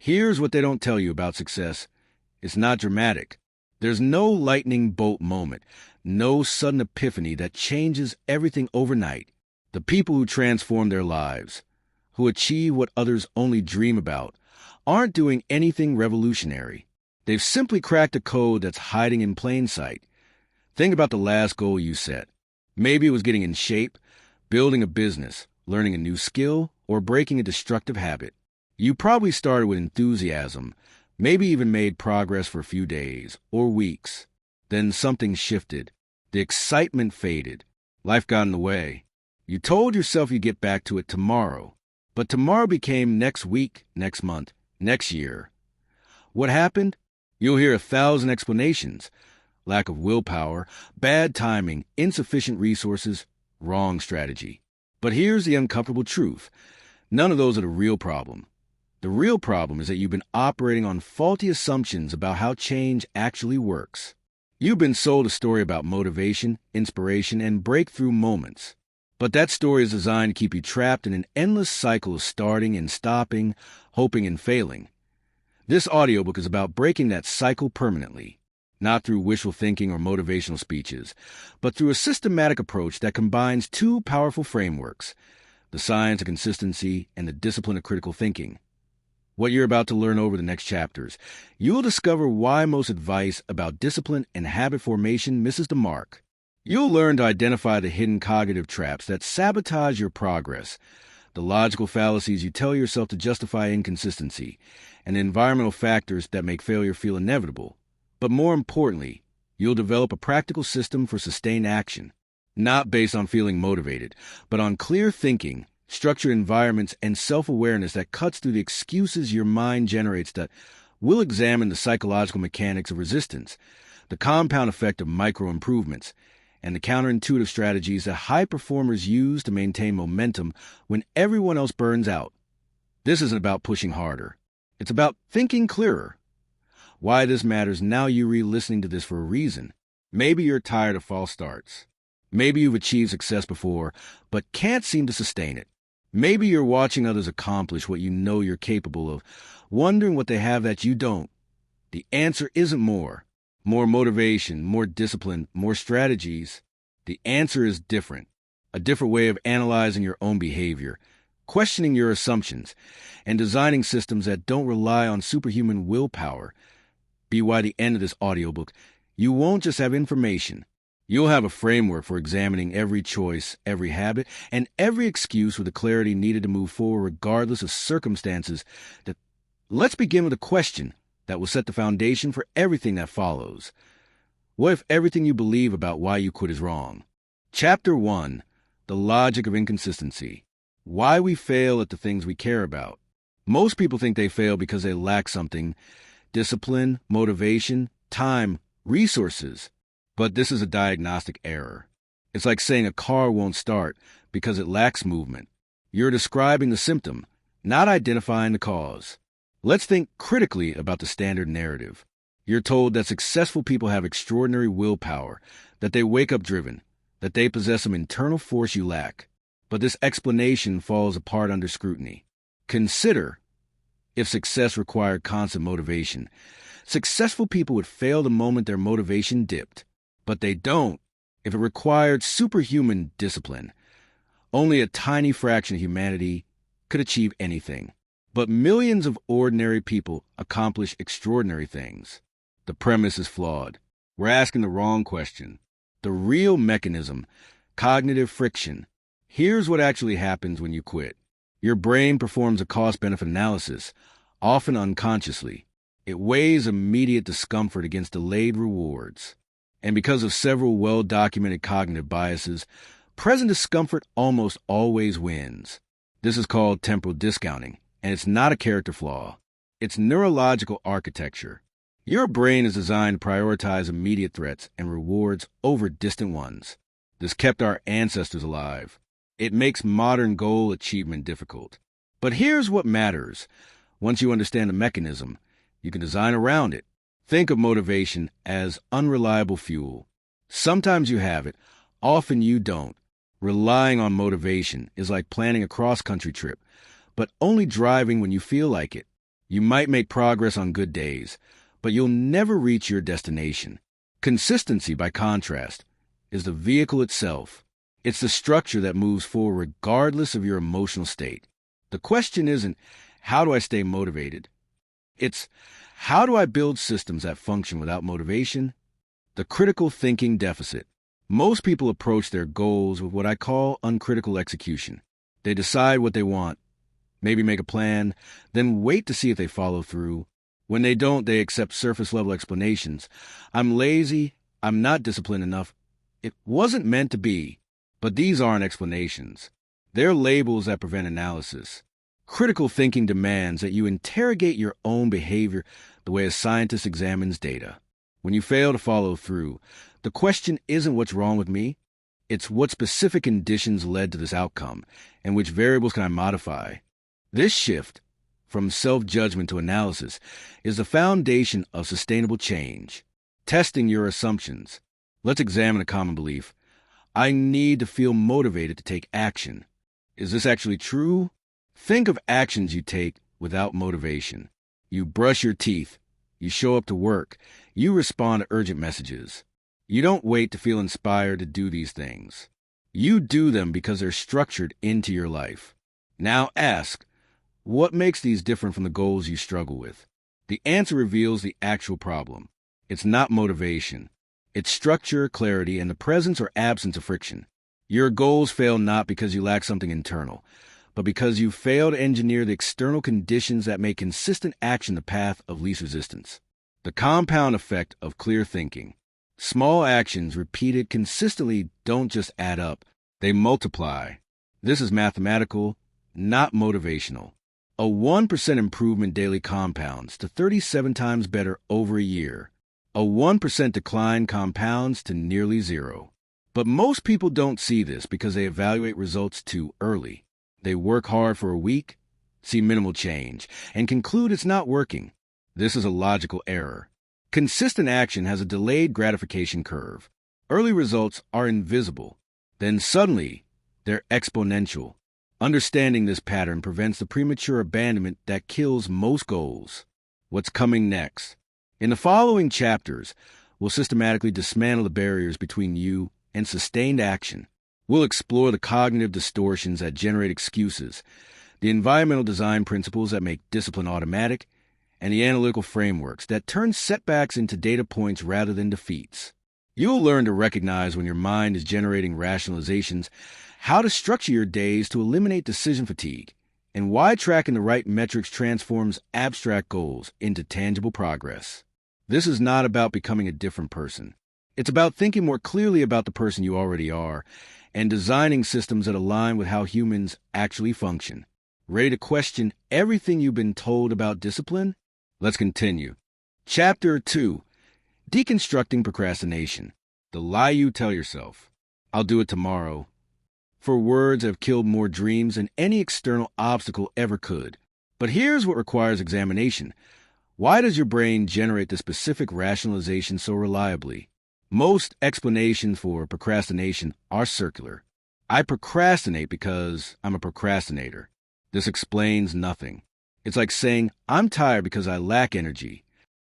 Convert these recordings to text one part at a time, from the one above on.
Here's what they don't tell you about success. It's not dramatic. There's no lightning bolt moment, no sudden epiphany that changes everything overnight. The people who transform their lives, who achieve what others only dream about, aren't doing anything revolutionary. They've simply cracked a code that's hiding in plain sight. Think about the last goal you set. Maybe it was getting in shape, building a business, learning a new skill, or breaking a destructive habit. You probably started with enthusiasm, maybe even made progress for a few days or weeks. Then something shifted. The excitement faded. Life got in the way. You told yourself you'd get back to it tomorrow. But tomorrow became next week, next month, next year. What happened? You'll hear 1,000 explanations. Lack of willpower, bad timing, insufficient resources, wrong strategy. But here's the uncomfortable truth. None of those are the real problem. The real problem is that you've been operating on faulty assumptions about how change actually works. You've been sold a story about motivation, inspiration, and breakthrough moments. But that story is designed to keep you trapped in an endless cycle of starting and stopping, hoping and failing. This audiobook is about breaking that cycle permanently, not through wishful thinking or motivational speeches, but through a systematic approach that combines two powerful frameworks, the science of consistency and the discipline of critical thinking. What you're about to learn over the next chapters, you'll discover why most advice about discipline and habit formation misses the mark. You'll learn to identify the hidden cognitive traps that sabotage your progress, the logical fallacies you tell yourself to justify inconsistency, and the environmental factors that make failure feel inevitable. But more importantly, you'll develop a practical system for sustained action, not based on feeling motivated, but on clear thinking, structured environments, and self-awareness that cuts through the excuses your mind generates. That we'll examine the psychological mechanics of resistance, the compound effect of micro-improvements, and the counterintuitive strategies that high performers use to maintain momentum when everyone else burns out. This isn't about pushing harder. It's about thinking clearer. Why this matters now you re-listening to this for a reason. Maybe you're tired of false starts. Maybe you've achieved success before, but can't seem to sustain it. Maybe you're watching others accomplish what you know you're capable of, wondering what they have that you don't. The answer isn't more motivation, more discipline, more strategies. The answer is different. A different way of analyzing your own behavior, questioning your assumptions, and designing systems that don't rely on superhuman willpower. By the end of this audiobook, you won't just have information. You'll have a framework for examining every choice, every habit, and every excuse with the clarity needed to move forward regardless of circumstances. Let's begin with a question that will set the foundation for everything that follows. What if everything you believe about why you quit is wrong? Chapter 1. The Logic of Inconsistency. Why we fail at the things we care about. Most people think they fail because they lack something: discipline, motivation, time, resources. But this is a diagnostic error. It's like saying a car won't start because it lacks movement. You're describing the symptom, not identifying the cause. Let's think critically about the standard narrative. You're told that successful people have extraordinary willpower, that they wake up driven, that they possess some internal force you lack. But this explanation falls apart under scrutiny. Consider, if success required constant motivation, successful people would fail the moment their motivation dipped. But they don't. If it required superhuman discipline, only a tiny fraction of humanity could achieve anything. But millions of ordinary people accomplish extraordinary things. The premise is flawed. We're asking the wrong question. The real mechanism, cognitive friction. Here's what actually happens when you quit. Your brain performs a cost-benefit analysis, often unconsciously. It weighs immediate discomfort against delayed rewards. And because of several well-documented cognitive biases, present discomfort almost always wins. This is called temporal discounting, and it's not a character flaw. It's neurological architecture. Your brain is designed to prioritize immediate threats and rewards over distant ones. This kept our ancestors alive. It makes modern goal achievement difficult. But here's what matters. Once you understand the mechanism, you can design around it. Think of motivation as unreliable fuel. Sometimes you have it, often you don't. Relying on motivation is like planning a cross-country trip, but only driving when you feel like it. You might make progress on good days, but you'll never reach your destination. Consistency, by contrast, is the vehicle itself. It's the structure that moves forward regardless of your emotional state. The question isn't, how do I stay motivated? It's, how do I build systems that function without motivation? The critical thinking deficit. Most people approach their goals with what I call uncritical execution. They decide what they want, maybe make a plan, then wait to see if they follow through. When they don't, they accept surface-level explanations. I'm lazy, I'm not disciplined enough, it wasn't meant to be. But these aren't explanations. They're labels that prevent analysis. Critical thinking demands that you interrogate your own behavior the way a scientist examines data. When you fail to follow through, the question isn't what's wrong with me, it's what specific conditions led to this outcome, and which variables can I modify. This shift, from self-judgment to analysis, is the foundation of sustainable change. Testing your assumptions. Let's examine a common belief. I need to feel motivated to take action. Is this actually true? Think of actions you take without motivation. You brush your teeth. You show up to work. You respond to urgent messages. You don't wait to feel inspired to do these things. You do them because they're structured into your life. Now ask, what makes these different from the goals you struggle with? The answer reveals the actual problem. It's not motivation. It's structure, clarity, and the presence or absence of friction. Your goals fail not because you lack something internal, but because you fail to engineer the external conditions that make consistent action the path of least resistance. The compound effect of clear thinking. Small actions repeated consistently don't just add up, they multiply. This is mathematical, not motivational. A 1% improvement daily compounds to 37 times better over a year. A 1% decline compounds to nearly zero. But most people don't see this because they evaluate results too early. They work hard for a week, see minimal change, and conclude it's not working. This is a logical error. Consistent action has a delayed gratification curve. Early results are invisible. Then suddenly, they're exponential. Understanding this pattern prevents the premature abandonment that kills most goals. What's coming next? In the following chapters, we'll systematically dismantle the barriers between you and sustained action. We'll explore the cognitive distortions that generate excuses, the environmental design principles that make discipline automatic, and the analytical frameworks that turn setbacks into data points rather than defeats. You'll learn to recognize when your mind is generating rationalizations, how to structure your days to eliminate decision fatigue, and why tracking the right metrics transforms abstract goals into tangible progress. This is not about becoming a different person. It's about thinking more clearly about the person you already are and designing systems that align with how humans actually function. Ready to question everything you've been told about discipline? Let's continue. Chapter 2. Deconstructing procrastination. The lie you tell yourself. I'll do it tomorrow. For words have killed more dreams than any external obstacle ever could. But here's what requires examination. Why does your brain generate the specific rationalization so reliably? Most explanations for procrastination are circular. I procrastinate because I'm a procrastinator. This explains nothing. It's like saying, I'm tired because I lack energy.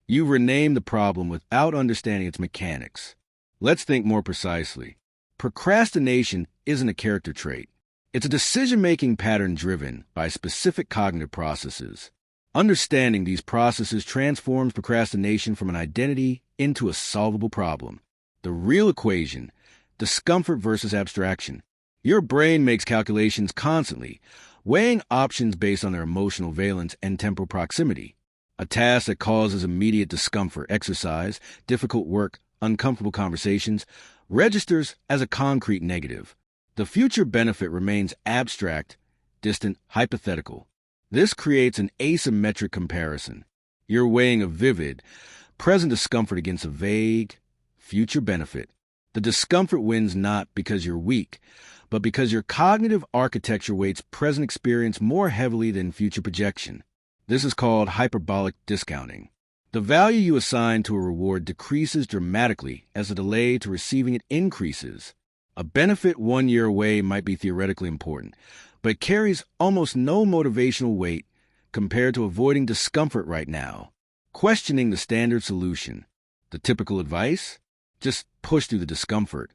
You rename the problem without understanding its mechanics. Let's think more precisely. Procrastination isn't a character trait. It's a decision-making pattern driven by specific cognitive processes. Understanding these processes transforms procrastination from an identity into a solvable problem. The real equation, discomfort versus abstraction. Your brain makes calculations constantly, weighing options based on their emotional valence and temporal proximity. A task that causes immediate discomfort, exercise, difficult work, uncomfortable conversations, registers as a concrete negative. The future benefit remains abstract, distant, hypothetical. This creates an asymmetric comparison. You're weighing a vivid, present discomfort against a vague, future benefit. The discomfort wins not because you're weak, but because your cognitive architecture weights present experience more heavily than future projection. This is called hyperbolic discounting. The value you assign to a reward decreases dramatically as the delay to receiving it increases. A benefit 1 year away might be theoretically important, but it carries almost no motivational weight compared to avoiding discomfort right now. Questioning the standard solution. The typical advice? Just push through the discomfort.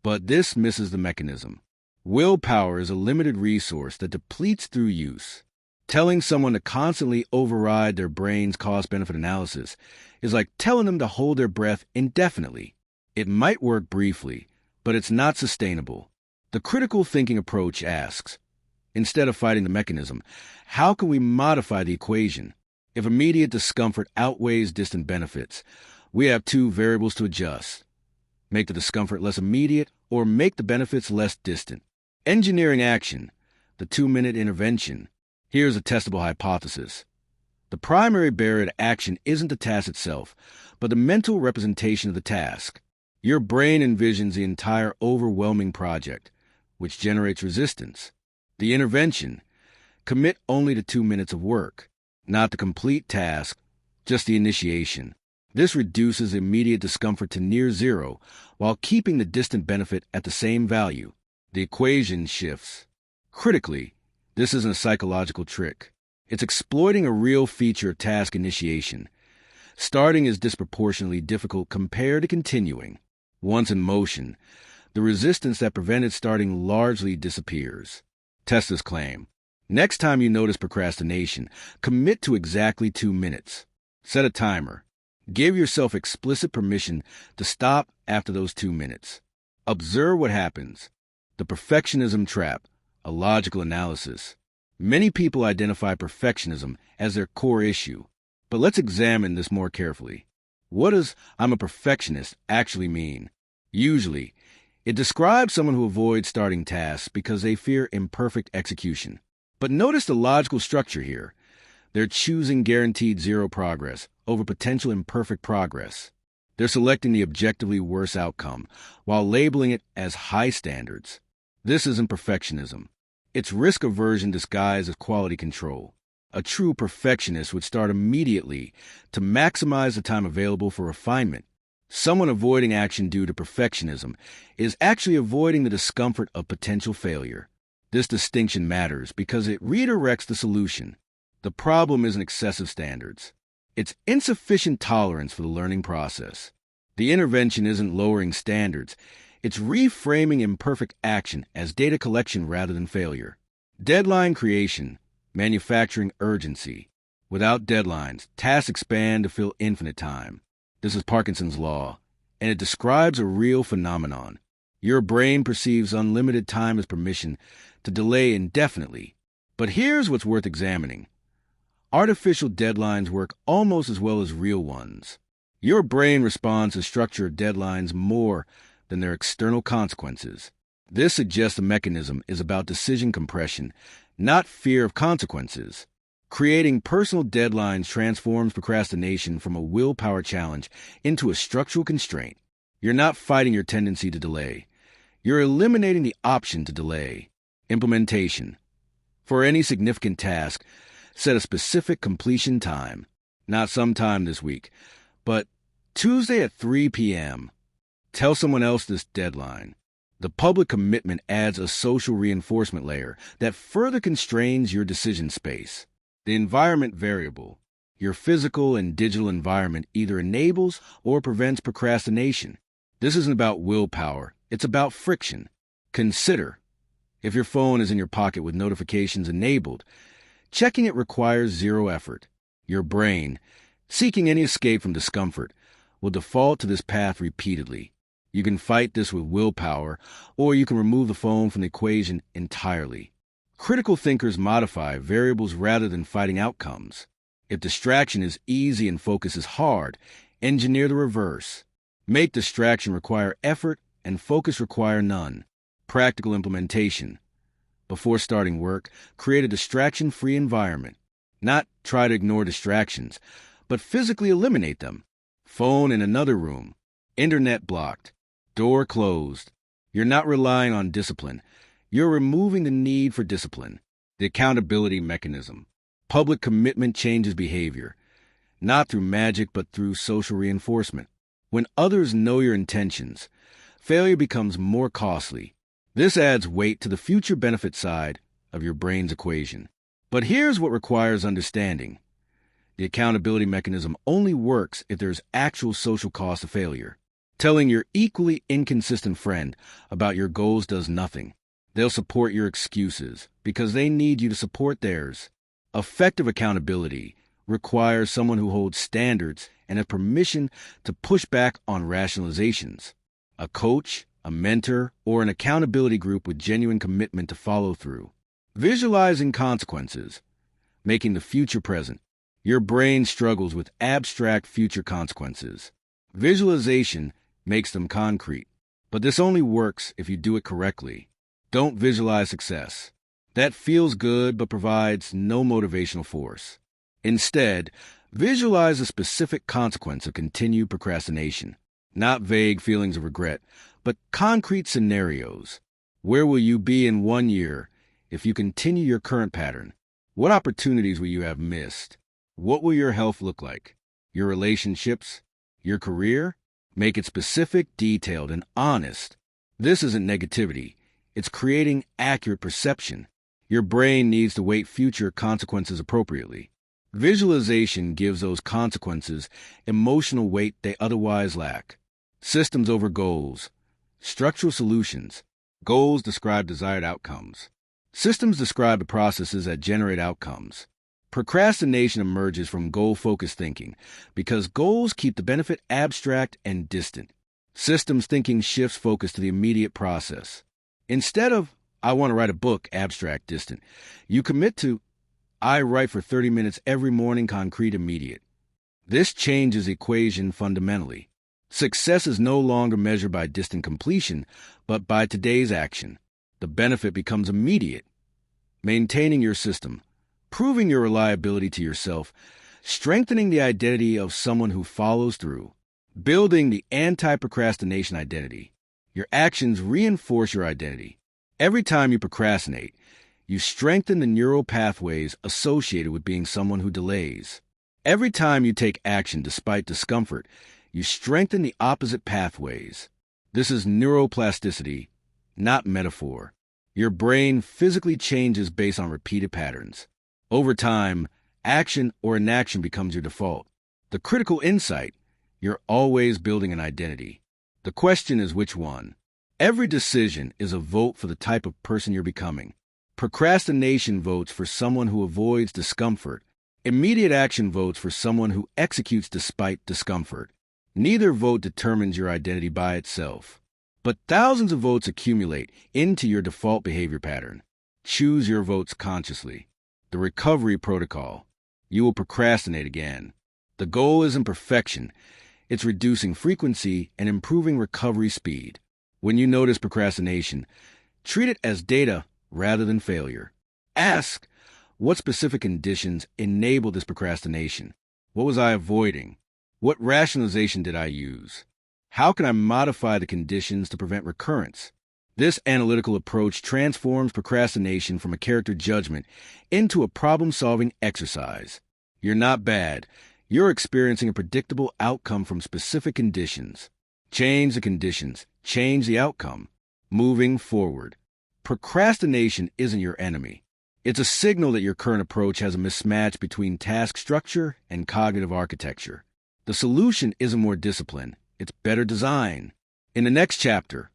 But this misses the mechanism. Willpower is a limited resource that depletes through use. Telling someone to constantly override their brain's cost-benefit analysis is like telling them to hold their breath indefinitely. It might work briefly, but it's not sustainable. The critical thinking approach asks, instead of fighting the mechanism, how can we modify the equation? If immediate discomfort outweighs distant benefits, we have two variables to adjust. Make the discomfort less immediate or make the benefits less distant. Engineering action, the 2-minute intervention. Here's a testable hypothesis. The primary barrier to action isn't the task itself, but the mental representation of the task. Your brain envisions the entire overwhelming project, which generates resistance. The intervention, commit only to 2 minutes of work, not the complete task, just the initiation. This reduces immediate discomfort to near zero while keeping the distant benefit at the same value. The equation shifts. Critically, this isn't a psychological trick. It's exploiting a real feature of task initiation. Starting is disproportionately difficult compared to continuing. Once in motion, the resistance that prevented starting largely disappears. Test this claim. Next time you notice procrastination, commit to exactly 2 minutes. Set a timer. Give yourself explicit permission to stop after those 2 minutes. Observe what happens. The perfectionism trap, a logical analysis. Many people identify perfectionism as their core issue, but let's examine this more carefully. What does "I'm a perfectionist" actually mean? Usually, it describes someone who avoids starting tasks because they fear imperfect execution. But notice the logical structure here. They're choosing guaranteed zero progress over potential imperfect progress. They're selecting the objectively worse outcome while labeling it as high standards. This isn't perfectionism. It's risk aversion disguised as quality control. A true perfectionist would start immediately to maximize the time available for refinement. Someone avoiding action due to perfectionism is actually avoiding the discomfort of potential failure. This distinction matters because it redirects the solution. The problem isn't excessive standards. It's insufficient tolerance for the learning process. The intervention isn't lowering standards. It's reframing imperfect action as data collection rather than failure. Deadline creation, manufacturing urgency. Without deadlines, tasks expand to fill infinite time. This is Parkinson's law, and it describes a real phenomenon. Your brain perceives unlimited time as permission to delay indefinitely. But here's what's worth examining. Artificial deadlines work almost as well as real ones. Your brain responds to structured deadlines more than their external consequences. This suggests the mechanism is about decision compression, not fear of consequences. Creating personal deadlines transforms procrastination from a willpower challenge into a structural constraint. You're not fighting your tendency to delay. You're eliminating the option to delay. Implementation. For any significant task, set a specific completion time. Not sometime this week, but Tuesday at 3 p.m. Tell someone else this deadline. The public commitment adds a social reinforcement layer that further constrains your decision space. The environment variable. Your physical and digital environment either enables or prevents procrastination. This isn't about willpower. It's about friction. Consider, if your phone is in your pocket with notifications enabled, checking it requires zero effort. Your brain, seeking any escape from discomfort, will default to this path repeatedly. You can fight this with willpower, or you can remove the phone from the equation entirely. Critical thinkers modify variables rather than fighting outcomes. If distraction is easy and focus is hard, engineer the reverse. Make distraction require effort and focus require none. Practical implementation. Before starting work, create a distraction-free environment. Not try to ignore distractions, but physically eliminate them. Phone in another room. Internet blocked. Door closed. You're not relying on discipline. You're removing the need for discipline. The accountability mechanism. Public commitment changes behavior, not through magic but through social reinforcement. When others know your intentions, failure becomes more costly. This adds weight to the future benefit side of your brain's equation. But here's what requires understanding. The accountability mechanism only works if there's actual social cost of failure. Telling your equally inconsistent friend about your goals does nothing. They'll support your excuses because they need you to support theirs. Effective accountability requires someone who holds standards and has permission to push back on rationalizations. A coach, a mentor, or an accountability group with genuine commitment to follow through. Visualizing consequences, making the future present. Your brain struggles with abstract future consequences. Visualization makes them concrete, but this only works if you do it correctly. Don't visualize success. That feels good but provides no motivational force. Instead, visualize a specific consequence of continued procrastination. Not vague feelings of regret, but concrete scenarios. Where will you be in 1 year if you continue your current pattern? What opportunities will you have missed? What will your health look like? Your relationships? Your career? Make it specific, detailed, and honest. This isn't negativity. It's creating accurate perception. Your brain needs to weight future consequences appropriately. Visualization gives those consequences emotional weight they otherwise lack. Systems over goals. Structural solutions. Goals describe desired outcomes. Systems describe the processes that generate outcomes. Procrastination emerges from goal-focused thinking because goals keep the benefit abstract and distant. Systems thinking shifts focus to the immediate process. Instead of, I want to write a book, abstract, distant, you commit to, I write for 30 minutes every morning, concrete, immediate. This changes the equation fundamentally. Success is no longer measured by distant completion, but by today's action. The benefit becomes immediate. Maintaining your system, proving your reliability to yourself, strengthening the identity of someone who follows through, building the anti-procrastination identity. Your actions reinforce your identity. Every time you procrastinate, you strengthen the neural pathways associated with being someone who delays. Every time you take action despite discomfort, you strengthen the opposite pathways. This is neuroplasticity, not metaphor. Your brain physically changes based on repeated patterns. Over time, action or inaction becomes your default. The critical insight, you're always building an identity. The question is which one? Every decision is a vote for the type of person you're becoming. Procrastination votes for someone who avoids discomfort. Immediate action votes for someone who executes despite discomfort. Neither vote determines your identity by itself. But thousands of votes accumulate into your default behavior pattern. Choose your votes consciously. The recovery protocol. You will procrastinate again. The goal isn't perfection. It's reducing frequency and improving recovery speed. When you notice procrastination, treat it as data rather than failure. Ask, what specific conditions enable this procrastination? What was I avoiding? What rationalization did I use? How can I modify the conditions to prevent recurrence? This analytical approach transforms procrastination from a character judgment into a problem-solving exercise. You're not bad. You're experiencing a predictable outcome from specific conditions. Change the conditions. Change the outcome. Moving forward. Procrastination isn't your enemy. It's a signal that your current approach has a mismatch between task structure and cognitive architecture. The solution isn't more discipline. It's better design. In the next chapter,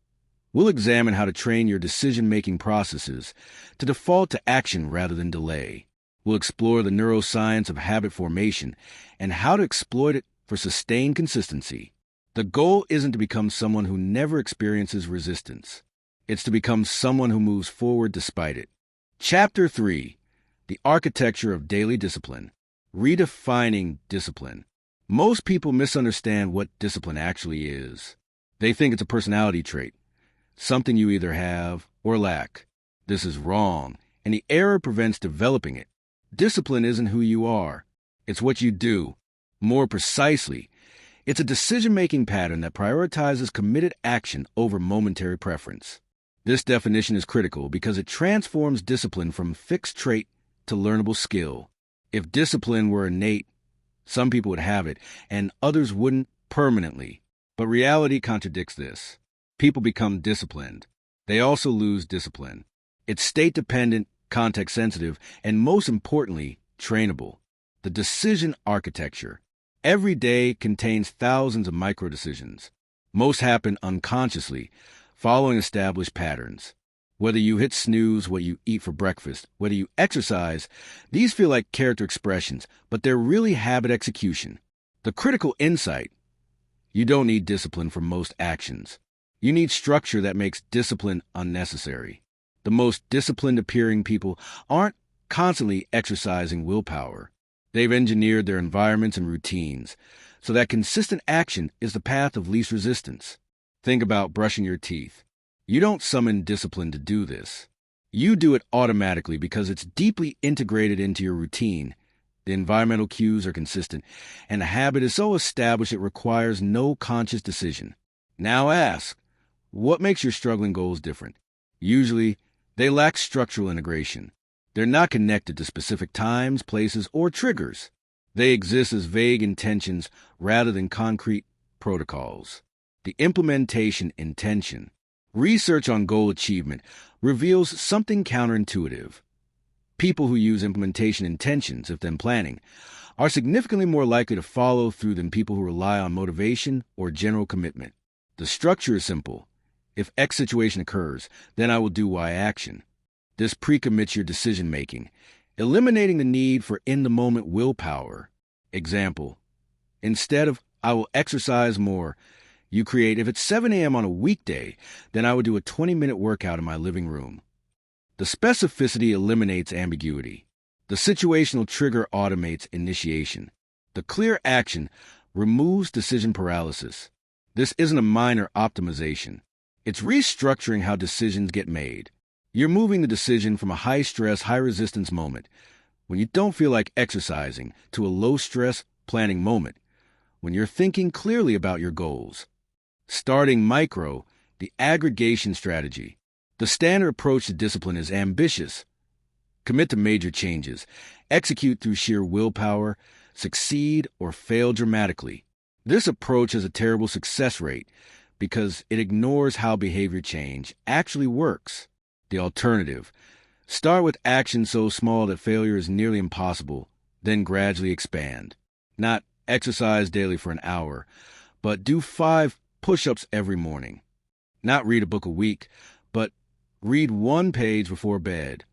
we'll examine how to train your decision-making processes to default to action rather than delay. We'll explore the neuroscience of habit formation and how to exploit it for sustained consistency. The goal isn't to become someone who never experiences resistance. It's to become someone who moves forward despite it. Chapter 3. The Architecture of Daily Discipline. Redefining discipline. Most people misunderstand what discipline actually is. They think it's a personality trait, something you either have or lack. This is wrong, and the error prevents developing it. Discipline isn't who you are. It's what you do. More precisely, it's a decision-making pattern that prioritizes committed action over momentary preference. This definition is critical because it transforms discipline from fixed trait to learnable skill. If discipline were innate, some people would have it, and others wouldn't permanently. But reality contradicts this. People become disciplined. They also lose discipline. It's state-dependent, context-sensitive, and most importantly, trainable. The decision architecture. Every day contains thousands of micro-decisions. Most happen unconsciously, following established patterns. Whether you hit snooze, what you eat for breakfast, whether you exercise, these feel like character expressions, but they're really habit execution. The critical insight: you don't need discipline for most actions. You need structure that makes discipline unnecessary. The most disciplined-appearing people aren't constantly exercising willpower. They've engineered their environments and routines so that consistent action is the path of least resistance. Think about brushing your teeth. You don't summon discipline to do this. You do it automatically because it's deeply integrated into your routine. The environmental cues are consistent, and the habit is so established it requires no conscious decision. Now ask, what makes your struggling goals different? Usually, they lack structural integration. They're not connected to specific times, places, or triggers. They exist as vague intentions rather than concrete protocols. The implementation intention. Research on goal achievement reveals something counterintuitive. People who use implementation intentions, if then planning, are significantly more likely to follow through than people who rely on motivation or general commitment. The structure is simple. If X situation occurs, then I will do Y action. This pre-commits your decision-making, eliminating the need for in-the-moment willpower. Example: instead of I will exercise more, you create, if it's 7 a.m. on a weekday, then I would do a 20-minute workout in my living room. The specificity eliminates ambiguity. The situational trigger automates initiation. The clear action removes decision paralysis. This isn't a minor optimization. It's restructuring how decisions get made. You're moving the decision from a high-stress, high-resistance moment, when you don't feel like exercising, to a low-stress, planning moment, when you're thinking clearly about your goals. Starting micro, the aggregation strategy. The standard approach to discipline is ambitious. Commit to major changes. Execute through sheer willpower. Succeed or fail dramatically. This approach has a terrible success rate because it ignores how behavior change actually works. The alternative: start with action so small that failure is nearly impossible, then gradually expand. Not exercise daily for an hour, but do 5 push-ups every morning. Not read a book a week, but read 1 page before bed.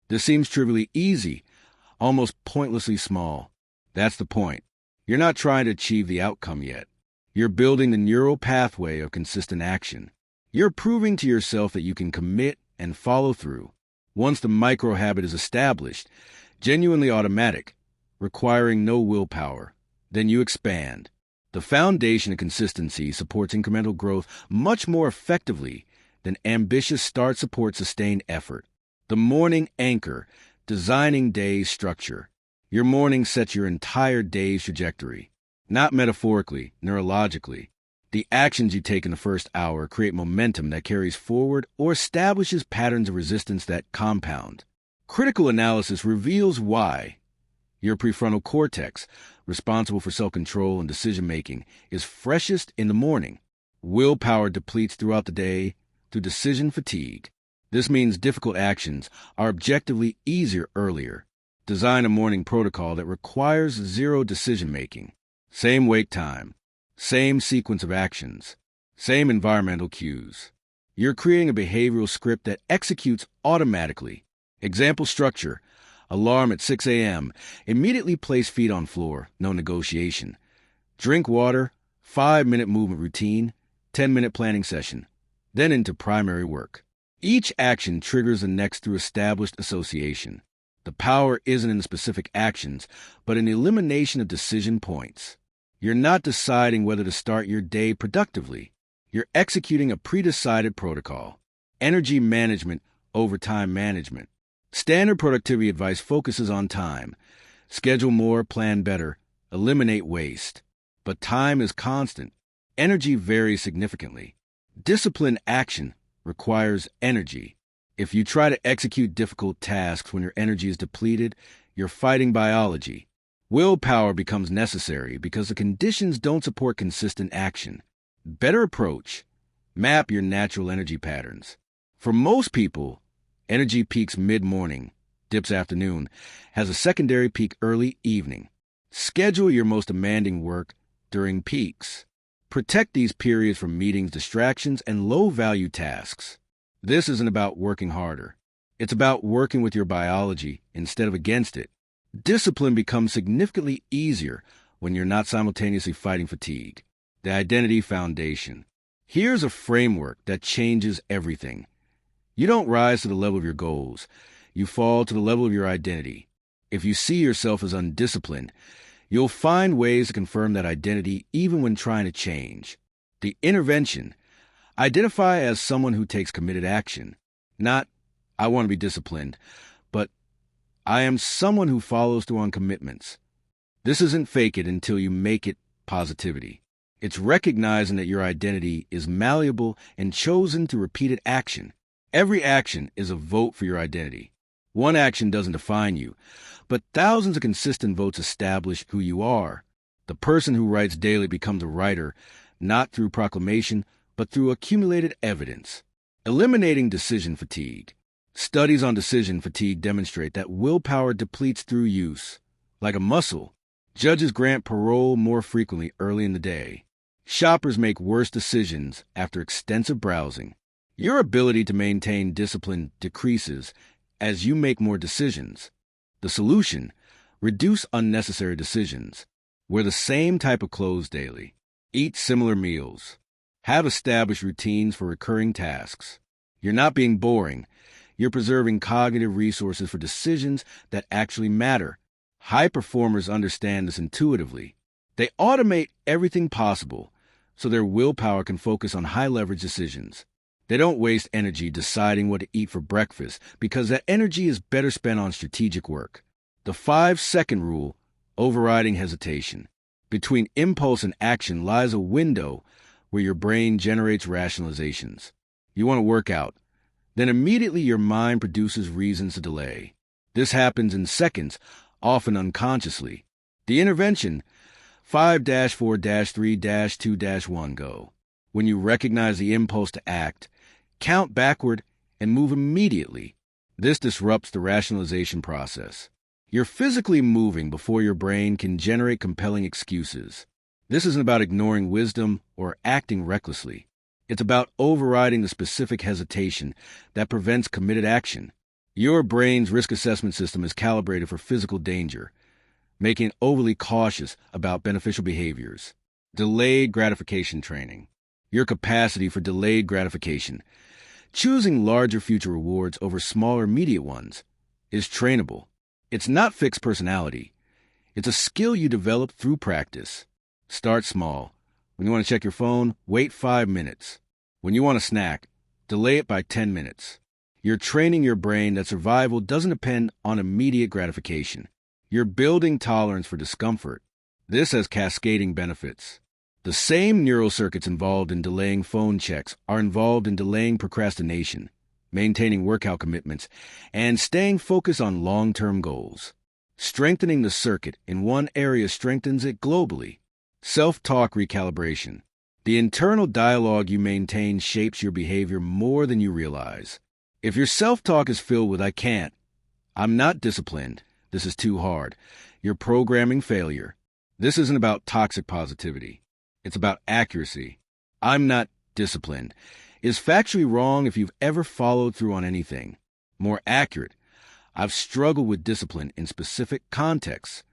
This seems trivially easy, almost pointlessly small. That's the point. You're not trying to achieve the outcome yet. You're building the neural pathway of consistent action. You're proving to yourself that you can commit and follow through. Once the micro-habit is established, genuinely automatic, requiring no willpower, then you expand. The foundation of consistency supports incremental growth much more effectively than ambitious start supports sustained effort. The morning anchor, designing day's structure. Your morning sets your entire day's trajectory. Not metaphorically, neurologically. The actions you take in the first hour create momentum that carries forward or establishes patterns of resistance that compound. Critical analysis reveals why. Your prefrontal cortex, responsible for self-control and decision-making, is freshest in the morning. Willpower depletes throughout the day through decision fatigue. This means difficult actions are objectively easier earlier. Design a morning protocol that requires zero decision-making. Same wake time, same sequence of actions, same environmental cues. You're creating a behavioral script that executes automatically. Example structure: alarm at 6 a.m. Immediately place feet on floor, no negotiation. Drink water, 5-minute movement routine, 10-minute planning session, then into primary work. Each action triggers the next through established association. The power isn't in the specific actions, but in the elimination of decision points. You're not deciding whether to start your day productively. You're executing a pre-decided protocol. Energy management over time management. Standard productivity advice focuses on time. Schedule more, plan better, eliminate waste. But time is constant. Energy varies significantly. Disciplined action requires energy. If you try to execute difficult tasks when your energy is depleted, you're fighting biology. Willpower becomes necessary because the conditions don't support consistent action. Better approach: map your natural energy patterns. For most people, energy peaks mid-morning, dips afternoon, has a secondary peak early evening. Schedule your most demanding work during peaks. Protect these periods from meetings, distractions, and low-value tasks. This isn't about working harder. It's about working with your biology instead of against it. Discipline becomes significantly easier when you're not simultaneously fighting fatigue. The identity foundation. Here's a framework that changes everything. You don't rise to the level of your goals. You fall to the level of your identity. If you see yourself as undisciplined, you'll find ways to confirm that identity even when trying to change. The intervention. Identify as someone who takes committed action. Not, I want to be disciplined, but I am someone who follows through on commitments. This isn't fake it until you make it positivity. It's recognizing that your identity is malleable and chosen through repeated action. Every action is a vote for your identity. One action doesn't define you, but thousands of consistent votes establish who you are. The person who writes daily becomes a writer, not through proclamation, but through accumulated evidence. Eliminating decision fatigue. Studies on decision fatigue demonstrate that willpower depletes through use. Like a muscle, judges grant parole more frequently early in the day. Shoppers make worse decisions after extensive browsing. Your ability to maintain discipline decreases as you make more decisions. The solution: reduce unnecessary decisions. Wear the same type of clothes daily. Eat similar meals. Have established routines for recurring tasks. You're not being boring. You're preserving cognitive resources for decisions that actually matter. High performers understand this intuitively. They automate everything possible so their willpower can focus on high-leverage decisions. They don't waste energy deciding what to eat for breakfast because that energy is better spent on strategic work. The 5-second rule, overriding hesitation. Between impulse and action lies a window where your brain generates rationalizations. You want to work out. Then immediately your mind produces reasons to delay. This happens in seconds, often unconsciously. The intervention: 5-4-3-2-1 go. When you recognize the impulse to act, count backward and move immediately. This disrupts the rationalization process. You're physically moving before your brain can generate compelling excuses. This isn't about ignoring wisdom or acting recklessly. It's about overriding the specific hesitation that prevents committed action. Your brain's risk assessment system is calibrated for physical danger, making it overly cautious about beneficial behaviors. Delayed gratification training. Your capacity for delayed gratification, choosing larger future rewards over smaller immediate ones, is trainable. It's not fixed personality. It's a skill you develop through practice. Start small. When you want to check your phone, wait 5 minutes. When you want a snack, delay it by 10 minutes. You're training your brain that survival doesn't depend on immediate gratification. You're building tolerance for discomfort. This has cascading benefits. The same neural circuits involved in delaying phone checks are involved in delaying procrastination, maintaining workout commitments, and staying focused on long-term goals. Strengthening the circuit in one area strengthens it globally. Self-talk recalibration. The internal dialogue you maintain shapes your behavior more than you realize. If your self-talk is filled with "I can't," "I'm not disciplined," "this is too hard," you're programming failure. This isn't about toxic positivity. It's about accuracy. "I'm not disciplined" is factually wrong if you've ever followed through on anything. More accurate: "I've struggled with discipline in specific contexts."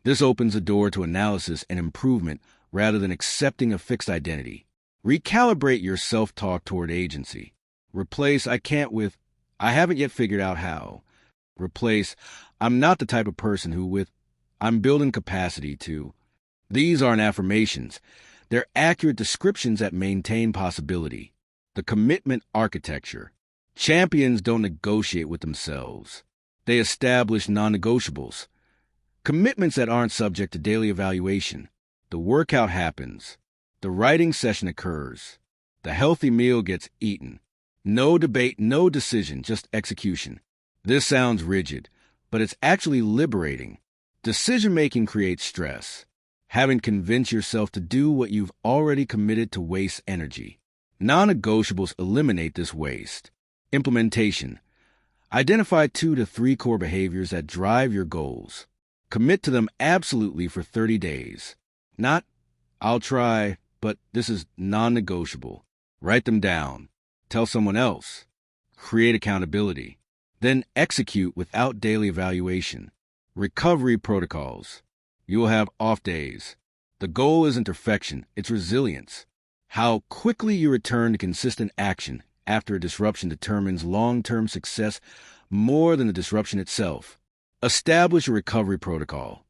This opens the door to analysis and improvement rather than accepting a fixed identity. Recalibrate your self-talk toward agency. Replace "I can't" with "I haven't yet figured out how." Replace "I'm not the type of person who" with "I'm building capacity to." These aren't affirmations. They're accurate descriptions that maintain possibility. The commitment architecture. Champions don't negotiate with themselves. They establish non-negotiables. Commitments that aren't subject to daily evaluation. The workout happens. The writing session occurs. The healthy meal gets eaten. No debate, no decision, just execution. This sounds rigid, but it's actually liberating. Decision-making creates stress. Having convinced yourself to do what you've already committed to waste energy. Non-negotiables eliminate this waste. Implementation. Identify 2 to 3 core behaviors that drive your goals. Commit to them absolutely for 30 days. Not, I'll try, but this is non-negotiable. Write them down. Tell someone else. Create accountability. Then execute without daily evaluation. Recovery protocols. You will have off days. The goal isn't perfection, it's resilience. How quickly you return to consistent action after a disruption determines long-term success more than the disruption itself. Establish a recovery protocol.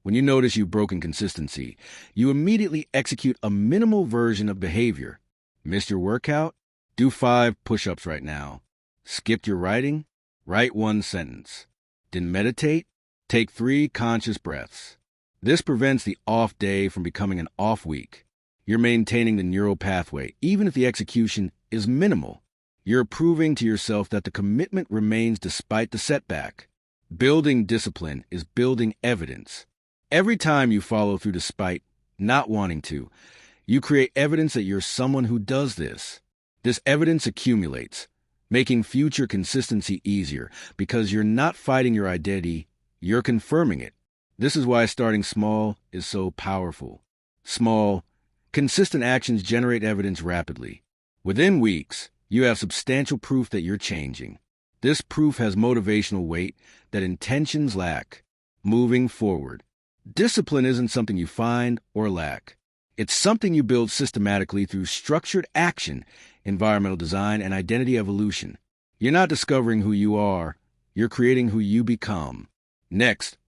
When you notice you've broken consistency, you immediately execute a minimal version of behavior. Missed your workout? Do 5 push-ups right now. Skipped your writing? Write 1 sentence. Didn't meditate? Take 3 conscious breaths. This prevents the off day from becoming an off week. You're maintaining the neural pathway, even if the execution is minimal. You're proving to yourself that the commitment remains despite the setback. Building discipline is building evidence. Every time you follow through despite not wanting to, you create evidence that you're someone who does this. This evidence accumulates, making future consistency easier because you're not fighting your identity, you're confirming it. This is why starting small is so powerful. Small, consistent actions generate evidence rapidly. Within weeks, you have substantial proof that you're changing. This proof has motivational weight that intentions lack. Moving forward. Discipline isn't something you find or lack. It's something you build systematically through structured action, environmental design, and identity evolution. You're not discovering who you are, you're creating who you become. Next,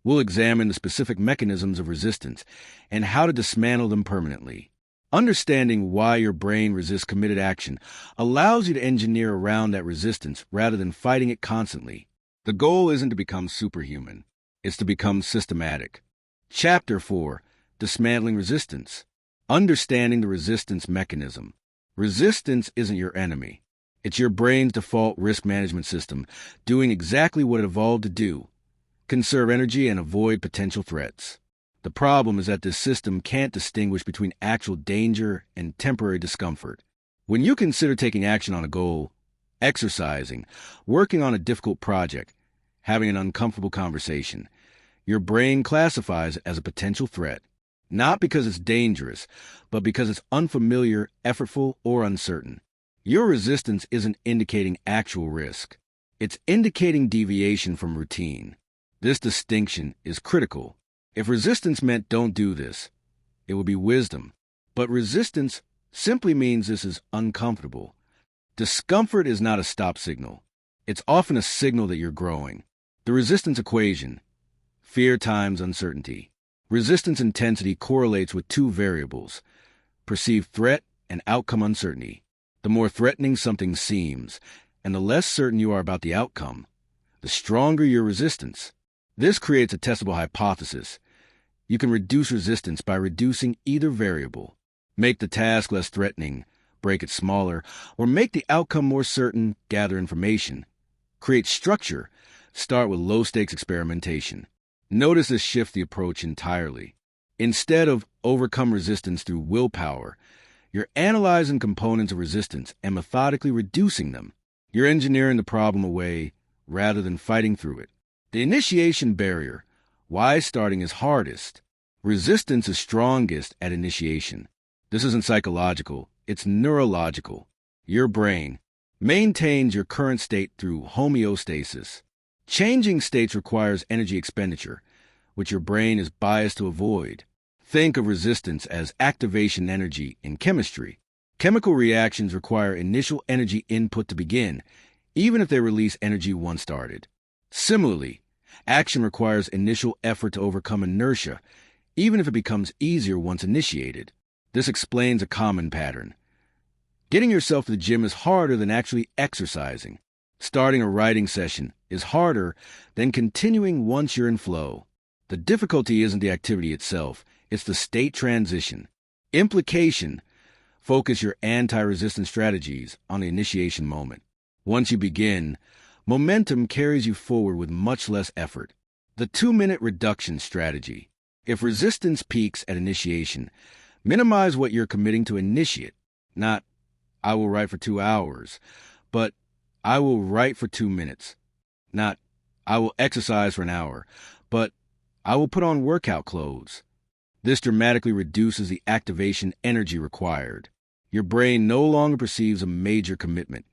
we'll examine the specific mechanisms of resistance and how to dismantle them permanently. Understanding why your brain resists committed action allows you to engineer around that resistance rather than fighting it constantly. The goal isn't to become superhuman, it's to become systematic. Chapter 4. Dismantling Resistance. Understanding the resistance mechanism. Resistance isn't your enemy. It's your brain's default risk management system, doing exactly what it evolved to do. Conserve energy and avoid potential threats. The problem is that this system can't distinguish between actual danger and temporary discomfort. When you consider taking action on a goal, exercising, working on a difficult project, having an uncomfortable conversation, your brain classifies it as a potential threat. Not because it's dangerous, but because it's unfamiliar, effortful, or uncertain. Your resistance isn't indicating actual risk. It's indicating deviation from routine. This distinction is critical. If resistance meant don't do this, it would be wisdom. But resistance simply means this is uncomfortable. Discomfort is not a stop signal. It's often a signal that you're growing. The resistance equation: fear times uncertainty. Resistance intensity correlates with 2 variables: perceived threat and outcome uncertainty. The more threatening something seems, and the less certain you are about the outcome, the stronger your resistance. This creates a testable hypothesis. You can reduce resistance by reducing either variable. Make the task less threatening, break it smaller, or make the outcome more certain, gather information. Create structure. Start with low-stakes experimentation. Notice this shifts the approach entirely. Instead of overcome resistance through willpower, you're analyzing components of resistance and methodically reducing them. You're engineering the problem away rather than fighting through it. The initiation barrier. Why starting is hardest. Resistance is strongest at initiation. This isn't psychological, it's neurological. Your brain maintains your current state through homeostasis. Changing states requires energy expenditure, which your brain is biased to avoid. Think of resistance as activation energy in chemistry. Chemical reactions require initial energy input to begin, even if they release energy once started. Similarly, action requires initial effort to overcome inertia, even if it becomes easier once initiated. This explains a common pattern. Getting yourself to the gym is harder than actually exercising. Starting a writing session is harder than continuing once you're in flow. The difficulty isn't the activity itself, it's the state transition. Implication: focus your anti-resistance strategies on the initiation moment. Once you begin, momentum carries you forward with much less effort. The 2-minute reduction strategy. If resistance peaks at initiation, minimize what you're committing to initiate. Not, I will write for 2 hours, but I will write for 2 minutes. Not, I will exercise for an hour, but I will put on workout clothes. This dramatically reduces the activation energy required. Your brain no longer perceives a major commitment,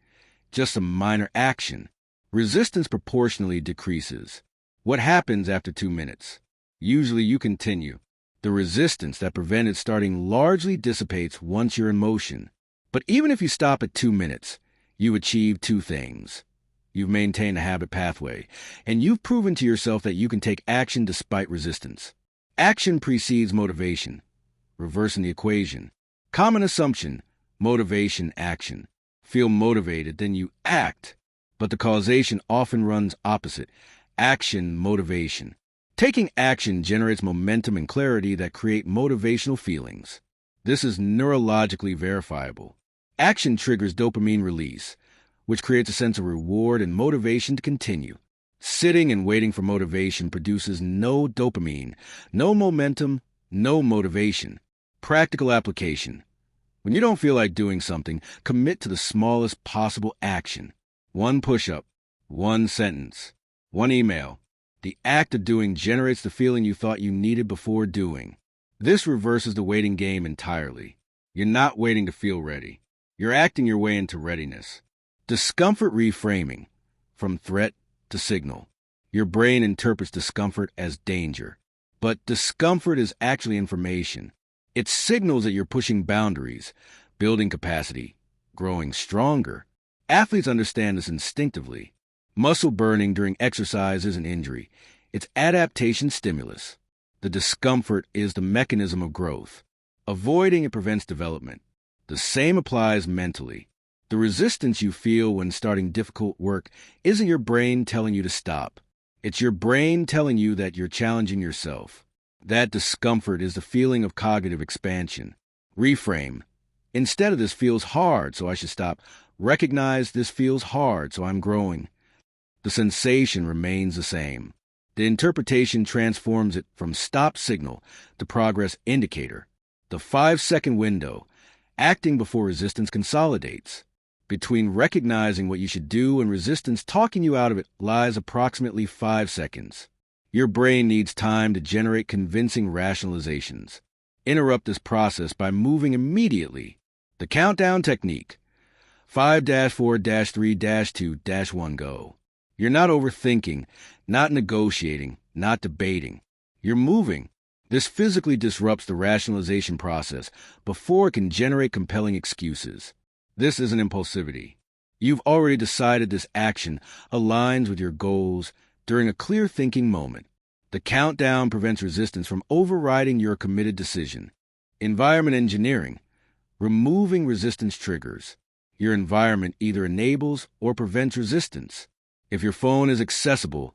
just a minor action. Resistance proportionally decreases. What happens after 2 minutes? Usually you continue. The resistance that prevented starting largely dissipates once you're in motion. But even if you stop at 2 minutes, you achieve two things. You've maintained a habit pathway, and you've proven to yourself that you can take action despite resistance. Action precedes motivation. Reversing the equation. Common assumption, motivation, action. Feel motivated, then you act. But the causation often runs opposite. Action, motivation. Taking action generates momentum and clarity that create motivational feelings. This is neurologically verifiable. Action triggers dopamine release, which creates a sense of reward and motivation to continue. Sitting and waiting for motivation produces no dopamine, no momentum, no motivation. Practical application. When you don't feel like doing something, commit to the smallest possible action. 1 push-up, 1 sentence, 1 email. The act of doing generates the feeling you thought you needed before doing. This reverses the waiting game entirely. You're not waiting to feel ready. You're acting your way into readiness. Discomfort reframing. From threat to signal. Your brain interprets discomfort as danger. But discomfort is actually information. It signals that you're pushing boundaries, building capacity, growing stronger. Athletes understand this instinctively. Muscle burning during exercise isn't injury. It's adaptation stimulus. The discomfort is the mechanism of growth. Avoiding it prevents development. The same applies mentally. The resistance you feel when starting difficult work isn't your brain telling you to stop. It's your brain telling you that you're challenging yourself. That discomfort is the feeling of cognitive expansion. Reframe. Instead of this feels hard, so I should stop, recognize this feels hard, so I'm growing. The sensation remains the same. The interpretation transforms it from stop signal to progress indicator. The 5-second window, acting before resistance consolidates. Between recognizing what you should do and resistance talking you out of it lies approximately 5 seconds. Your brain needs time to generate convincing rationalizations. Interrupt this process by moving immediately. The countdown technique. 5-4-3-2-1 go. You're not overthinking, not negotiating, not debating. You're moving. This physically disrupts the rationalization process before it can generate compelling excuses. This isn't impulsivity. You've already decided this action aligns with your goals during a clear thinking moment. The countdown prevents resistance from overriding your committed decision. Environment engineering. Removing resistance triggers. Your environment either enables or prevents resistance. If your phone is accessible,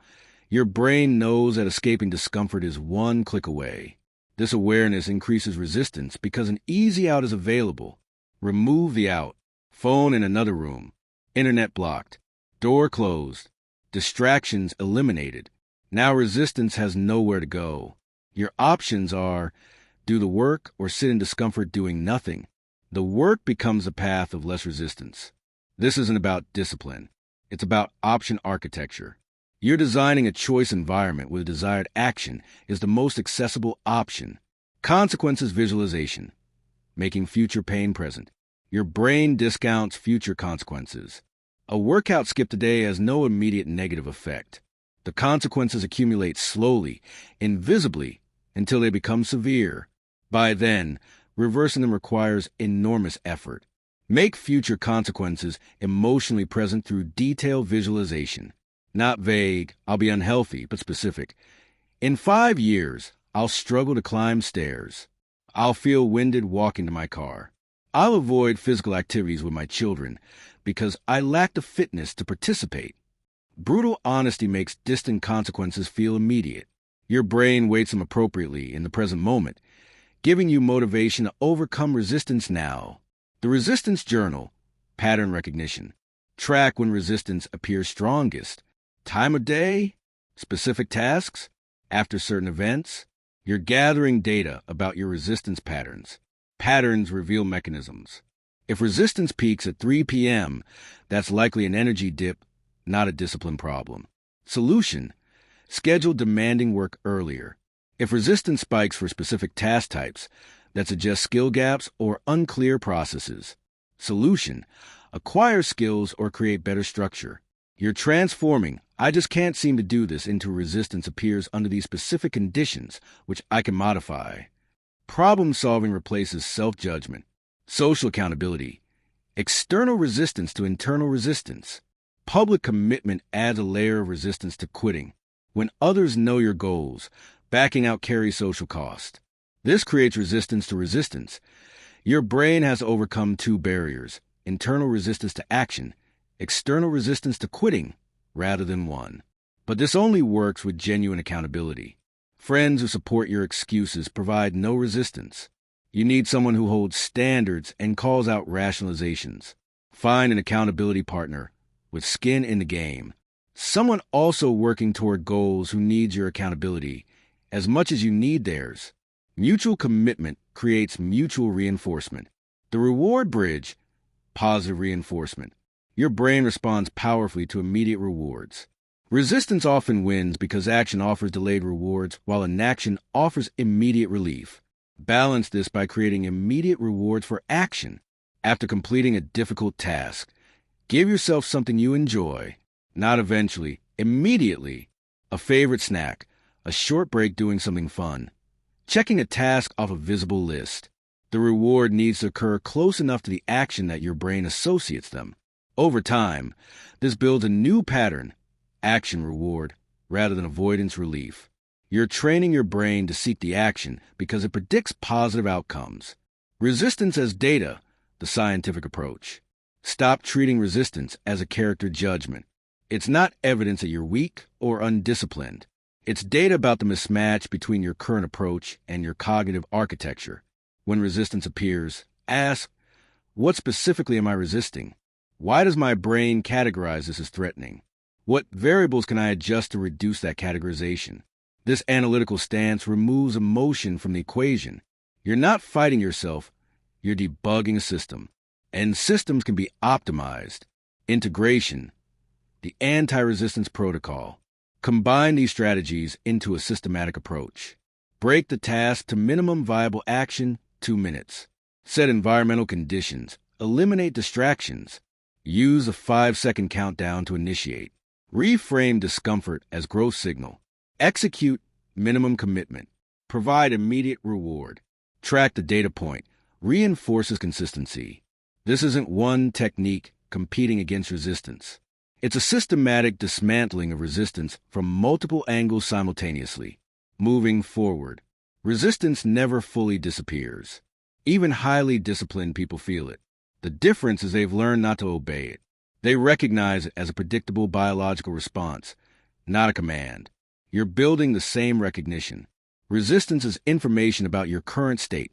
your brain knows that escaping discomfort is 1 click away. This awareness increases resistance because an easy out is available. Remove the out. Phone in another room. Internet blocked. Door closed. Distractions eliminated. Now resistance has nowhere to go. Your options are do the work or sit in discomfort doing nothing. The work becomes a path of less resistance. This isn't about discipline. It's about option architecture. You're designing a choice environment where the desired action is the most accessible option. Consequences visualization. Making future pain present. Your brain discounts future consequences. A workout skipped today has no immediate negative effect. The consequences accumulate slowly, invisibly, until they become severe. By then, reversing them requires enormous effort. Make future consequences emotionally present through detailed visualization. Not vague, I'll be unhealthy, but specific. In 5 years, I'll struggle to climb stairs. I'll feel winded walking to my car. I'll avoid physical activities with my children because I lack the fitness to participate. Brutal honesty makes distant consequences feel immediate. Your brain weights them appropriately in the present moment, giving you motivation to overcome resistance now. The resistance journal, pattern recognition. Track when resistance appears strongest. Time of day, specific tasks, after certain events. You're gathering data about your resistance patterns. Patterns reveal mechanisms. If resistance peaks at 3 p.m., that's likely an energy dip, not a discipline problem. Solution: schedule demanding work earlier. If resistance spikes for specific task types that suggest skill gaps or unclear processes. Solution: acquire skills or create better structure. You're transforming "I just can't seem to do this" into resistance appears under these specific conditions, which I can modify. Problem solving replaces self-judgment. Social accountability. External resistance to internal resistance. Public commitment adds a layer of resistance to quitting. When others know your goals, backing out carries social cost. This creates resistance to resistance. Your brain has to overcome two barriers: internal resistance to action, external resistance to quitting, rather than one. But this only works with genuine accountability. Friends who support your excuses provide no resistance. You need someone who holds standards and calls out rationalizations. Find an accountability partner with skin in the game. Someone also working toward goals who needs your accountability as much as you need theirs. Mutual commitment creates mutual reinforcement. The reward bridge: positive reinforcement. Your brain responds powerfully to immediate rewards. Resistance often wins because action offers delayed rewards, while inaction offers immediate relief. Balance this by creating immediate rewards for action. After completing a difficult task, give yourself something you enjoy, not eventually, immediately. A favorite snack, a short break doing something fun, checking a task off a visible list. The reward needs to occur close enough to the action that your brain associates them. Over time, this builds a new pattern: action reward rather than avoidance relief. You're training your brain to seek the action because it predicts positive outcomes. Resistance as data, the scientific approach. Stop treating resistance as a character judgment. It's not evidence that you're weak or undisciplined. It's data about the mismatch between your current approach and your cognitive architecture. When resistance appears, ask, what specifically am I resisting? Why does my brain categorize this as threatening? What variables can I adjust to reduce that categorization? This analytical stance removes emotion from the equation. You're not fighting yourself, you're debugging a system. And systems can be optimized. Integration, the anti-resistance protocol. Combine these strategies into a systematic approach. Break the task to minimum viable action, 2 minutes. Set environmental conditions. Eliminate distractions. Use a 5-second countdown to initiate. Reframe discomfort as growth signal. Execute minimum commitment. Provide immediate reward. Track the data point. Reinforces consistency. This isn't one technique competing against resistance. It's a systematic dismantling of resistance from multiple angles simultaneously. Moving forward. Resistance never fully disappears. Even highly disciplined people feel it. The difference is they've learned not to obey it. They recognize it as a predictable biological response, not a command. You're building the same recognition. Resistance is information about your current state,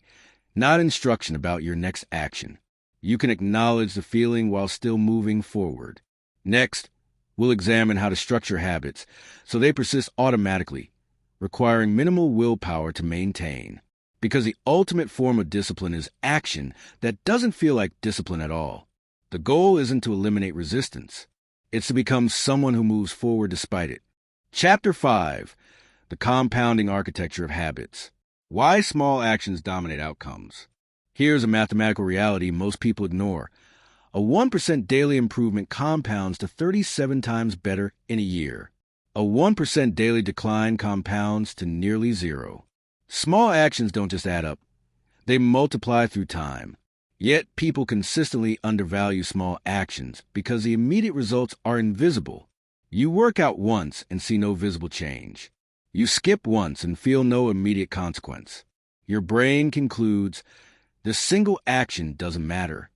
not instruction about your next action. You can acknowledge the feeling while still moving forward. Next, we'll examine how to structure habits so they persist automatically, requiring minimal willpower to maintain. Because the ultimate form of discipline is action that doesn't feel like discipline at all. The goal isn't to eliminate resistance. It's to become someone who moves forward despite it. Chapter 5. The Compounding Architecture of Habits. Why small actions dominate outcomes. Here's a mathematical reality most people ignore. A 1% daily improvement compounds to 37 times better in a year. A 1% daily decline compounds to nearly zero. Small actions don't just add up. They multiply through time. Yet people consistently undervalue small actions because the immediate results are invisible. You work out once and see no visible change. You skip once and feel no immediate consequence. Your brain concludes, this single action doesn't matter.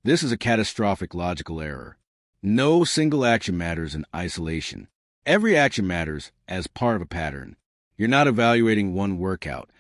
This is a catastrophic logical error. No single action matters in isolation. Every action matters as part of a pattern. You're not evaluating one workout.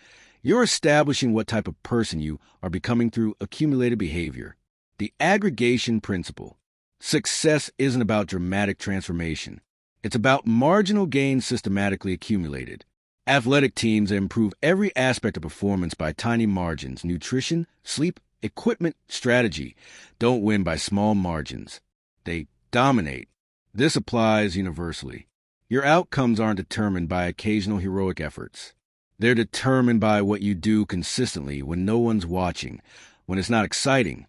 You're establishing what type of person you are becoming through accumulated behavior. The aggregation principle. Success isn't about dramatic transformation. It's about marginal gains systematically accumulated. Athletic teams that improve every aspect of performance by tiny margins, nutrition, sleep, equipment, strategy, don't win by small margins. They dominate. This applies universally. Your outcomes aren't determined by occasional heroic efforts. They're determined by what you do consistently when no one's watching, when it's not exciting,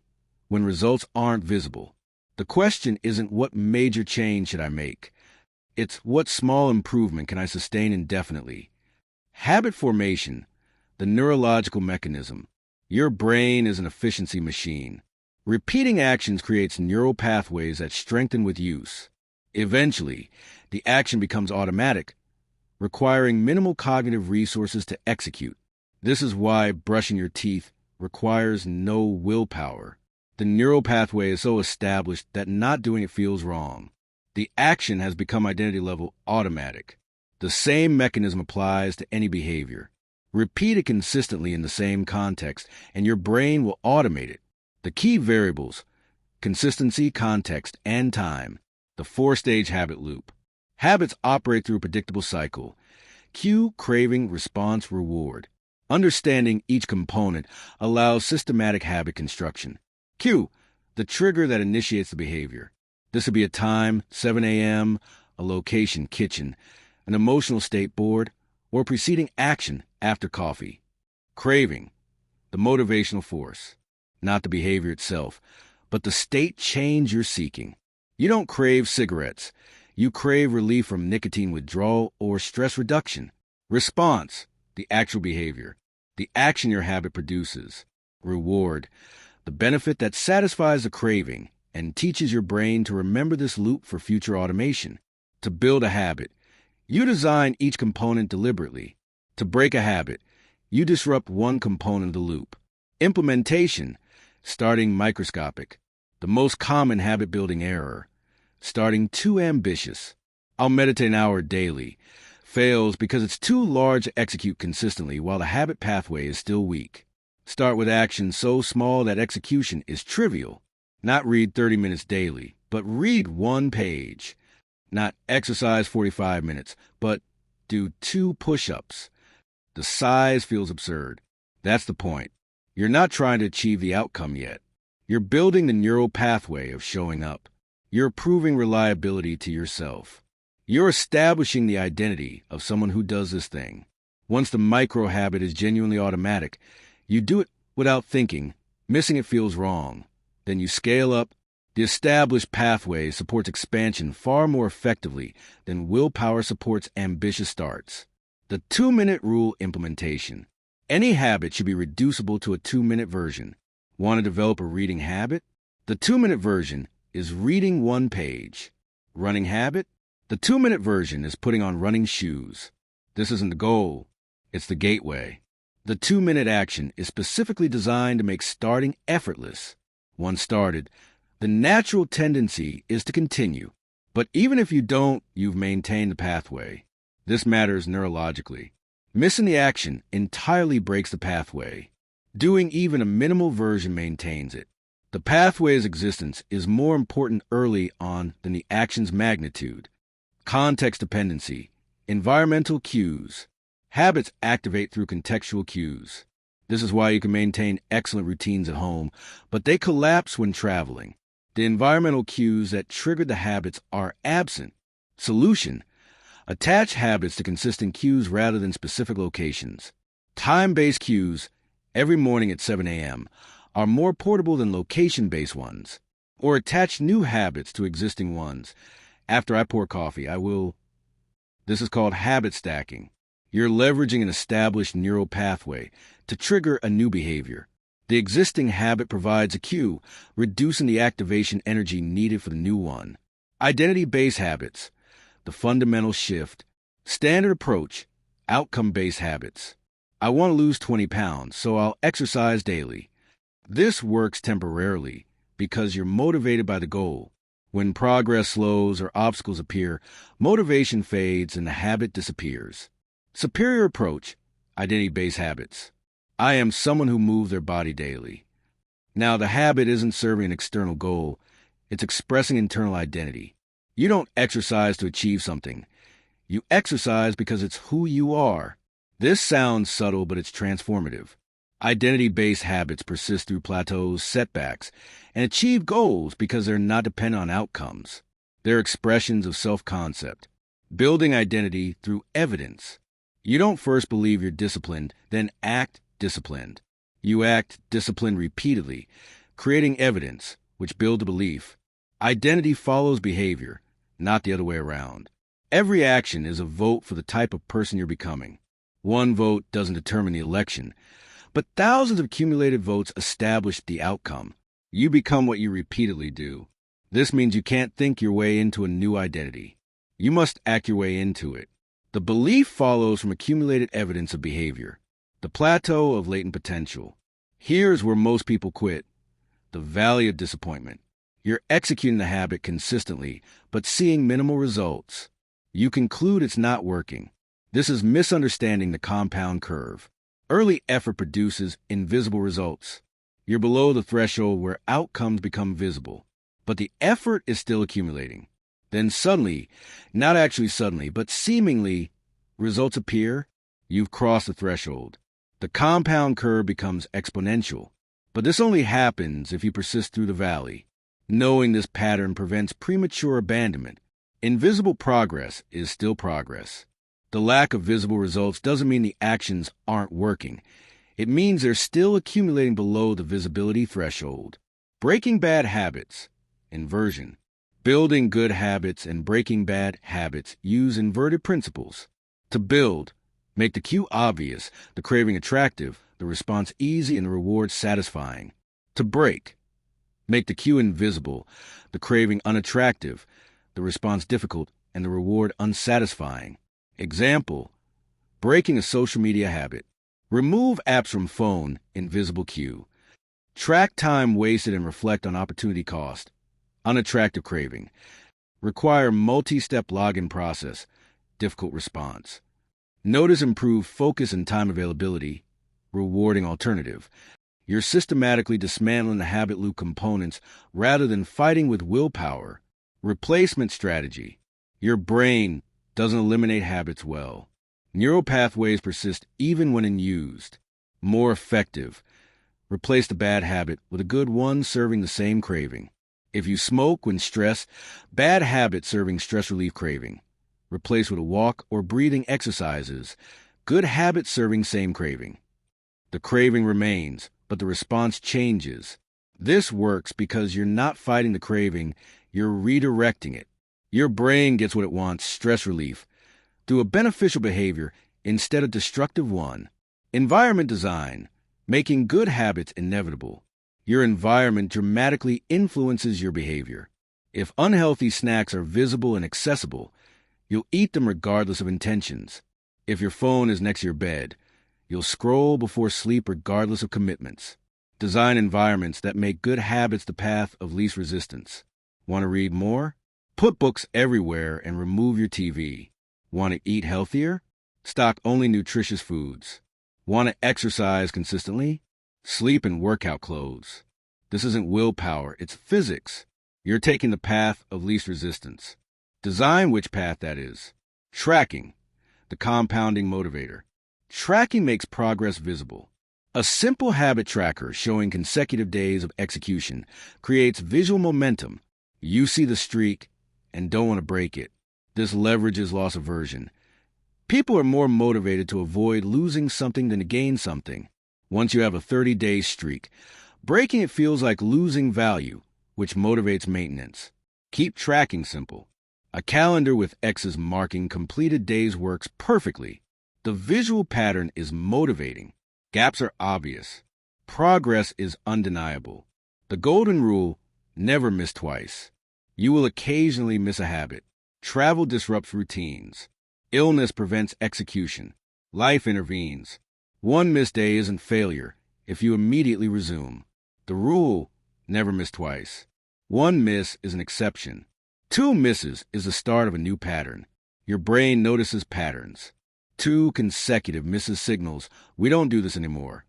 when results aren't visible. The question isn't what major change should I make? It's what small improvement can I sustain indefinitely? Habit formation, the neurological mechanism. Your brain is an efficiency machine. Repeating actions creates neural pathways that strengthen with use. Eventually, the action becomes automatic, requiring minimal cognitive resources to execute. This is why brushing your teeth requires no willpower. The neural pathway is so established that not doing it feels wrong. The action has become identity-level automatic. The same mechanism applies to any behavior. Repeat it consistently in the same context, and your brain will automate it. The key variables: consistency, context, and time. The four-stage habit loop. Habits operate through a predictable cycle. Cue, craving, response, reward. Understanding each component allows systematic habit construction. Cue, the trigger that initiates the behavior. This would be a time, 7 a.m., a location, kitchen, an emotional state, bored, or preceding action, after coffee. Craving, the motivational force. Not the behavior itself, but the state change you're seeking. You don't crave cigarettes. You crave relief from nicotine withdrawal or stress reduction. Response, the actual behavior, the action your habit produces. Reward, the benefit that satisfies the craving and teaches your brain to remember this loop for future automation. To build a habit, you design each component deliberately. To break a habit, you disrupt one component of the loop. Implementation, starting microscopic. The most common habit-building error. Starting too ambitious. I'll meditate an hour daily. Fails because it's too large to execute consistently while the habit pathway is still weak. Start with actions so small that execution is trivial. Not read 30 minutes daily, but read 1 page. Not exercise 45 minutes, but do 2 push-ups. The size feels absurd. That's the point. You're not trying to achieve the outcome yet. You're building the neural pathway of showing up. You're proving reliability to yourself. You're establishing the identity of someone who does this thing. Once the micro habit is genuinely automatic, you do it without thinking. Missing it feels wrong. Then you scale up. The established pathway supports expansion far more effectively than willpower supports ambitious starts. The 2-minute rule implementation. Any habit should be reducible to a 2-minute version. Want to develop a reading habit? The 2-minute version is reading 1 page. Running habit? The 2-minute version is putting on running shoes. This isn't the goal. It's the gateway. The 2-minute action is specifically designed to make starting effortless. Once started, the natural tendency is to continue. But even if you don't, you've maintained the pathway. This matters neurologically. Missing the action entirely breaks the pathway. Doing even a minimal version maintains it. The pathway's existence is more important early on than the action's magnitude. Context dependency, environmental cues. Habits activate through contextual cues. This is why you can maintain excellent routines at home, but they collapse when traveling. The environmental cues that triggered the habits are absent. Solution: attach habits to consistent cues rather than specific locations. Time-based cues, every morning at 7 a.m., are more portable than location-based ones. Or attach new habits to existing ones. After I pour coffee, I will... This is called habit stacking. You're leveraging an established neural pathway to trigger a new behavior. The existing habit provides a cue, reducing the activation energy needed for the new one. Identity-based habits, the fundamental shift. Standard approach, outcome-based habits. I want to lose 20 pounds, so I'll exercise daily. This works temporarily because you're motivated by the goal. When progress slows or obstacles appear, motivation fades and the habit disappears. Superior approach, identity-based habits. I am someone who moves their body daily. Now, the habit isn't serving an external goal. It's expressing internal identity. You don't exercise to achieve something. You exercise because it's who you are. This sounds subtle, but it's transformative. Identity-based habits persist through plateaus, setbacks, and achieve goals because they're not dependent on outcomes. They're expressions of self-concept. Building identity through evidence. You don't first believe you're disciplined, then act disciplined. You act disciplined repeatedly, creating evidence, which builds a belief. Identity follows behavior, not the other way around. Every action is a vote for the type of person you're becoming. One vote doesn't determine the election, but thousands of accumulated votes establish the outcome. You become what you repeatedly do. This means you can't think your way into a new identity. You must act your way into it. The belief follows from accumulated evidence of behavior. The plateau of latent potential. Here's where most people quit. The valley of disappointment. You're executing the habit consistently, but seeing minimal results. You conclude it's not working. This is misunderstanding the compound curve. Early effort produces invisible results. You're below the threshold where outcomes become visible, but the effort is still accumulating. Then suddenly, not actually suddenly, but seemingly, results appear. You've crossed the threshold. The compound curve becomes exponential. But this only happens if you persist through the valley. Knowing this pattern prevents premature abandonment. Invisible progress is still progress. The lack of visible results doesn't mean the actions aren't working. It means they're still accumulating below the visibility threshold. Breaking bad habits. Inversion. Building good habits and breaking bad habits use inverted principles. To build, make the cue obvious, the craving attractive, the response easy, and the reward satisfying. To break, make the cue invisible, the craving unattractive, the response difficult, and the reward unsatisfying. Example, breaking a social media habit. Remove apps from phone, invisible cue. Track time wasted and reflect on opportunity cost. Unattractive craving. Require multi-step login process. Difficult response. Notice improved focus and time availability. Rewarding alternative. You're systematically dismantling the habit loop components rather than fighting with willpower. Replacement strategy. Your brain doesn't eliminate habits well. Neural pathways persist even when unused. More effective. Replace the bad habit with a good one serving the same craving. If you smoke when stressed, bad habit serving stress relief craving. Replace with a walk or breathing exercises. Good habit serving same craving. The craving remains, but the response changes. This works because you're not fighting the craving, you're redirecting it. Your brain gets what it wants, stress relief, through a beneficial behavior instead of destructive one. Environment design, making good habits inevitable. Your environment dramatically influences your behavior. If unhealthy snacks are visible and accessible, you'll eat them regardless of intentions. If your phone is next to your bed, you'll scroll before sleep regardless of commitments. Design environments that make good habits the path of least resistance. Want to read more? Put books everywhere and remove your TV. Want to eat healthier? Stock only nutritious foods. Want to exercise consistently? Sleep in workout clothes. This isn't willpower, it's physics. You're taking the path of least resistance. Design which path that is. Tracking, the compounding motivator. Tracking makes progress visible. A simple habit tracker showing consecutive days of execution creates visual momentum. You see the streak and don't want to break it. This leverages loss aversion. People are more motivated to avoid losing something than to gain something. Once you have a 30-day streak, breaking it feels like losing value, which motivates maintenance. Keep tracking simple. A calendar with X's marking completed days works perfectly. The visual pattern is motivating. Gaps are obvious. Progress is undeniable. The golden rule, never miss twice. You will occasionally miss a habit. Travel disrupts routines. Illness prevents execution. Life intervenes. One missed day isn't failure if you immediately resume. The rule, never miss twice. One miss is an exception. Two misses is the start of a new pattern. Your brain notices patterns. Two consecutive misses signals, we don't do this anymore.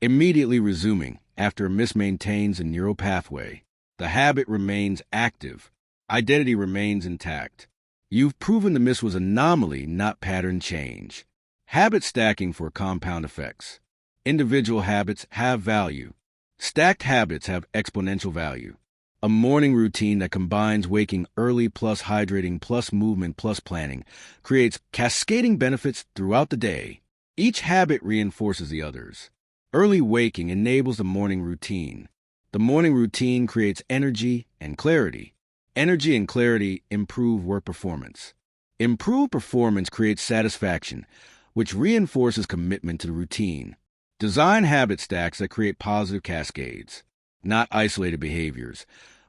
Immediately resuming after a miss maintains a neural pathway. The habit remains active. Identity remains intact. You've proven the miss was anomaly, not pattern change. Habit stacking for compound effects. Individual habits have value. Stacked habits have exponential value. A morning routine that combines waking early plus hydrating plus movement plus planning creates cascading benefits throughout the day. Each habit reinforces the others. Early waking enables the morning routine. The morning routine creates energy and clarity. Energy and clarity improve work performance. Improved performance creates satisfaction, which reinforces commitment to the routine. Design habit stacks that create positive cascades, not isolated behaviors,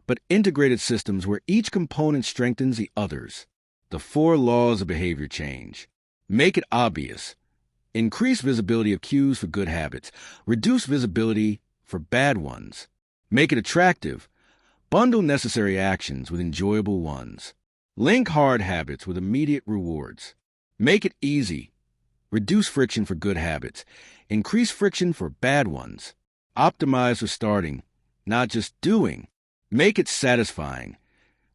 but integrated systems where each component strengthens the others. The 4 laws of behavior change. Make it obvious. Increase visibility of cues for good habits. Reduce visibility for bad ones. Make it attractive. Bundle necessary actions with enjoyable ones. Link hard habits with immediate rewards. Make it easy. Reduce friction for good habits. Increase friction for bad ones. Optimize for starting, not just doing. Make it satisfying.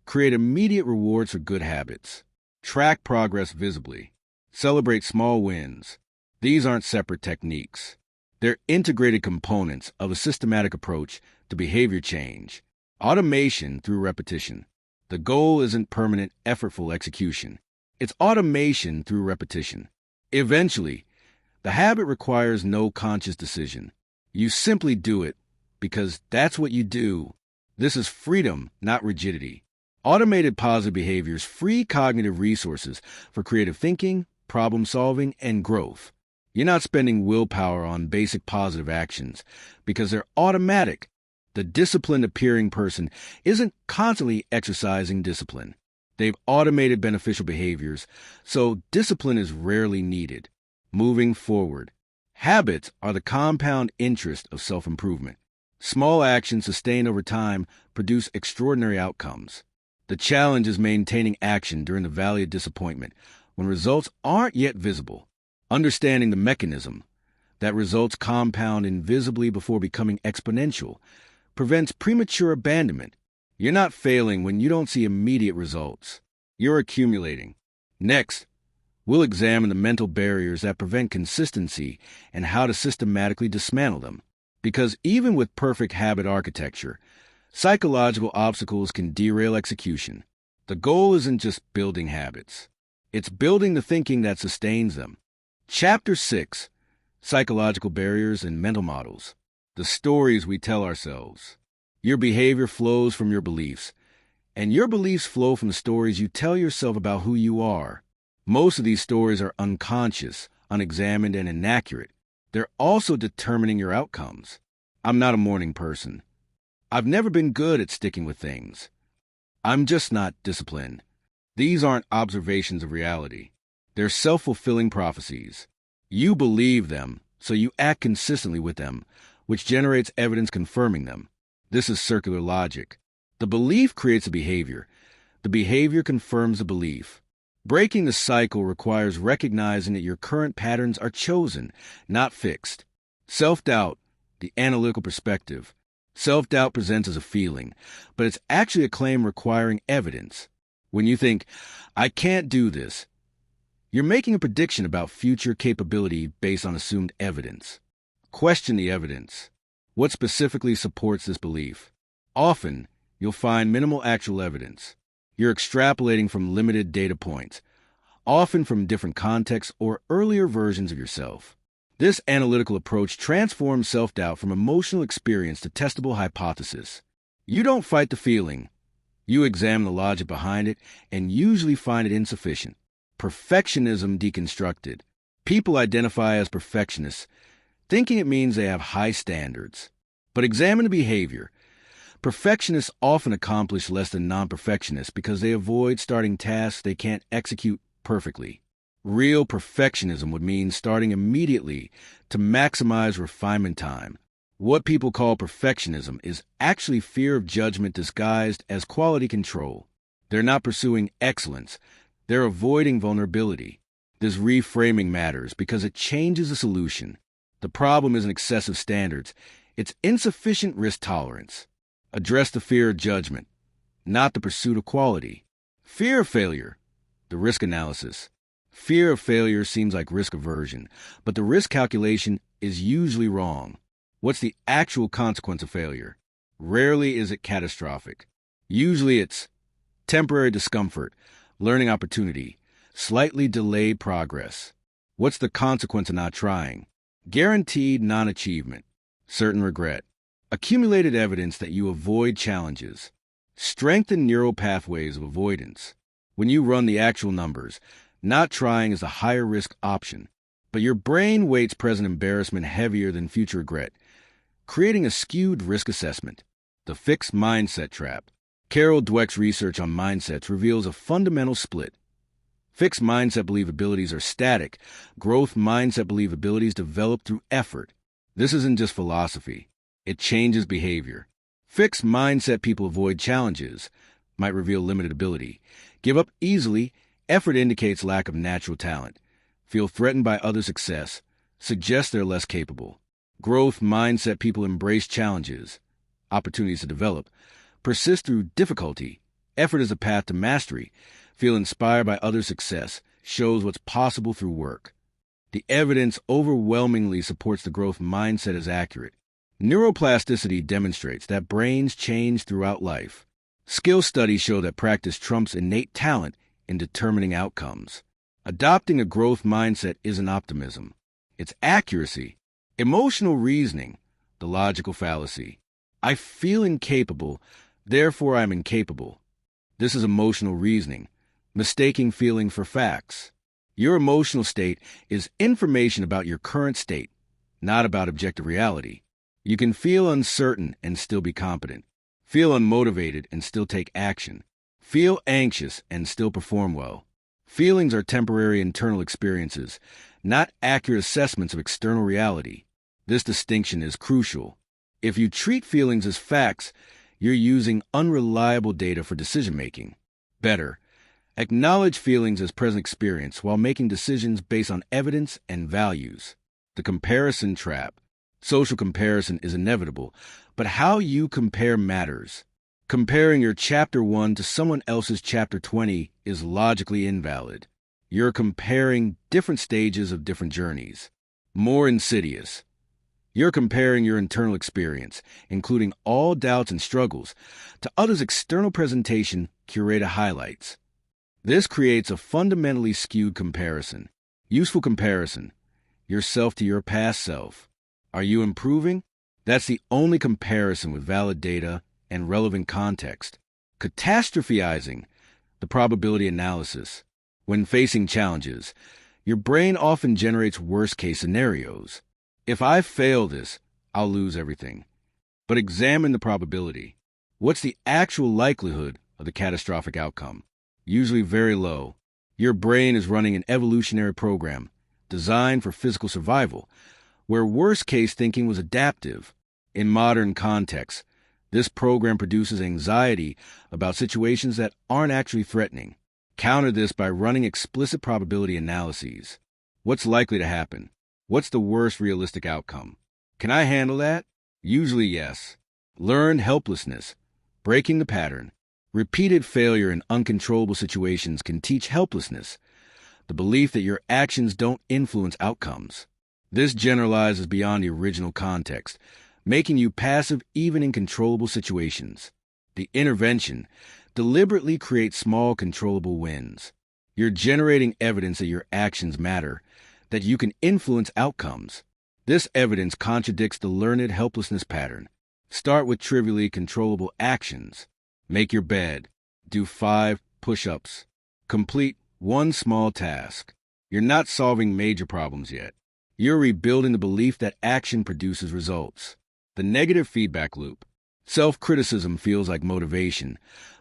Create immediate rewards for good habits. Track progress visibly. Celebrate small wins. These aren't separate techniques. They're integrated components of a systematic approach to behavior change. Automation through repetition. The goal isn't permanent, effortful execution. It's automation through repetition. Eventually, the habit requires no conscious decision. You simply do it because that's what you do. This is freedom, not rigidity. Automated positive behaviors free cognitive resources for creative thinking, problem solving, and growth. You're not spending willpower on basic positive actions because they're automatic. The disciplined appearing person isn't constantly exercising discipline. They've automated beneficial behaviors, so discipline is rarely needed. Moving forward. Habits are the compound interest of self-improvement. Small actions sustained over time produce extraordinary outcomes. The challenge is maintaining action during the valley of disappointment when results aren't yet visible. Understanding the mechanism that results compound invisibly before becoming exponential prevents premature abandonment. You're not failing when you don't see immediate results. You're accumulating. Next, we'll examine the mental barriers that prevent consistency and how to systematically dismantle them. Because even with perfect habit architecture, psychological obstacles can derail execution. The goal isn't just building habits. It's building the thinking that sustains them. Chapter 6, Psychological Barriers and Mental Models. The stories we tell ourselves. Your behavior flows from your beliefs, and your beliefs flow from the stories you tell yourself about who you are. Most of these stories are unconscious, unexamined, and inaccurate. They're also determining your outcomes. I'm not a morning person. I've never been good at sticking with things. I'm just not disciplined. These aren't observations of reality. They're self-fulfilling prophecies. You believe them, so you act consistently with them, which generates evidence confirming them. This is circular logic. The belief creates a behavior. The behavior confirms the belief. Breaking the cycle requires recognizing that your current patterns are chosen, not fixed. Self-doubt, the analytical perspective. Self-doubt presents as a feeling, but it's actually a claim requiring evidence. When you think, I can't do this, you're making a prediction about future capability based on assumed evidence. Question the evidence. What specifically supports this belief? Often, you'll find minimal actual evidence. You're extrapolating from limited data points, often from different contexts or earlier versions of yourself. This analytical approach transforms self-doubt from emotional experience to testable hypothesis. You don't fight the feeling. You examine the logic behind it and usually find it insufficient. Perfectionism deconstructed. People identify as perfectionists, thinking it means they have high standards. But examine the behavior. Perfectionists often accomplish less than non-perfectionists because they avoid starting tasks they can't execute perfectly. Real perfectionism would mean starting immediately to maximize refinement time. What people call perfectionism is actually fear of judgment disguised as quality control. They're not pursuing excellence. They're avoiding vulnerability. This reframing matters because it changes the solution. The problem isn't excessive standards. It's insufficient risk tolerance. Address the fear of judgment, not the pursuit of quality. Fear of failure, the risk analysis. Fear of failure seems like risk aversion, but the risk calculation is usually wrong. What's the actual consequence of failure? Rarely is it catastrophic. Usually it's temporary discomfort, learning opportunity, slightly delayed progress. What's the consequence of not trying? Guaranteed non-achievement, certain regret, accumulated evidence that you avoid challenges, strengthened neural pathways of avoidance. When you run the actual numbers, not trying is a higher risk option, but your brain weights present embarrassment heavier than future regret, creating a skewed risk assessment. The fixed mindset trap. Carol Dweck's research on mindsets reveals a fundamental split. Fixed mindset believabilities are static. Growth mindset believabilities develop through effort. This isn't just philosophy. It changes behavior. Fixed mindset people avoid challenges, might reveal limited ability, give up easily, effort indicates lack of natural talent, feel threatened by other success, suggests they're less capable. Growth mindset people embrace challenges, opportunities to develop, persist through difficulty, effort is a path to mastery, feel inspired by other success, shows what's possible through work. The evidence overwhelmingly supports the growth mindset as accurate. Neuroplasticity demonstrates that brains change throughout life. Skill studies show that practice trumps innate talent in determining outcomes. Adopting a growth mindset isn't optimism. It's accuracy. Emotional reasoning, the logical fallacy. I feel incapable, therefore I'm incapable. This is emotional reasoning, mistaking feeling for facts. Your emotional state is information about your current state, not about objective reality. You can feel uncertain and still be competent, feel unmotivated and still take action, feel anxious and still perform well. Feelings are temporary internal experiences, not accurate assessments of external reality. This distinction is crucial. If you treat feelings as facts, you're using unreliable data for decision-making. Better, acknowledge feelings as present experience while making decisions based on evidence and values. The comparison trap. Social comparison is inevitable, but how you compare matters. Comparing your Chapter 1 to someone else's Chapter 20 is logically invalid. You're comparing different stages of different journeys. More insidious. You're comparing your internal experience, including all doubts and struggles, to others' external presentation, curated highlights. This creates a fundamentally skewed comparison. Useful comparison. Yourself to your past self. Are you improving? That's the only comparison with valid data and relevant context. Catastrophizing, the probability analysis. When facing challenges, your brain often generates worst-case scenarios. If I fail this, I'll lose everything. But examine the probability. What's the actual likelihood of the catastrophic outcome? Usually very low. Your brain is running an evolutionary program designed for physical survival, where worst-case thinking was adaptive. In modern contexts, this program produces anxiety about situations that aren't actually threatening. Counter this by running explicit probability analyses. What's likely to happen? What's the worst realistic outcome? Can I handle that? Usually yes. Learned helplessness. Breaking the pattern. Repeated failure in uncontrollable situations can teach helplessness, the belief that your actions don't influence outcomes. This generalizes beyond the original context, making you passive even in controllable situations. The intervention deliberately creates small controllable wins. You're generating evidence that your actions matter, that you can influence outcomes. This evidence contradicts the learned helplessness pattern. Start with trivially controllable actions. Make your bed. Do 5 push-ups. Complete 1 small task. You're not solving major problems yet. You're rebuilding the belief that action produces results. The negative feedback loop. Self-criticism feels like motivation,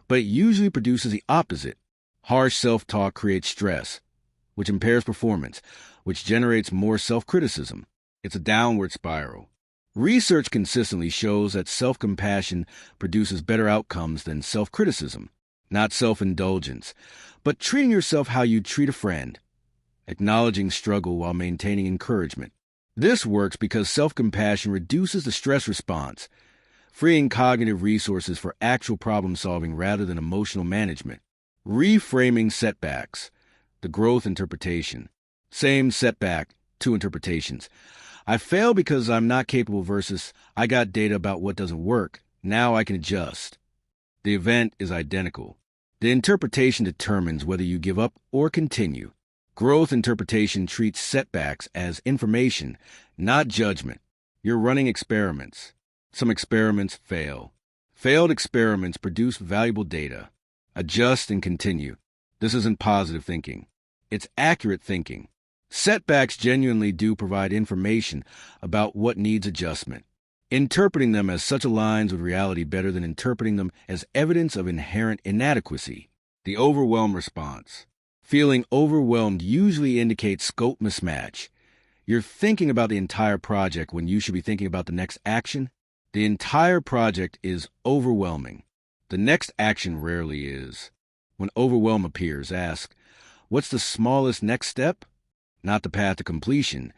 but it usually produces the opposite. Harsh self-talk creates stress, which impairs performance, which generates more self-criticism. It's a downward spiral. Research consistently shows that self-compassion produces better outcomes than self-criticism, not self-indulgence, but treating yourself how you'd treat a friend, acknowledging struggle while maintaining encouragement. This works because self-compassion reduces the stress response, freeing cognitive resources for actual problem-solving rather than emotional management. Reframing setbacks, the growth interpretation. Same setback, 2 interpretations. I fail because I'm not capable versus I got data about what doesn't work, Now I can adjust. The event is identical. The interpretation determines whether you give up or continue. Growth interpretation treats setbacks as information, not judgment. You're running experiments. Some experiments fail. Failed experiments produce valuable data. Adjust and continue. This isn't positive thinking. It's accurate thinking. Setbacks genuinely do provide information about what needs adjustment. Interpreting them as such aligns with reality better than interpreting them as evidence of inherent inadequacy. The overwhelm response. Feeling overwhelmed usually indicates scope mismatch. You're thinking about the entire project when you should be thinking about the next action. The entire project is overwhelming. The next action rarely is. When overwhelm appears, ask, what's the smallest next step? Not the path to completion,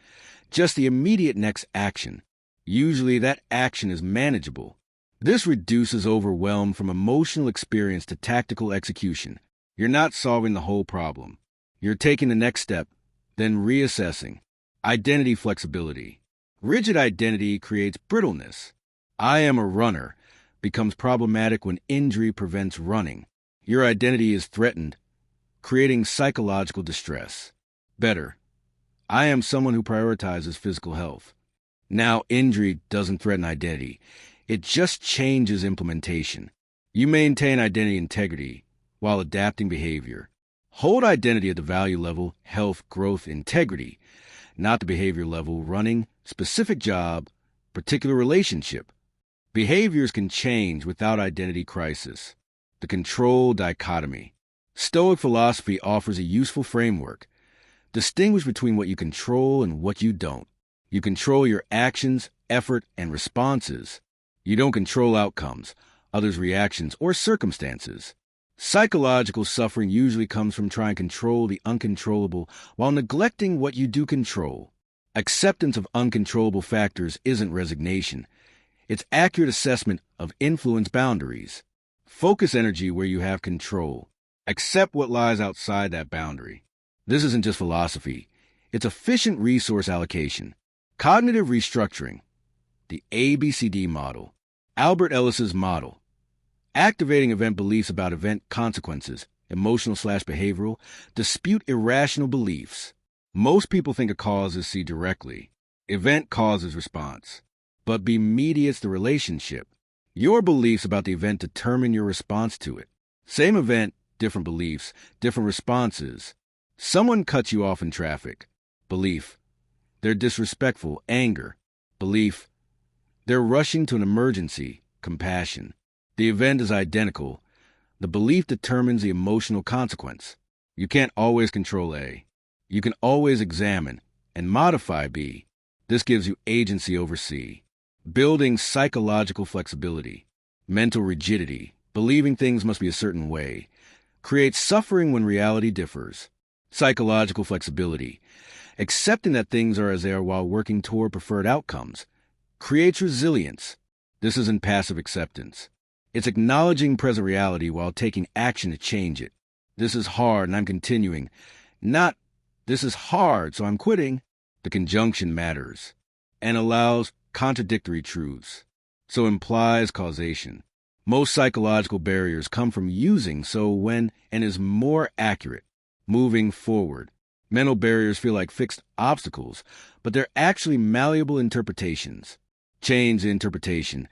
just the immediate next action. Usually that action is manageable. This reduces overwhelm from emotional experience to tactical execution. You're not solving the whole problem. You're taking the next step, then reassessing. Identity flexibility. Rigid identity creates brittleness. I am a runner becomes problematic when injury prevents running. Your identity is threatened, creating psychological distress. Better. I am someone who prioritizes physical health. Now, injury doesn't threaten identity. It just changes implementation. You maintain identity integrity while adapting behavior. Hold identity at the value level, health, growth, integrity, not the behavior level, running, specific job, particular relationship. Behaviors can change without identity crisis. The control dichotomy. Stoic philosophy offers a useful framework. Distinguish between what you control and what you don't. You control your actions, effort, and responses. You don't control outcomes, others' reactions, or circumstances. Psychological suffering usually comes from trying to control the uncontrollable while neglecting what you do control. Acceptance of uncontrollable factors isn't resignation. It's accurate assessment of influence boundaries. Focus energy where you have control. Accept what lies outside that boundary. This isn't just philosophy. It's efficient resource allocation. Cognitive restructuring. The ABCD model. Albert Ellis's model. Activating event beliefs about event consequences, emotional/behavioral, dispute irrational beliefs. Most people think a cause is see directly. Event causes response. But B mediates the relationship. Your beliefs about the event determine your response to it. Same event, different beliefs, different responses. Someone cuts you off in traffic. Belief. They're disrespectful, anger. Belief. They're rushing to an emergency, compassion. The event is identical. The belief determines the emotional consequence. You can't always control A. You can always examine and modify B. This gives you agency over C. Building psychological flexibility. Mental rigidity, believing things must be a certain way, creates suffering when reality differs. Psychological flexibility. Accepting that things are as they are while working toward preferred outcomes, creates resilience. This isn't passive acceptance. It's acknowledging present reality while taking action to change it. This is hard and I'm continuing. Not, this is hard, so I'm quitting. The conjunction matters and allows contradictory truths, so implies causation. Most psychological barriers come from using so when and is more accurate. Moving forward. Mental barriers feel like fixed obstacles, but they're actually malleable interpretations. Change the interpretation.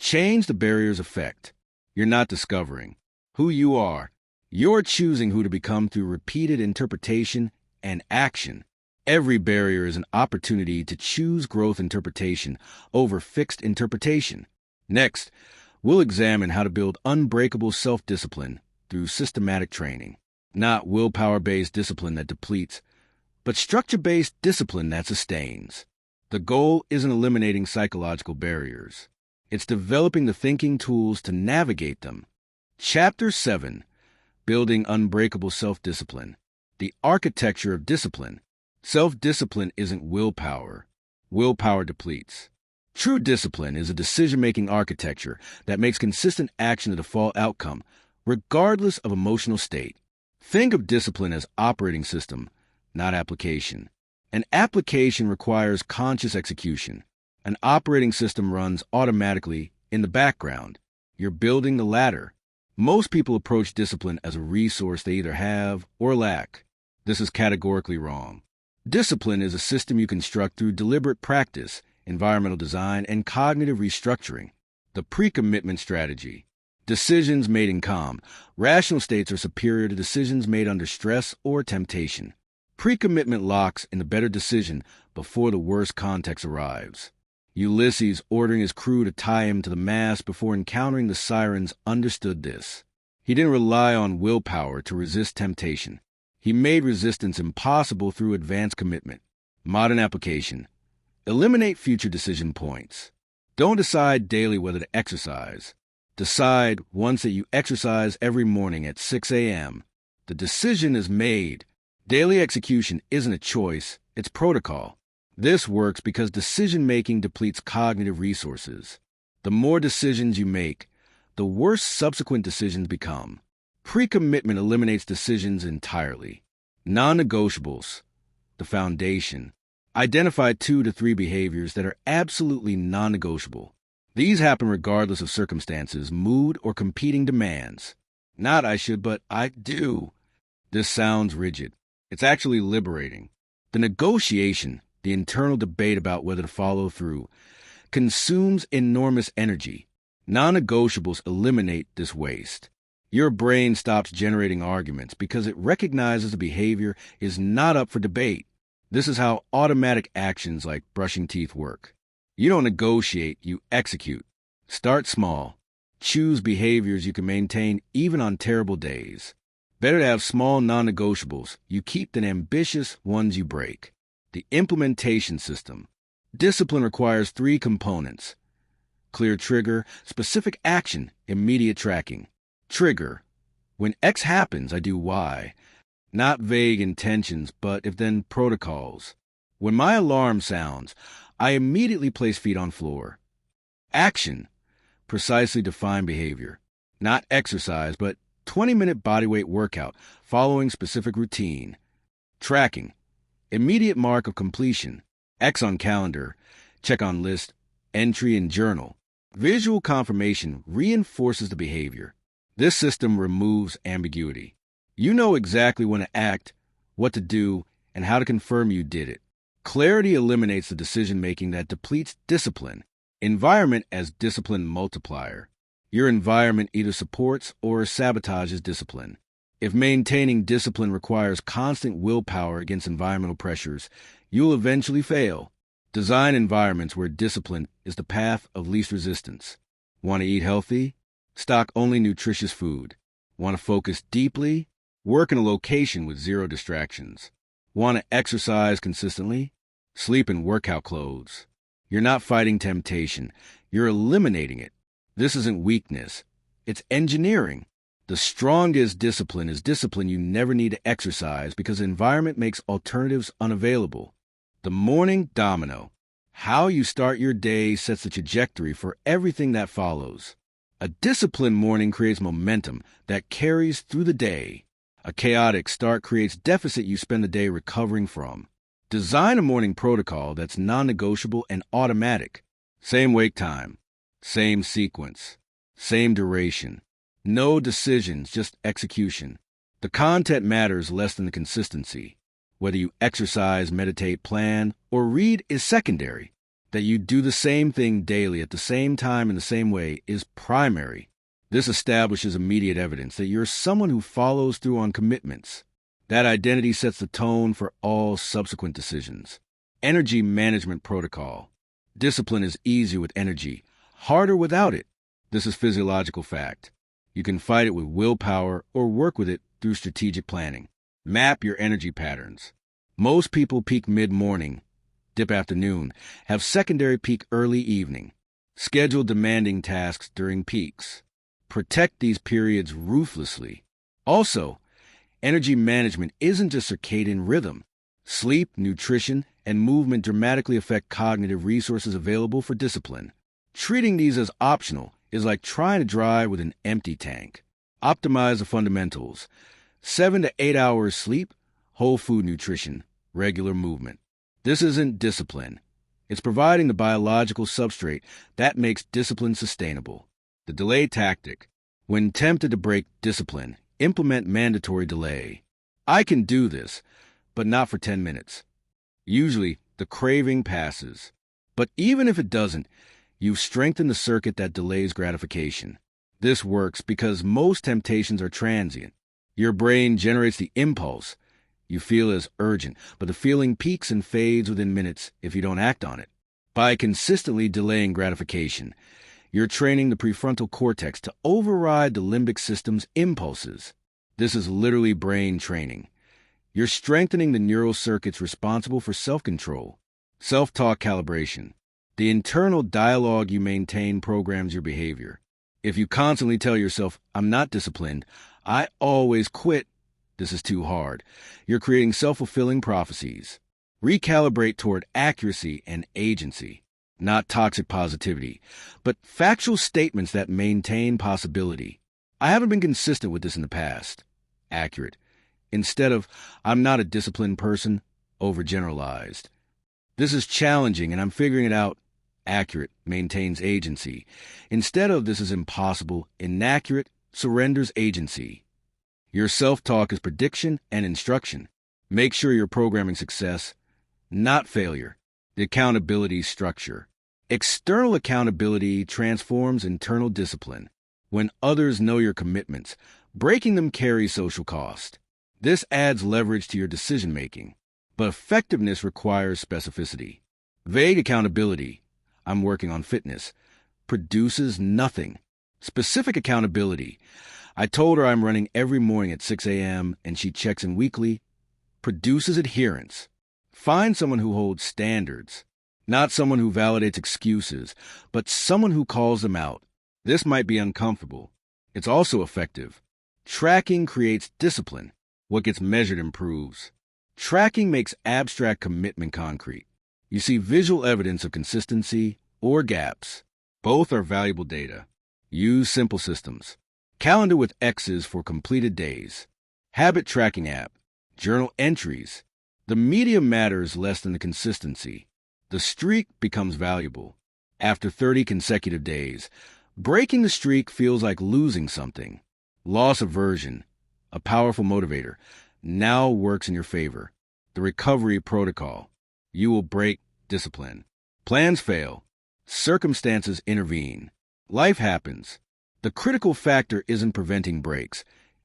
Change the barrier's effect. You're not discovering who you are. You're choosing who to become through repeated interpretation and action. Every barrier is an opportunity to choose growth interpretation over fixed interpretation. Next, we'll examine how to build unbreakable self-discipline through systematic training. Not willpower-based discipline that depletes, but structure-based discipline that sustains. The goal isn't eliminating psychological barriers. It's developing the thinking tools to navigate them. Chapter 7. Building Unbreakable Self-Discipline. The Architecture of Discipline. Self-discipline isn't willpower. Willpower depletes. True discipline is a decision-making architecture that makes consistent action the default outcome, regardless of emotional state. Think of discipline as operating system, not application. An application requires conscious execution. An operating system runs automatically in the background. You're building the ladder. Most people approach discipline as a resource they either have or lack. This is categorically wrong. Discipline is a system you construct through deliberate practice, environmental design, and cognitive restructuring. The pre-commitment strategy. Decisions made in calm. Rational states are superior to decisions made under stress or temptation. Pre-commitment locks in the better decision before the worst context arrives. Ulysses, ordering his crew to tie him to the mast before encountering the sirens, understood this. He didn't rely on willpower to resist temptation. He made resistance impossible through advanced commitment. Modern application. Eliminate future decision points. Don't decide daily whether to exercise. Decide once that you exercise every morning at 6 a.m. The decision is made. Daily execution isn't a choice, it's protocol. This works because decision-making depletes cognitive resources. The more decisions you make, the worse subsequent decisions become. Pre-commitment eliminates decisions entirely. Non-negotiables. The foundation. Identify 2 to 3 behaviors that are absolutely non-negotiable. These happen regardless of circumstances, mood, or competing demands. Not I should, but I do. This sounds rigid. It's actually liberating. The negotiation, the internal debate about whether to follow through, consumes enormous energy. Non-negotiables eliminate this waste. Your brain stops generating arguments because it recognizes the behavior is not up for debate. This is how automatic actions like brushing teeth work. You don't negotiate, you execute. Start small. Choose behaviors you can maintain even on terrible days. Better to have small non-negotiables you keep than ambitious ones you break. The implementation system. Discipline requires 3 components. Clear trigger, specific action, immediate tracking. Trigger. When X happens, I do Y. Not vague intentions, but if then protocols. When my alarm sounds, I immediately place feet on floor. Action. Precisely defined behavior. Not exercise, but 20-minute bodyweight workout following specific routine. Tracking. Immediate mark of completion. X on calendar. Check on list. Entry in journal. Visual confirmation reinforces the behavior. This system removes ambiguity. You know exactly when to act, what to do, and how to confirm you did it. Clarity eliminates the decision-making that depletes discipline. Environment as discipline multiplier. Your environment either supports or sabotages discipline. If maintaining discipline requires constant willpower against environmental pressures, you'll eventually fail. Design environments where discipline is the path of least resistance. Want to eat healthy? Stock only nutritious food. Want to focus deeply? Work in a location with 0 distractions. Want to exercise consistently? Sleep in workout clothes. You're not fighting temptation. You're eliminating it. This isn't weakness. It's engineering. The strongest discipline is discipline you never need to exercise because the environment makes alternatives unavailable. The morning domino. How you start your day sets the trajectory for everything that follows. A disciplined morning creates momentum that carries through the day. A chaotic start creates deficit you spend the day recovering from. Design a morning protocol that's non-negotiable and automatic. Same wake time, same sequence, same duration. No decisions, just execution. The content matters less than the consistency. Whether you exercise, meditate, plan, or read is secondary. That you do the same thing daily at the same time in the same way is primary. This establishes immediate evidence that you're someone who follows through on commitments. That identity sets the tone for all subsequent decisions. Energy management protocol. Discipline is easier with energy, harder without it. This is physiological fact. You can fight it with willpower or work with it through strategic planning. Map your energy patterns. Most people peak mid-morning, dip afternoon, have secondary peak early evening. Schedule demanding tasks during peaks. Protect these periods ruthlessly. Also, energy management isn't just circadian rhythm. Sleep, nutrition, and movement dramatically affect cognitive resources available for discipline. Treating these as optional is like trying to drive with an empty tank. Optimize the fundamentals. 7 to 8 hours sleep, whole food nutrition, regular movement. This isn't discipline. It's providing the biological substrate that makes discipline sustainable. The delay tactic. When tempted to break discipline, implement mandatory delay. I can do this, but not for 10 minutes. Usually, the craving passes. But even if it doesn't, you've strengthened the circuit that delays gratification. This works because most temptations are transient. Your brain generates the impulse. You feel it as urgent, but the feeling peaks and fades within minutes if you don't act on it. By consistently delaying gratification, you're training the prefrontal cortex to override the limbic system's impulses. This is literally brain training. You're strengthening the neural circuits responsible for self-control. Self-talk calibration. The internal dialogue you maintain programs your behavior. If you constantly tell yourself, "I'm not disciplined, I always quit, this is too hard," you're creating self-fulfilling prophecies. Recalibrate toward accuracy and agency. Not toxic positivity, but factual statements that maintain possibility. I haven't been consistent with this in the past. Accurate. Instead of, "I'm not a disciplined person," overgeneralized. This is challenging and I'm figuring it out. Accurate. Maintains agency. Instead of, "This is impossible," inaccurate. Surrenders agency. Your self-talk is prediction and instruction. Make sure you're programming success, not failure. The accountability structure. External accountability transforms internal discipline. When others know your commitments, breaking them carries social cost. This adds leverage to your decision-making, but effectiveness requires specificity. Vague accountability, "I'm working on fitness," produces nothing. Specific accountability, "I told her I'm running every morning at 6 a.m. and she checks in weekly," produces adherence. Find someone who holds standards. Not someone who validates excuses, but someone who calls them out. This might be uncomfortable. It's also effective. Tracking creates discipline. What gets measured improves. Tracking makes abstract commitment concrete. You see visual evidence of consistency or gaps. Both are valuable data. Use simple systems. Calendar with X's for completed days. Habit tracking app. Journal entries. The medium matters less than the consistency. The streak becomes valuable. After 30 consecutive days, breaking the streak feels like losing something. Loss aversion, a powerful motivator, now works in your favor. The recovery protocol. You will break discipline. Plans fail. Circumstances intervene. Life happens. The critical factor isn't preventing breaks.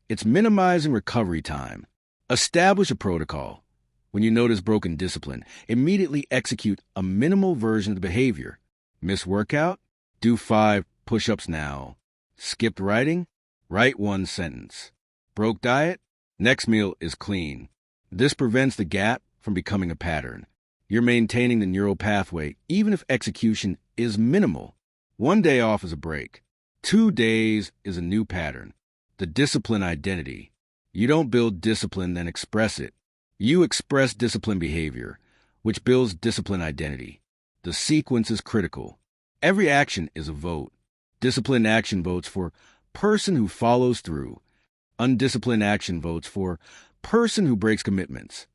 It's minimizing recovery time. Establish a protocol. When you notice broken discipline, immediately execute a minimal version of the behavior. Miss workout? Do 5 push-ups now. Skipped writing? Write 1 sentence. Broke diet? Next meal is clean. This prevents the gap from becoming a pattern. You're maintaining the neural pathway, even if execution is minimal. 1 day off is a break. 2 days is a new pattern. The discipline identity. You don't build discipline, then express it. You express discipline behavior, which builds discipline identity. The sequence is critical. Every action is a vote. Disciplined action votes for person who follows through. Undisciplined action votes for person who breaks commitments.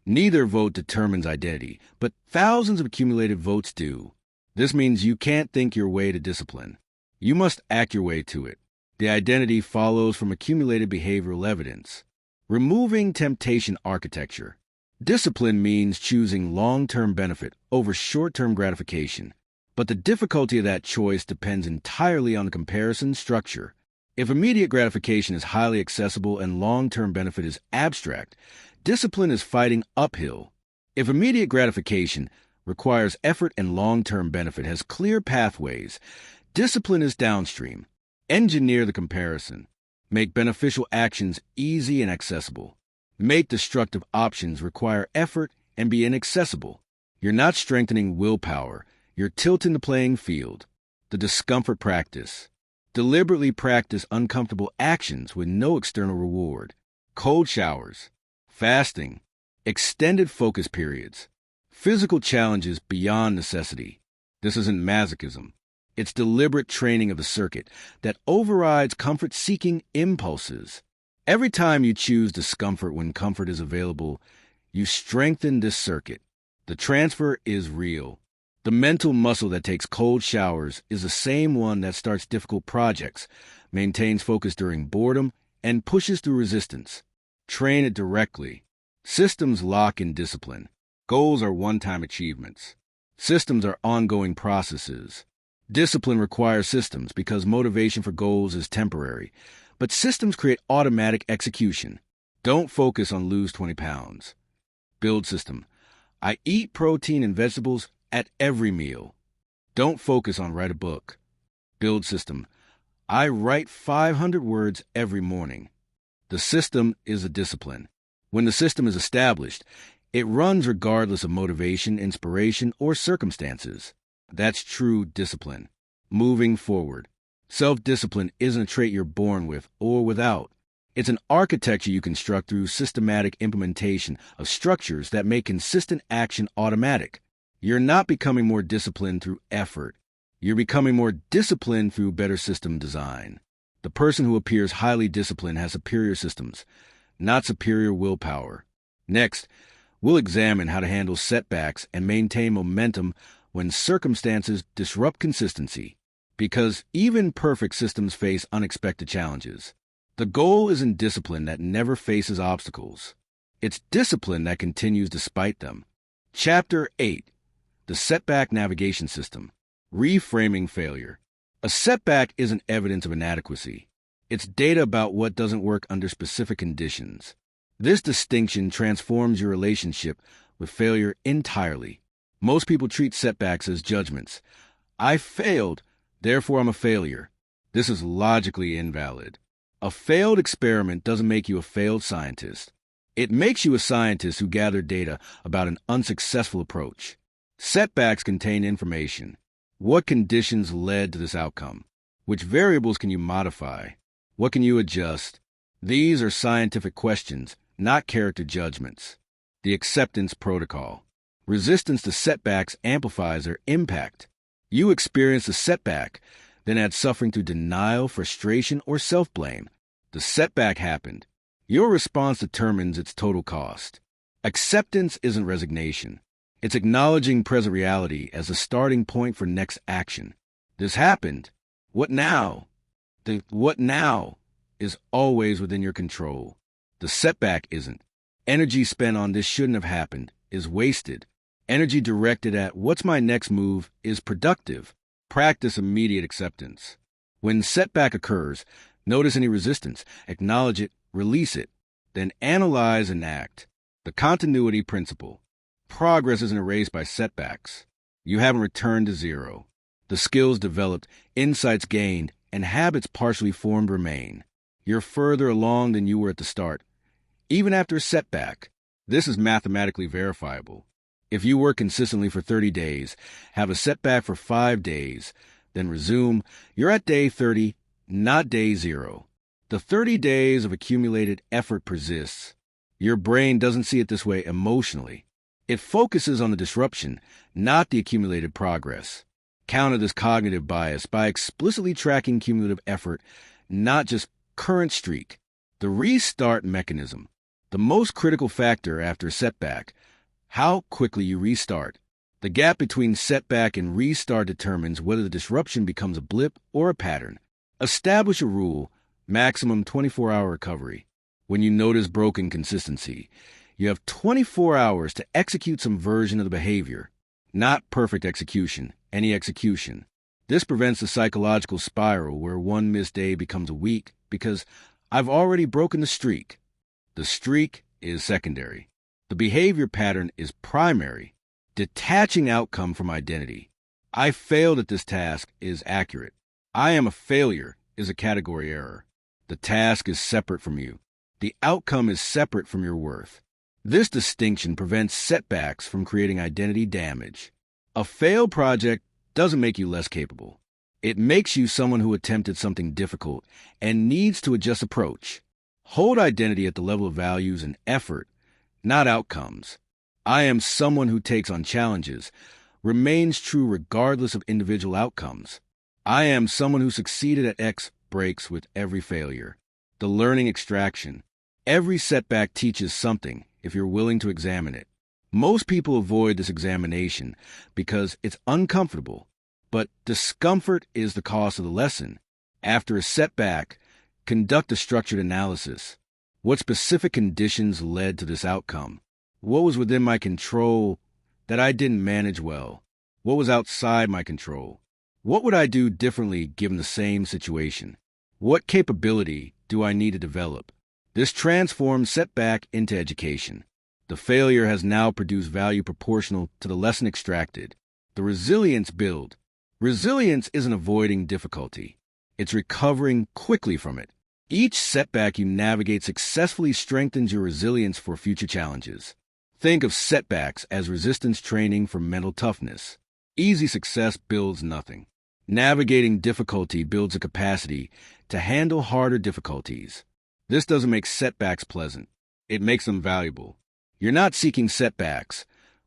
Neither vote determines identity, but thousands of accumulated votes do. This means you can't think your way to discipline. You must act your way to it. The identity follows from accumulated behavioral evidence. Removing temptation architecture. Discipline means choosing long-term benefit over short-term gratification, but the difficulty of that choice depends entirely on the comparison structure. If immediate gratification is highly accessible and long-term benefit is abstract, discipline is fighting uphill. If immediate gratification requires effort and long-term benefit has clear pathways, discipline is downstream. Engineer the comparison. Make beneficial actions easy and accessible. Make destructive options require effort and be inaccessible. You're not strengthening willpower. You're tilting the playing field. The discomfort practice. Deliberately practice uncomfortable actions with no external reward. Cold showers. Fasting. Extended focus periods. Physical challenges beyond necessity. This isn't masochism. It's deliberate training of the circuit that overrides comfort-seeking impulses. Every time you choose discomfort when comfort is available, you strengthen this circuit. The transfer is real. The mental muscle that takes cold showers is the same one that starts difficult projects, maintains focus during boredom, and pushes through resistance. Train it directly. Systems lock in discipline. Goals are one-time achievements. Systems are ongoing processes. Discipline requires systems because motivation for goals is temporary, but systems create automatic execution. Don't focus on lose 20 pounds. Build system. I eat protein and vegetables at every meal. Don't focus on write a book. Build system. I write 500 words every morning. The system is a discipline. When the system is established, it runs regardless of motivation, inspiration, or circumstances. That's true discipline. Moving forward. Self-discipline isn't a trait you're born with or without. It's an architecture you construct through systematic implementation of structures that make consistent action automatic. You're not becoming more disciplined through effort. You're becoming more disciplined through better system design. The person who appears highly disciplined has superior systems, not superior willpower. Next, we'll examine how to handle setbacks and maintain momentum when circumstances disrupt consistency, because even perfect systems face unexpected challenges. The goal isn't discipline that never faces obstacles. It's discipline that continues despite them. Chapter 8. The Setback Navigation System. Reframing failure. A setback isn't evidence of inadequacy. It's data about what doesn't work under specific conditions. This distinction transforms your relationship with failure entirely. Most people treat setbacks as judgments. I failed, therefore I'm a failure. This is logically invalid. A failed experiment doesn't make you a failed scientist. It makes you a scientist who gathered data about an unsuccessful approach. Setbacks contain information. What conditions led to this outcome? Which variables can you modify? What can you adjust? These are scientific questions, not character judgments. The acceptance protocol. Resistance to setbacks amplifies their impact. You experience a setback, then add suffering through denial, frustration, or self-blame. The setback happened. Your response determines its total cost. Acceptance isn't resignation. It's acknowledging present reality as a starting point for next action. This happened. What now? The what now is always within your control. The setback isn't. Energy spent on this shouldn't have happened is wasted. Energy directed at what's my next move is productive. Practice immediate acceptance. When setback occurs, notice any resistance, acknowledge it, release it, then analyze and act. The continuity principle. Progress isn't erased by setbacks. You haven't returned to zero. The skills developed, insights gained, and habits partially formed remain. You're further along than you were at the start. Even after a setback, this is mathematically verifiable. If you work consistently for 30 days, have a setback for 5 days, then resume, you're at day 30, not day 0. The 30 days of accumulated effort persists. Your brain doesn't see it this way emotionally. It focuses on the disruption, not the accumulated progress. Counter this cognitive bias by explicitly tracking cumulative effort, not just current streak. The restart mechanism. The most critical factor after a setback. How quickly you restart. The gap between setback and restart determines whether the disruption becomes a blip or a pattern. Establish a rule, maximum 24-hour recovery. When you notice broken consistency, you have 24 hours to execute some version of the behavior. Not perfect execution, any execution. This prevents the psychological spiral where one missed day becomes a week because I've already broken the streak. The streak is secondary. The behavior pattern is primary. Detaching outcome from identity. I failed at this task is accurate. I am a failure is a category error. The task is separate from you. The outcome is separate from your worth. This distinction prevents setbacks from creating identity damage. A failed project doesn't make you less capable. It makes you someone who attempted something difficult and needs to adjust approach. Hold identity at the level of values and effort, not outcomes. I am someone who takes on challenges, remains true regardless of individual outcomes. I am someone who succeeded at X breaks with every failure. The learning extraction. Every setback teaches something if you're willing to examine it. Most people avoid this examination because it's uncomfortable, but discomfort is the cost of the lesson. After a setback, conduct a structured analysis. What specific conditions led to this outcome? What was within my control that I didn't manage well? What was outside my control? What would I do differently given the same situation? What capability do I need to develop? This transforms setback into education. The failure has now produced value proportional to the lesson extracted. The resilience build. Resilience isn't avoiding difficulty. It's recovering quickly from it. Each setback you navigate successfully strengthens your resilience for future challenges. Think of setbacks as resistance training for mental toughness. Easy success builds nothing. Navigating difficulty builds a capacity to handle harder difficulties. This doesn't make setbacks pleasant. It makes them valuable. You're not seeking setbacks,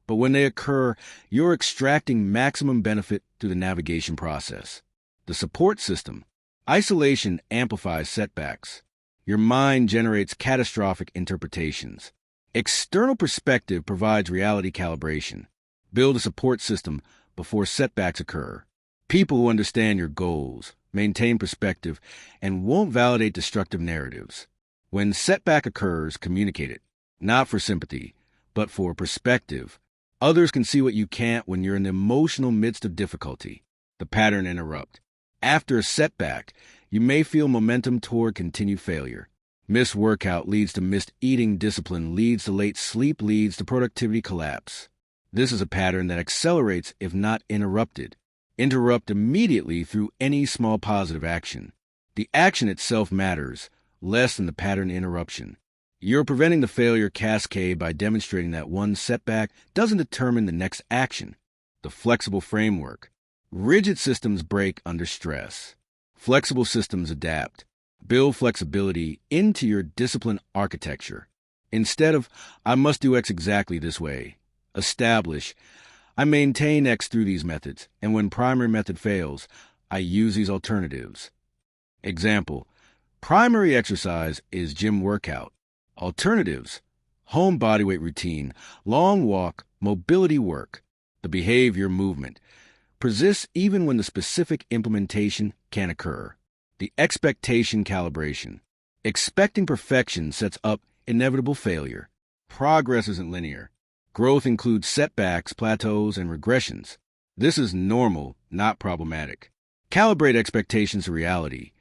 but when they occur, you're extracting maximum benefit through the navigation process. The support system. Isolation amplifies setbacks. Your mind generates catastrophic interpretations. External perspective provides reality calibration. Build a support system before setbacks occur. People who understand your goals, maintain perspective, and won't validate destructive narratives. When setback occurs, communicate it. Not for sympathy, but for perspective. Others can see what you can't when you're in the emotional midst of difficulty. The pattern interrupt. After a setback, you may feel momentum toward continued failure. Missed workout leads to missed eating, discipline leads to late sleep, leads to productivity collapse. This is a pattern that accelerates if not interrupted. Interrupt immediately through any small positive action. The action itself matters less than the pattern interruption. You're preventing the failure cascade by demonstrating that one setback doesn't determine the next action. The flexible framework. Rigid systems break under stress. Flexible systems adapt. Build flexibility into your discipline architecture. Instead of, I must do X exactly this way, establish, I maintain X through these methods, and when primary method fails, I use these alternatives. Example, primary exercise is gym workout. Alternatives, home bodyweight routine, long walk, mobility work. The behavior movement persists even when the specific implementation can occur. The expectation calibration. Expecting perfection sets up inevitable failure. Progress isn't linear. Growth includes setbacks, plateaus, and regressions. This is normal, not problematic. Calibrate expectations to reality.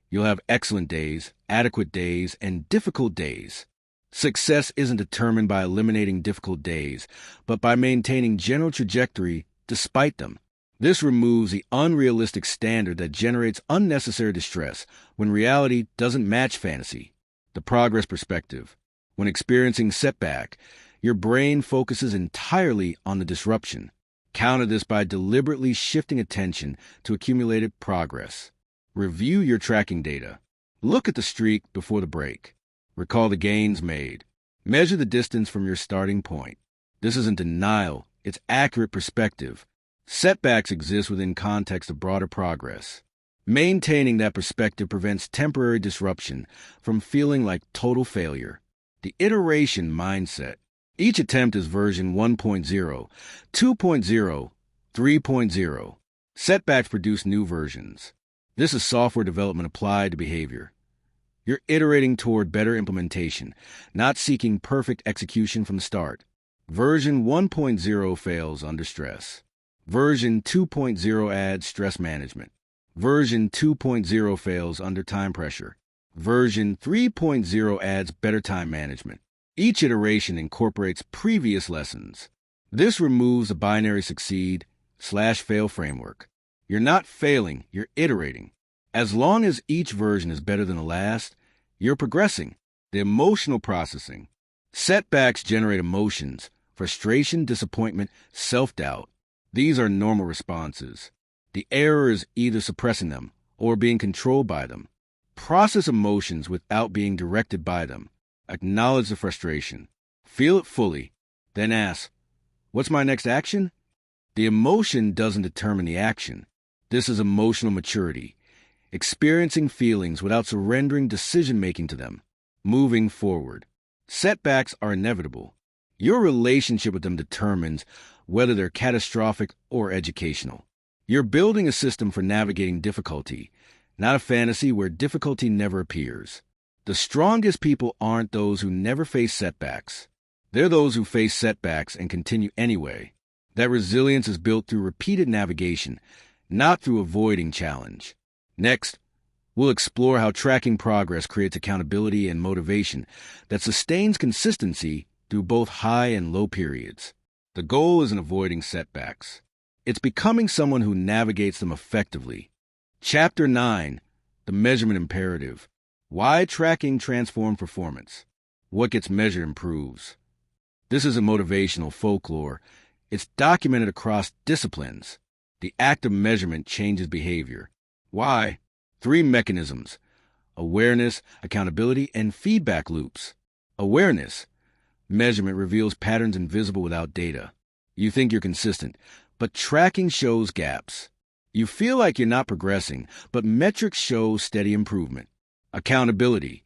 You'll have excellent days, adequate days, and difficult days. Success isn't determined by eliminating difficult days, but by maintaining general trajectory despite them. This removes the unrealistic standard that generates unnecessary distress when reality doesn't match fantasy. The progress perspective. When experiencing setback, your brain focuses entirely on the disruption. Counter this by deliberately shifting attention to accumulated progress. Review your tracking data. Look at the streak before the break. Recall the gains made. Measure the distance from your starting point. This isn't denial, it's accurate perspective. Setbacks exist within context of broader progress. Maintaining that perspective prevents temporary disruption from feeling like total failure. The iteration mindset. Each attempt is version 1.0, 2.0, 3.0. Setbacks produce new versions. This is software development applied to behavior. You're iterating toward better implementation, not seeking perfect execution from the start. Version 1.0 fails under stress. Version 2.0 adds stress management. Version 2.0 fails under time pressure. Version 3.0 adds better time management. Each iteration incorporates previous lessons. This removes the binary succeed/fail framework. You're not failing, you're iterating. As long as each version is better than the last, you're progressing. The emotional processing. Setbacks generate emotions: frustration, disappointment, self-doubt. These are normal responses. The error is either suppressing them or being controlled by them. Process emotions without being directed by them. Acknowledge the frustration. Feel it fully. Then ask, what's my next action? The emotion doesn't determine the action. This is emotional maturity. Experiencing feelings without surrendering decision-making to them. Moving forward. Setbacks are inevitable. Your relationship with them determines whether they're catastrophic or educational. You're building a system for navigating difficulty, not a fantasy where difficulty never appears. The strongest people aren't those who never face setbacks. They're those who face setbacks and continue anyway. That resilience is built through repeated navigation, not through avoiding challenge. Next, we'll explore how tracking progress creates accountability and motivation that sustains consistency through both high and low periods. The goal isn't avoiding setbacks. It's becoming someone who navigates them effectively. Chapter 9, The Measurement Imperative. Why Tracking Transforms Performance. What gets measured improves. This isn't motivational folklore. It's documented across disciplines. The act of measurement changes behavior. Why? 3 mechanisms: awareness, accountability, and feedback loops. Awareness. Measurement reveals patterns invisible without data. You think you're consistent, but tracking shows gaps. You feel like you're not progressing, but metrics show steady improvement. Accountability.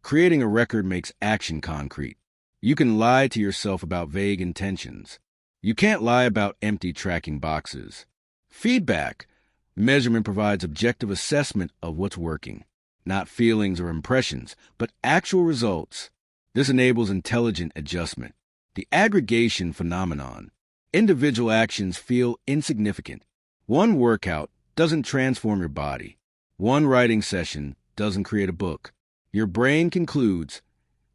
Creating a record makes action concrete. You can lie to yourself about vague intentions. You can't lie about empty tracking boxes. Feedback. Measurement provides objective assessment of what's working. Not feelings or impressions, but actual results. This enables intelligent adjustment. The aggregation phenomenon. Individual actions feel insignificant. One workout doesn't transform your body. One writing session doesn't create a book. Your brain concludes,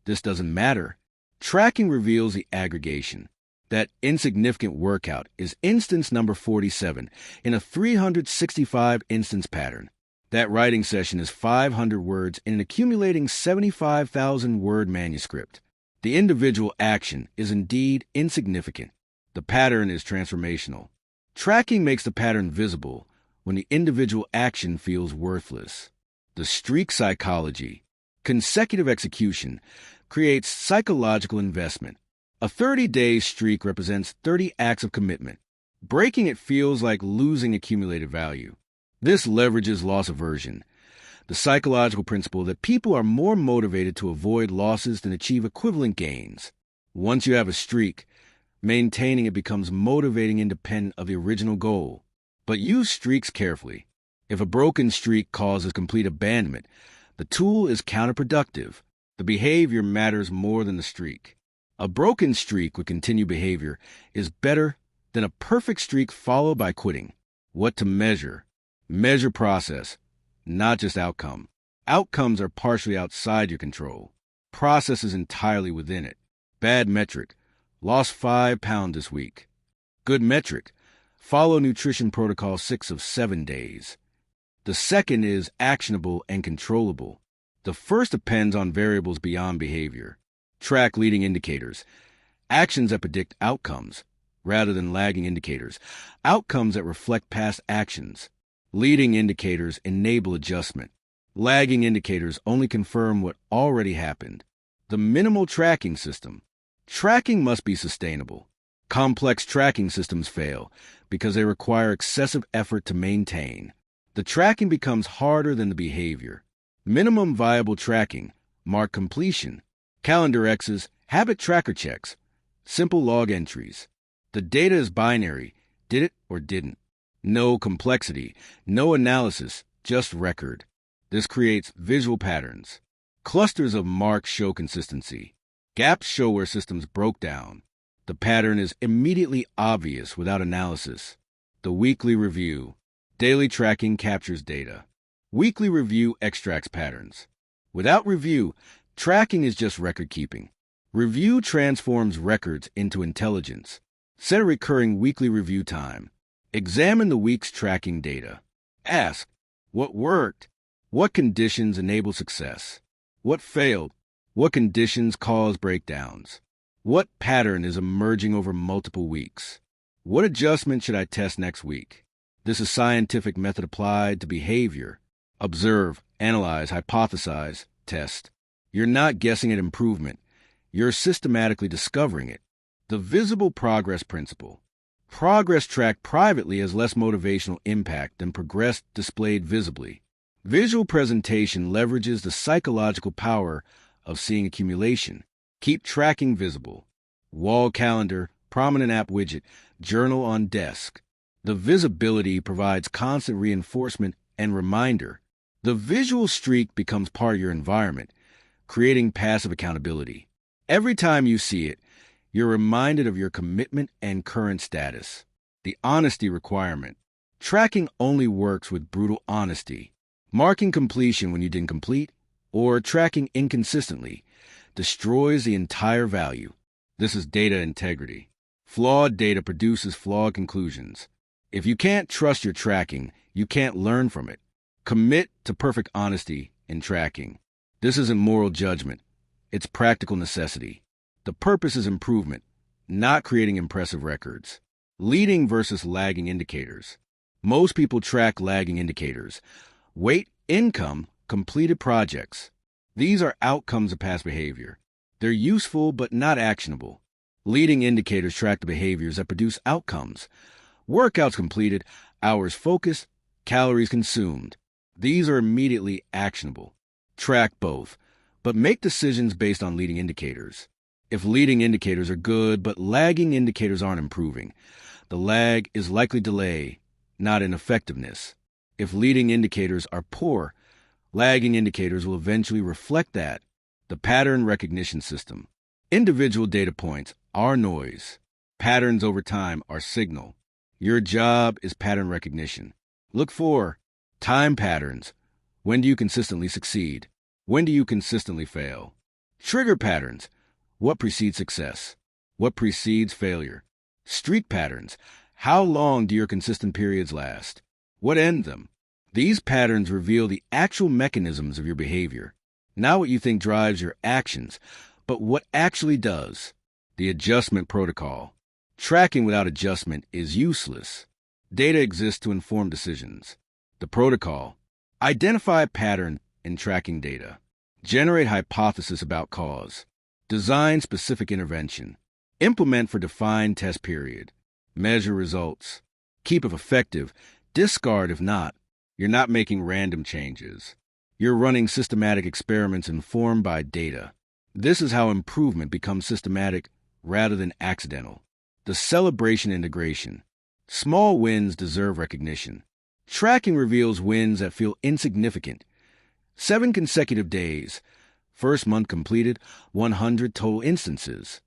this doesn't matter. Tracking reveals the aggregation. That insignificant workout is instance number 47 in a 365 instance pattern. That writing session is 500 words in an accumulating 75,000 word manuscript. The individual action is indeed insignificant. The pattern is transformational. Tracking makes the pattern visible when the individual action feels worthless. The streak psychology. Consecutive execution creates psychological investment. A 30-day streak represents 30 acts of commitment. Breaking it feels like losing accumulated value. This leverages loss aversion, the psychological principle that people are more motivated to avoid losses than achieve equivalent gains. Once you have a streak, maintaining it becomes motivating independent of the original goal. But use streaks carefully. If a broken streak causes complete abandonment, the tool is counterproductive. The behavior matters more than the streak. A broken streak with continued behavior is better than a perfect streak followed by quitting. What to measure? Measure process, not just outcome. Outcomes are partially outside your control. Process is entirely within it. Bad metric. Lost 5 pounds this week. Good metric. Follow nutrition protocol 6 of 7 days. The second is actionable and controllable. The first depends on variables beyond behavior. Track leading indicators. Actions that predict outcomes, rather than lagging indicators. Outcomes that reflect past actions. Leading indicators enable adjustment. Lagging indicators only confirm what already happened. The minimal tracking system. Tracking must be sustainable. Complex tracking systems fail because they require excessive effort to maintain. The tracking becomes harder than the behavior. Minimum viable tracking. Mark completion. Calendar X's, habit tracker checks. Simple log entries. The data is binary. Did it or didn't. No complexity, no analysis, just record. This creates visual patterns. Clusters of marks show consistency. Gaps show where systems broke down. The pattern is immediately obvious without analysis. The weekly review. Daily tracking captures data. Weekly review extracts patterns. Without review, tracking is just record keeping. Review transforms records into intelligence. Set a recurring weekly review time. Examine the week's tracking data. Ask, what worked? What conditions enable success? What failed? What conditions cause breakdowns? What pattern is emerging over multiple weeks? What adjustment should I test next week? This is scientific method applied to behavior. Observe, analyze, hypothesize, test. You're not guessing at improvement. You're systematically discovering it. The visible progress principle. Progress tracked privately has less motivational impact than progress displayed visibly. Visual presentation leverages the psychological power of seeing accumulation. Keep tracking visible. wall calendar, prominent app widget, journal on desk. The visibility provides constant reinforcement and reminder. The visual streak becomes part of your environment, creating passive accountability. Every time you see it, you're reminded of your commitment and current status. The honesty requirement. Tracking only works with brutal honesty. Marking completion when you didn't complete, or tracking inconsistently, destroys the entire value. This is data integrity. Flawed data produces flawed conclusions. If you can't trust your tracking, you can't learn from it. Commit to perfect honesty in tracking. This isn't moral judgment. It's practical necessity. The purpose is improvement, not creating impressive records. Leading versus lagging indicators. Most people track lagging indicators. Weight, income, completed projects. These are outcomes of past behavior. They're useful but not actionable. Leading indicators track the behaviors that produce outcomes. Workouts completed, hours focused, calories consumed. These are immediately actionable. Track both, but make decisions based on leading indicators. If leading indicators are good, but lagging indicators aren't improving, the lag is likely delay, not ineffectiveness. If leading indicators are poor, lagging indicators will eventually reflect that. The pattern recognition system. Individual data points are noise. Patterns over time are signal. Your job is pattern recognition. Look for time patterns. When do you consistently succeed? When do you consistently fail? Trigger patterns. What precedes success? What precedes failure? Streak patterns. How long do your consistent periods last? What end them? These patterns reveal the actual mechanisms of your behavior. Not what you think drives your actions, but what actually does. The adjustment protocol. Tracking without adjustment is useless. Data exists to inform decisions. The protocol. Identify a pattern in tracking data. Generate hypothesis about cause. Design specific intervention. Implement for defined test period. Measure results. Keep if effective. Discard if not. You're not making random changes. You're running systematic experiments informed by data. This is how improvement becomes systematic rather than accidental. The celebration integration. Small wins deserve recognition. Tracking reveals wins that feel insignificant. 7 consecutive days. First month completed, 100 total instances.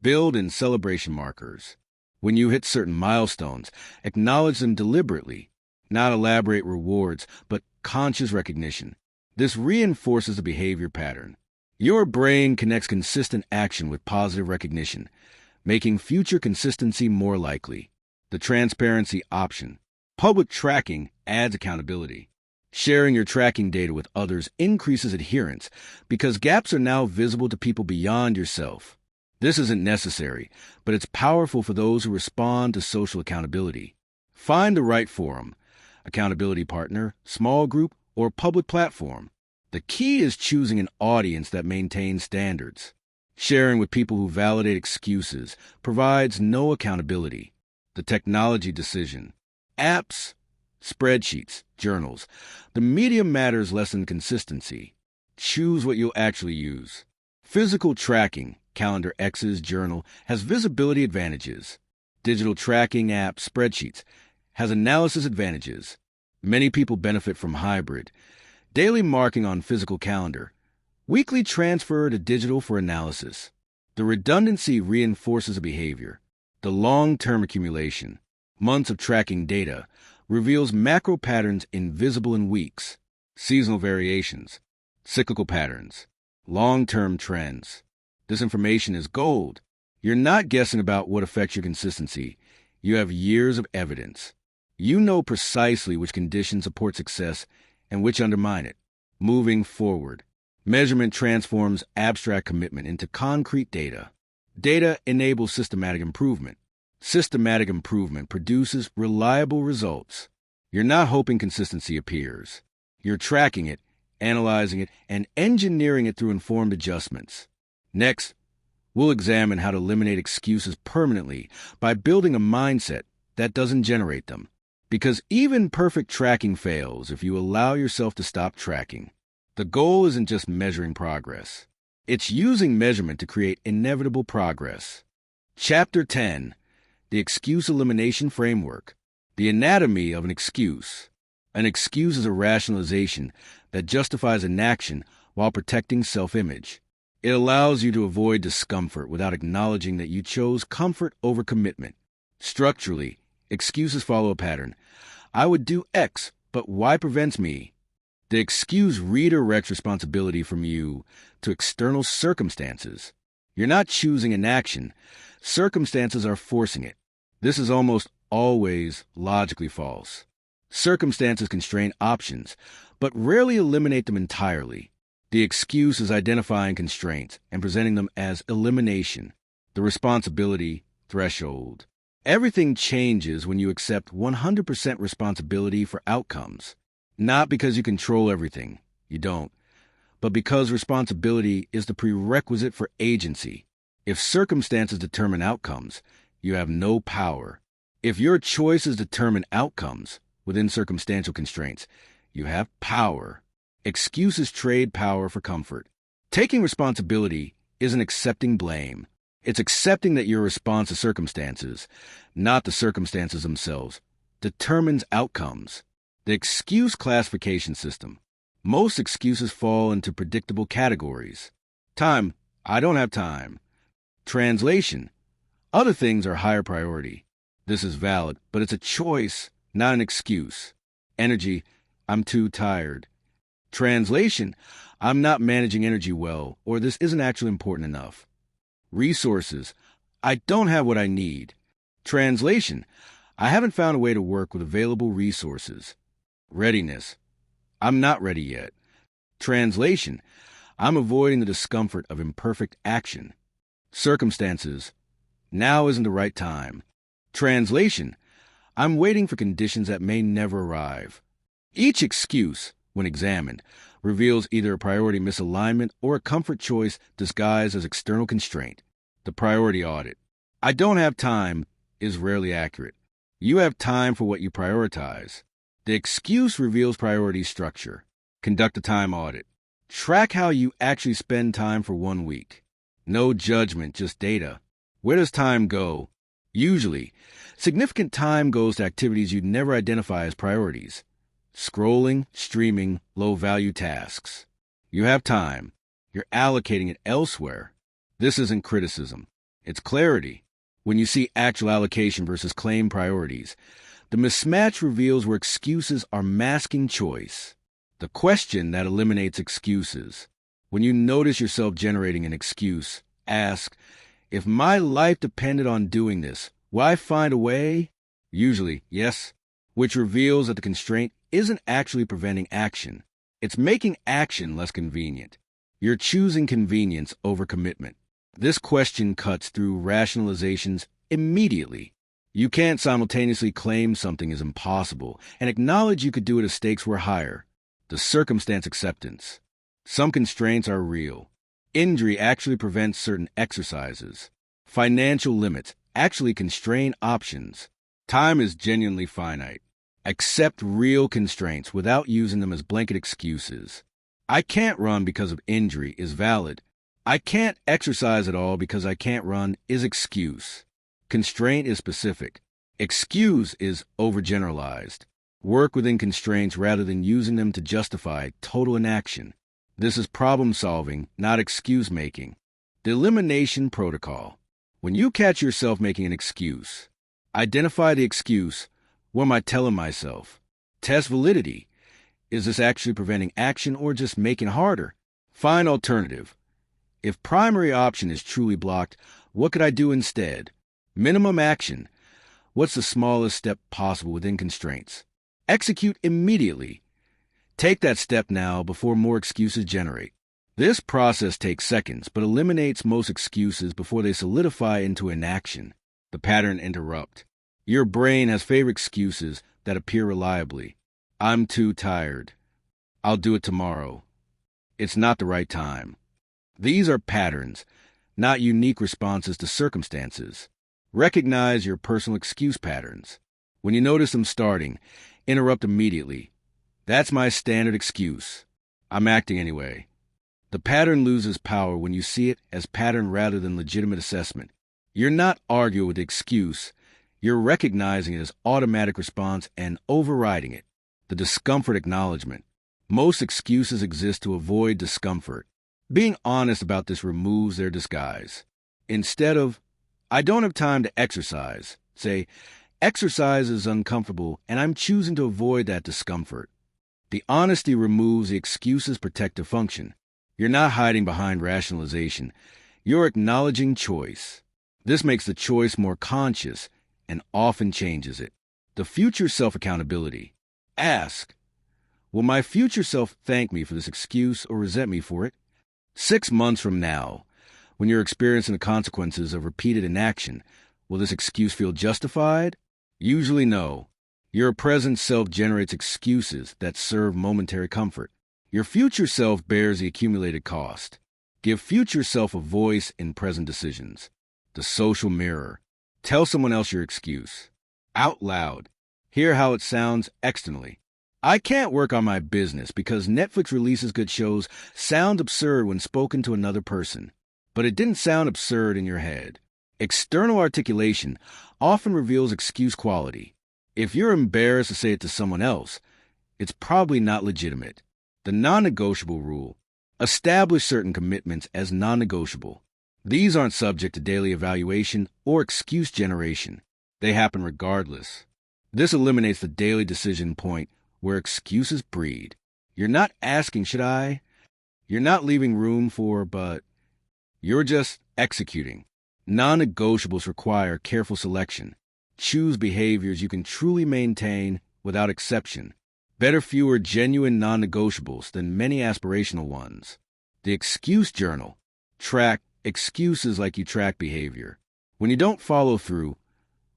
Build in celebration markers. When you hit certain milestones, acknowledge them deliberately. Not elaborate rewards, but conscious recognition. This reinforces a behavior pattern. Your brain connects consistent action with positive recognition, making future consistency more likely. The transparency option. Public tracking adds accountability. Sharing your tracking data with others increases adherence because gaps are now visible to people beyond yourself. This isn't necessary, but it's powerful for those who respond to social accountability. Find the right forum, accountability partner, small group, or public platform. The key is choosing an audience that maintains standards. Sharing with people who validate excuses provides no accountability. The technology decision. Apps, spreadsheets, journals. The medium matters less than consistency. Choose what you'll actually use. Physical tracking, calendar X's, journal, has visibility advantages. Digital tracking app, spreadsheets, has analysis advantages. Many people benefit from hybrid. Daily marking on physical calendar. Weekly transfer to digital for analysis. The redundancy reinforces a behavior. The long-term accumulation, months of tracking data, reveals macro patterns invisible in weeks. Seasonal variations, cyclical patterns, long-term trends. This information is gold. You're not guessing about what affects your consistency. You have years of evidence. You know precisely which conditions support success and which undermine it. Moving forward. Measurement transforms abstract commitment into concrete data. Data enables systematic improvement. Systematic improvement produces reliable results. You're not hoping consistency appears. You're tracking it, analyzing it, and engineering it through informed adjustments. Next, we'll examine how to eliminate excuses permanently by building a mindset that doesn't generate them. Because even perfect tracking fails if you allow yourself to stop tracking. The goal isn't just measuring progress. It's using measurement to create inevitable progress. Chapter 10. The Excuse Elimination Framework. The Anatomy of an Excuse. An excuse is a rationalization that justifies an action while protecting self-image. It allows you to avoid discomfort without acknowledging that you chose comfort over commitment. Structurally, excuses follow a pattern. I would do X, but Y prevents me. The excuse redirects responsibility from you to external circumstances. You're not choosing an action. Circumstances are forcing it. This is almost always logically false. Circumstances constrain options, but rarely eliminate them entirely. The excuse is identifying constraints and presenting them as elimination, the responsibility threshold. Everything changes when you accept 100% responsibility for outcomes. Not because you control everything, you don't, but because responsibility is the prerequisite for agency. If circumstances determine outcomes, you have no power. If your choices determine outcomes within circumstantial constraints, you have power. Excuses trade power for comfort. Taking responsibility isn't accepting blame. It's accepting that your response to circumstances, not the circumstances themselves, determines outcomes. The excuse classification system. Most excuses fall into predictable categories. Time, I don't have time. Translation, other things are higher priority. This is valid, but it's a choice, not an excuse. Energy, I'm too tired. Translation, I'm not managing energy well, or this isn't actually important enough. Resources, I don't have what I need. Translation, I haven't found a way to work with available resources. Readiness, I'm not ready yet. Translation, I'm avoiding the discomfort of imperfect action. Circumstances, now isn't the right time. Translation, I'm waiting for conditions that may never arrive. Each excuse, when examined, reveals either a priority misalignment or a comfort choice disguised as external constraint. The priority audit. I don't have time is rarely accurate. You have time for what you prioritize. The excuse reveals priority structure. Conduct a time audit. Track how you actually spend time for 1 week. No judgment, just data. Where does time go? Usually, significant time goes to activities you'd never identify as priorities. Scrolling, streaming, low-value tasks. You have time. You're allocating it elsewhere. This isn't criticism. It's clarity. When you see actual allocation versus claim priorities, the mismatch reveals where excuses are masking choice. The question that eliminates excuses. When you notice yourself generating an excuse, ask, if my life depended on doing this, will I find a way? Usually, yes, which reveals that the constraint isn't actually preventing action. It's making action less convenient. You're choosing convenience over commitment. This question cuts through rationalizations immediately. You can't simultaneously claim something is impossible and acknowledge you could do it if stakes were higher. The circumstance acceptance. Some constraints are real. Injury actually prevents certain exercises. Financial limits actually constrain options. Time is genuinely finite. Accept real constraints without using them as blanket excuses. I can't run because of injury is valid. I can't exercise at all because I can't run is excuse. Constraint is specific. Excuse is overgeneralized. Work within constraints rather than using them to justify total inaction. This is problem solving, not excuse making. The elimination protocol. When you catch yourself making an excuse, identify the excuse. What am I telling myself? Test validity. Is this actually preventing action or just making it harder? Find alternative. If primary option is truly blocked, what could I do instead? Minimum action. What's the smallest step possible within constraints? Execute immediately. Take that step now before more excuses generate. This process takes seconds, but eliminates most excuses before they solidify into inaction. The pattern interrupt. Your brain has favorite excuses that appear reliably. I'm too tired. I'll do it tomorrow. It's not the right time. These are patterns, not unique responses to circumstances. Recognize your personal excuse patterns. When you notice them starting, interrupt immediately. That's my standard excuse. I'm acting anyway. The pattern loses power when you see it as pattern rather than legitimate assessment. You're not arguing with the excuse. You're recognizing it as automatic response and overriding it. The discomfort acknowledgement. Most excuses exist to avoid discomfort. Being honest about this removes their disguise. Instead of, I don't have time to exercise, say, exercise is uncomfortable and I'm choosing to avoid that discomfort. The honesty removes the excuse's protective function. You're not hiding behind rationalization. You're acknowledging choice. This makes the choice more conscious and often changes it. The future self-accountability. Ask, will my future self thank me for this excuse or resent me for it? 6 months from now, when you're experiencing the consequences of repeated inaction, will this excuse feel justified? Usually no. Your present self generates excuses that serve momentary comfort. Your future self bears the accumulated cost. Give future self a voice in present decisions. The social mirror. Tell someone else your excuse. Out loud. Hear how it sounds externally. I can't work on my business because Netflix releases good shows sound absurd when spoken to another person. But it didn't sound absurd in your head. External articulation often reveals excuse quality. If you're embarrassed to say it to someone else, it's probably not legitimate. The non-negotiable rule. Establish certain commitments as non-negotiable. These aren't subject to daily evaluation or excuse generation. They happen regardless. This eliminates the daily decision point where excuses breed. You're not asking, should I? You're not leaving room for, but you're just executing. Non-negotiables require careful selection. Choose behaviors you can truly maintain without exception. Better fewer genuine non-negotiables than many aspirational ones. The excuse journal. Track excuses like you track behavior. When you don't follow through,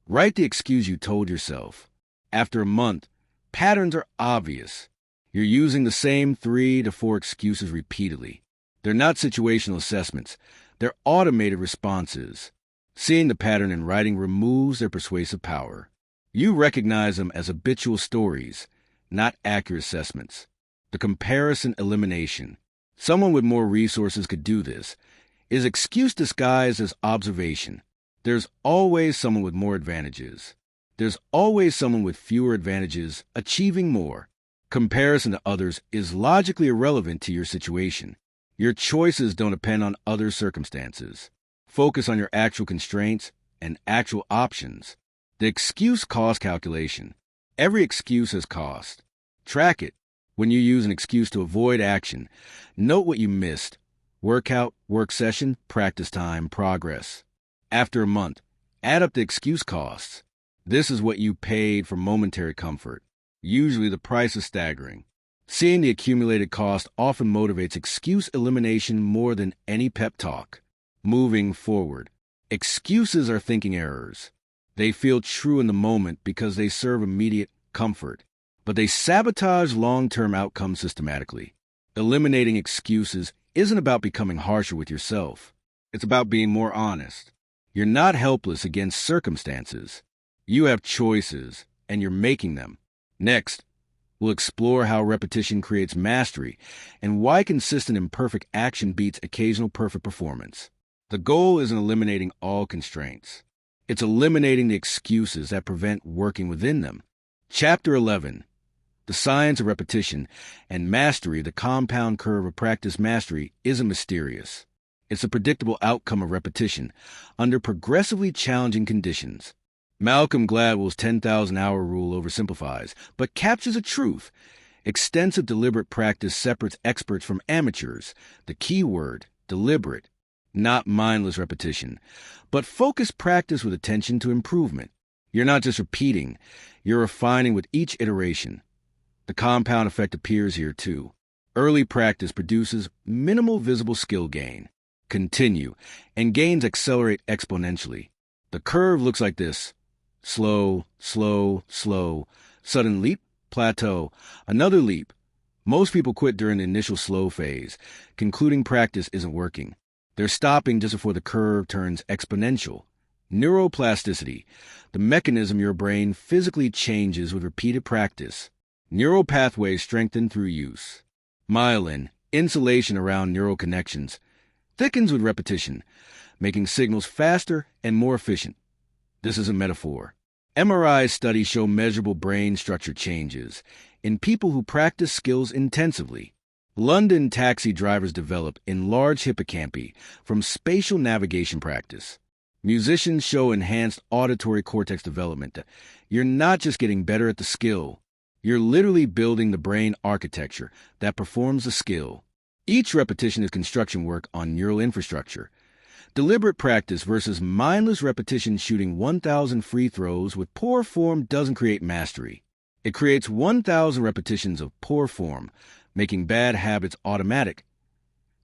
write the excuse you told yourself. After a month, patterns are obvious. You're using the same 3 to 4 excuses repeatedly. They're not situational assessments. They're automated responses. Seeing the pattern in writing removes their persuasive power. You recognize them as habitual stories, not accurate assessments. The comparison elimination. Someone with more resources could do this. Is excuse disguised as observation? There's always someone with more advantages. There's always someone with fewer advantages achieving more. Comparison to others is logically irrelevant to your situation. Your choices don't depend on other circumstances. Focus on your actual constraints and actual options. The excuse cost calculation. Every excuse has cost. Track it. When you use an excuse to avoid action, note what you missed. Workout, work session, practice time, progress. After a month, add up the excuse costs. This is what you paid for momentary comfort. Usually the price is staggering. Seeing the accumulated cost often motivates excuse elimination more than any pep talk. Moving forward. Excuses are thinking errors. They feel true in the moment because they serve immediate comfort, but they sabotage long-term outcomes systematically. Eliminating excuses isn't about becoming harsher with yourself. It's about being more honest. You're not helpless against circumstances. You have choices, and you're making them. Next, we'll explore how repetition creates mastery and why consistent imperfect action beats occasional perfect performance. The goal isn't eliminating all constraints. It's eliminating the excuses that prevent working within them. Chapter 11. The science of repetition and mastery, the compound curve of practice mastery, isn't mysterious. It's a predictable outcome of repetition under progressively challenging conditions. Malcolm Gladwell's 10,000-hour rule oversimplifies, but captures a truth. Extensive deliberate practice separates experts from amateurs. The key word, deliberate. Not mindless repetition, but focused practice with attention to improvement. You're not just repeating, you're refining with each iteration. The compound effect appears here too. Early practice produces minimal visible skill gain. Continue, and gains accelerate exponentially. The curve looks like this. Slow, slow, slow. Sudden leap, plateau. Another leap. Most people quit during the initial slow phase, concluding practice isn't working. They're stopping just before the curve turns exponential. Neuroplasticity, the mechanism your brain physically changes with repeated practice. Neural pathways strengthen through use. Myelin, insulation around neural connections, thickens with repetition. making signals faster and more efficient. This is a metaphor. MRI studies show measurable brain structure changes in people who practice skills intensively. London taxi drivers develop enlarged hippocampi from spatial navigation practice. Musicians show enhanced auditory cortex development. You're not just getting better at the skill, you're literally building the brain architecture that performs the skill. Each repetition is construction work on neural infrastructure. Deliberate practice versus mindless repetition. Shooting 1,000 free throws with poor form doesn't create mastery. It creates 1,000 repetitions of poor form, making bad habits automatic.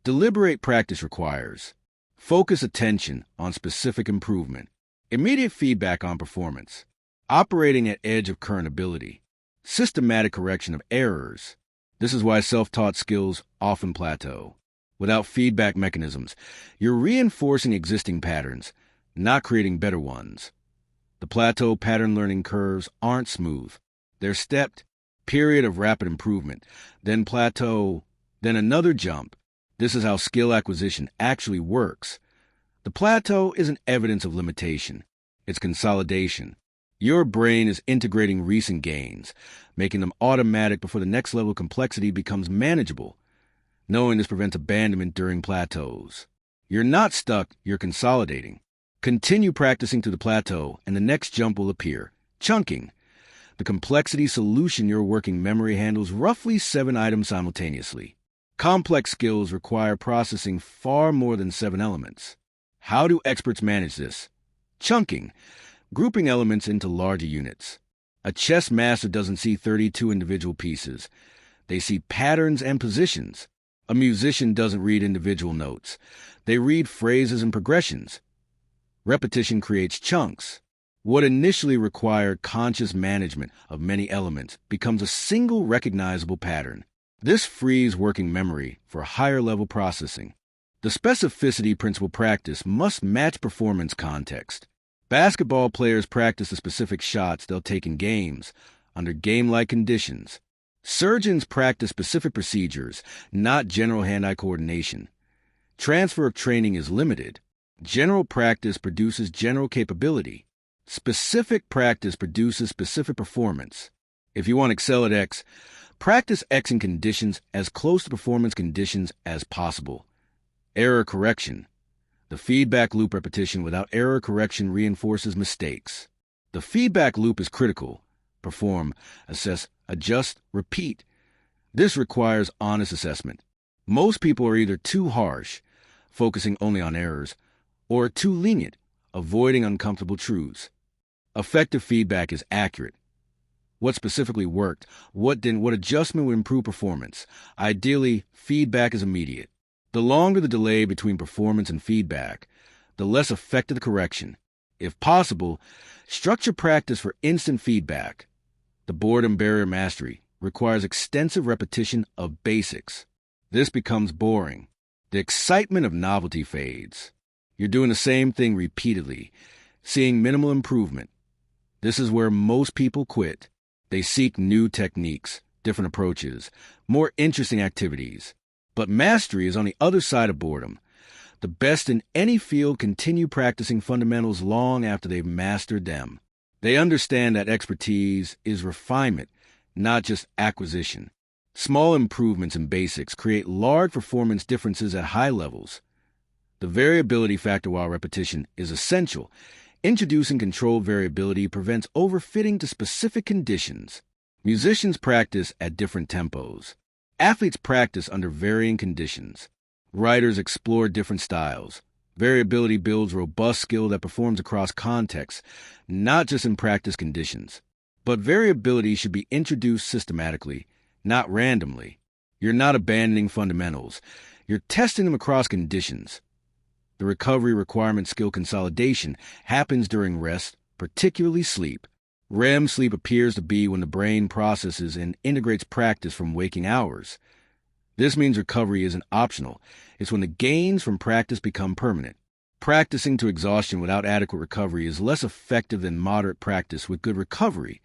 Deliberate practice requires focus attention on specific improvement, immediate feedback on performance, operating at edge of current ability, systematic correction of errors. This is why self-taught skills often plateau. Without feedback mechanisms, you're reinforcing existing patterns, not creating better ones. The plateau pattern learning curves aren't smooth. They're stepped, period of rapid improvement, then plateau, then another jump. This is how skill acquisition actually works. The plateau isn't evidence of limitation. It's consolidation. Your brain is integrating recent gains, making them automatic before the next level of complexity becomes manageable. Knowing this prevents abandonment during plateaus. You're not stuck, you're consolidating. Continue practicing to the plateau, and the next jump will appear. Chunking. The complexity solution your working memory handles roughly 7 items simultaneously. Complex skills require processing far more than 7 elements. How do experts manage this? Chunking. Grouping elements into larger units. A chess master doesn't see 32 individual pieces. They see patterns and positions. A musician doesn't read individual notes. They read phrases and progressions. Repetition creates chunks. What initially required conscious management of many elements becomes a single recognizable pattern. This frees working memory for higher-level processing. The specificity principle practice must match performance context. Basketball players practice the specific shots they'll take in games, under game-like conditions. Surgeons practice specific procedures, not general hand-eye coordination. Transfer of training is limited. General practice produces general capability. Specific practice produces specific performance. If you want to excel at X, practice X in conditions as close to performance conditions as possible. Error correction. The feedback loop repetition without error correction reinforces mistakes. The feedback loop is critical. Perform, assess, adjust, repeat. This requires honest assessment. Most people are either too harsh, focusing only on errors, or too lenient, avoiding uncomfortable truths. Effective feedback is accurate. What specifically worked? What didn't? What adjustment would improve performance? Ideally, feedback is immediate. The longer the delay between performance and feedback, the less effective the correction. If possible, structure practice for instant feedback. The boredom barrier mastery requires extensive repetition of basics. This becomes boring. The excitement of novelty fades. You're doing the same thing repeatedly, seeing minimal improvement. This is where most people quit. They seek new techniques, different approaches, more interesting activities. But mastery is on the other side of boredom. The best in any field continue practicing fundamentals long after they've mastered them. They understand that expertise is refinement, not just acquisition. Small improvements in basics create large performance differences at high levels. The variability factor while repetition is essential. Introducing controlled variability prevents overfitting to specific conditions. Musicians practice at different tempos. Athletes practice under varying conditions. Writers explore different styles. Variability builds robust skill that performs across contexts, not just in practice conditions. But variability should be introduced systematically, not randomly. You're not abandoning fundamentals. You're testing them across conditions. The recovery requirement skill consolidation happens during rest, particularly sleep. REM sleep appears to be when the brain processes and integrates practice from waking hours. This means recovery isn't optional. It's when the gains from practice become permanent. Practicing to exhaustion without adequate recovery is less effective than moderate practice with good recovery.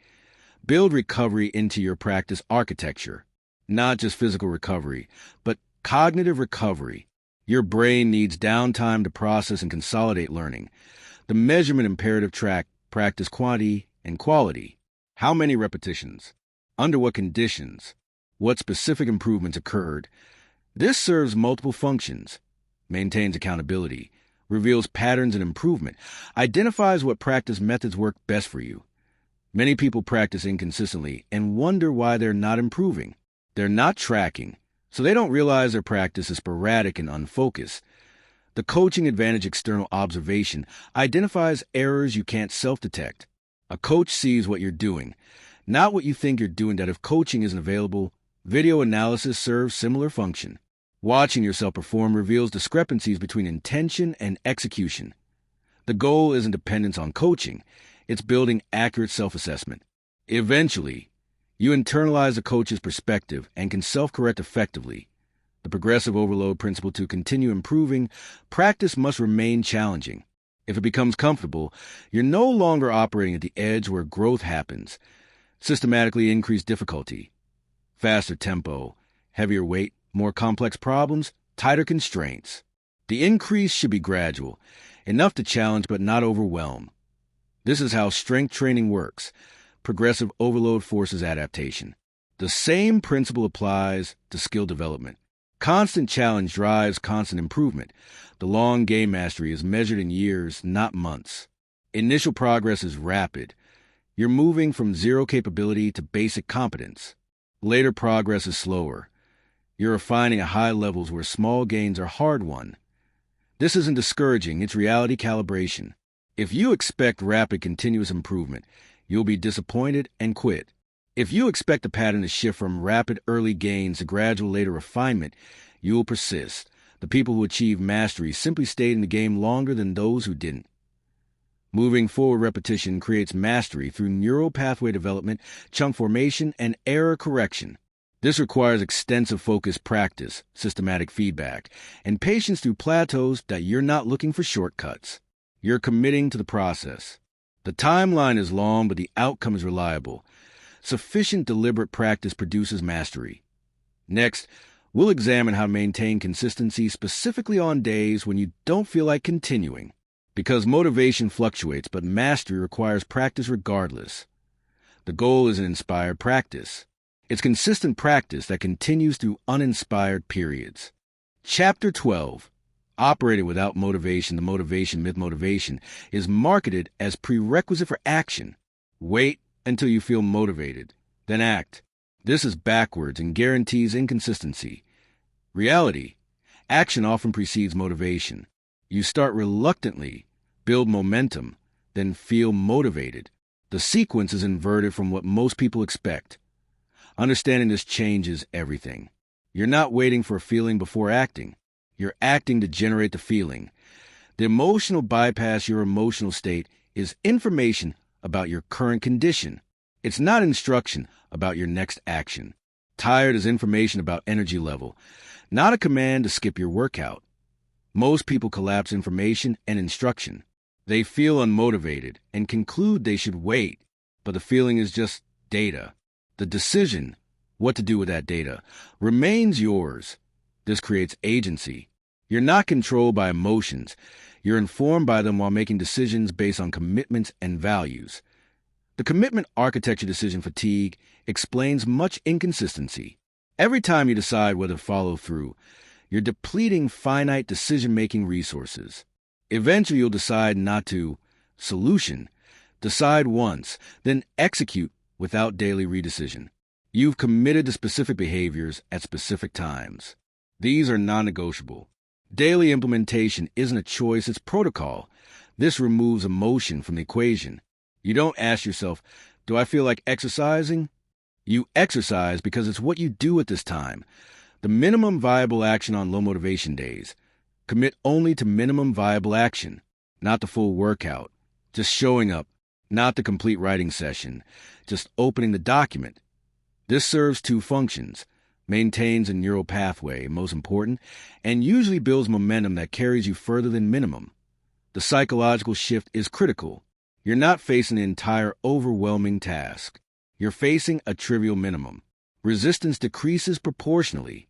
Build recovery into your practice architecture. Not just physical recovery, but cognitive recovery. Your brain needs downtime to process and consolidate learning. The measurement imperative track practice quantity and quality. How many repetitions? Under what conditions? What specific improvements occurred? This serves multiple functions, maintains accountability, reveals patterns and improvement, identifies what practice methods work best for you. Many people practice inconsistently and wonder why they're not improving. They're not tracking, so they don't realize their practice is sporadic and unfocused. The coaching advantage external observation identifies errors you can't self-detect. A coach sees what you're doing, not what you think you're doing. That if coaching isn't available, video analysis serves similar function. Watching yourself perform reveals discrepancies between intention and execution. The goal isn't dependence on coaching, it's building accurate self-assessment. Eventually, you internalize the coach's perspective and can self-correct effectively. The progressive overload principle: to continue improving, practice must remain challenging. If it becomes comfortable, you're no longer operating at the edge where growth happens. Systematically increase difficulty. Faster tempo, heavier weight, more complex problems, tighter constraints. The increase should be gradual, enough to challenge but not overwhelm. This is how strength training works. Progressive overload forces adaptation. The same principle applies to skill development. Constant challenge drives constant improvement. The long game mastery is measured in years, not months. Initial progress is rapid. You're moving from zero capability to basic competence. Later progress is slower. You're refining at high levels where small gains are hard-won. This isn't discouraging, it's reality calibration. If you expect rapid, continuous improvement, you'll be disappointed and quit. If you expect the pattern to shift from rapid early gains to gradual later refinement, you will persist. The people who achieve mastery simply stayed in the game longer than those who didn't. Moving forward repetition creates mastery through neural pathway development, chunk formation, and error correction. This requires extensive focused practice, systematic feedback, and patience through plateaus. That you're not looking for shortcuts. You're committing to the process. The timeline is long, but the outcome is reliable. Sufficient deliberate practice produces mastery. Next, we'll examine how to maintain consistency, specifically on days when you don't feel like continuing. Because motivation fluctuates, but mastery requires practice regardless. The goal isn't inspired practice. It's consistent practice that continues through uninspired periods. Chapter 12. Operating without motivation. The motivation myth. Motivation is marketed as prerequisite for action. Wait until you feel motivated, then act. This is backwards and guarantees inconsistency. Reality: action often precedes motivation. You start reluctantly, build momentum, then feel motivated. The sequence is inverted from what most people expect. Understanding this changes everything. You're not waiting for a feeling before acting. You're acting to generate the feeling. The emotional bypass your emotional state is information about your current condition. It's not instruction about your next action. Tired is information about energy level, not a command to skip your workout. Most people collapse information and instruction. They feel unmotivated and conclude they should wait, but the feeling is just data. The decision, what to do with that data, remains yours. This creates agency. You're not controlled by emotions. You're informed by them while making decisions based on commitments and values. The commitment architecture decision fatigue explains much inconsistency. Every time you decide whether to follow through, you're depleting finite decision-making resources. Eventually, you'll decide not to. Solution: decide once, then execute without daily redecision. You've committed to specific behaviors at specific times. These are non-negotiable. Daily implementation isn't a choice, it's protocol. This removes emotion from the equation. You don't ask yourself, do I feel like exercising? You exercise because it's what you do at this time. The minimum viable action on low motivation days. Commit only to minimum viable action, not the full workout. Just showing up, not the complete writing session. Just opening the document. This serves two functions. Maintains a neural pathway, most important, and usually builds momentum that carries you further than minimum. The psychological shift is critical. You're not facing an entire overwhelming task. You're facing a trivial minimum. Resistance decreases proportionally.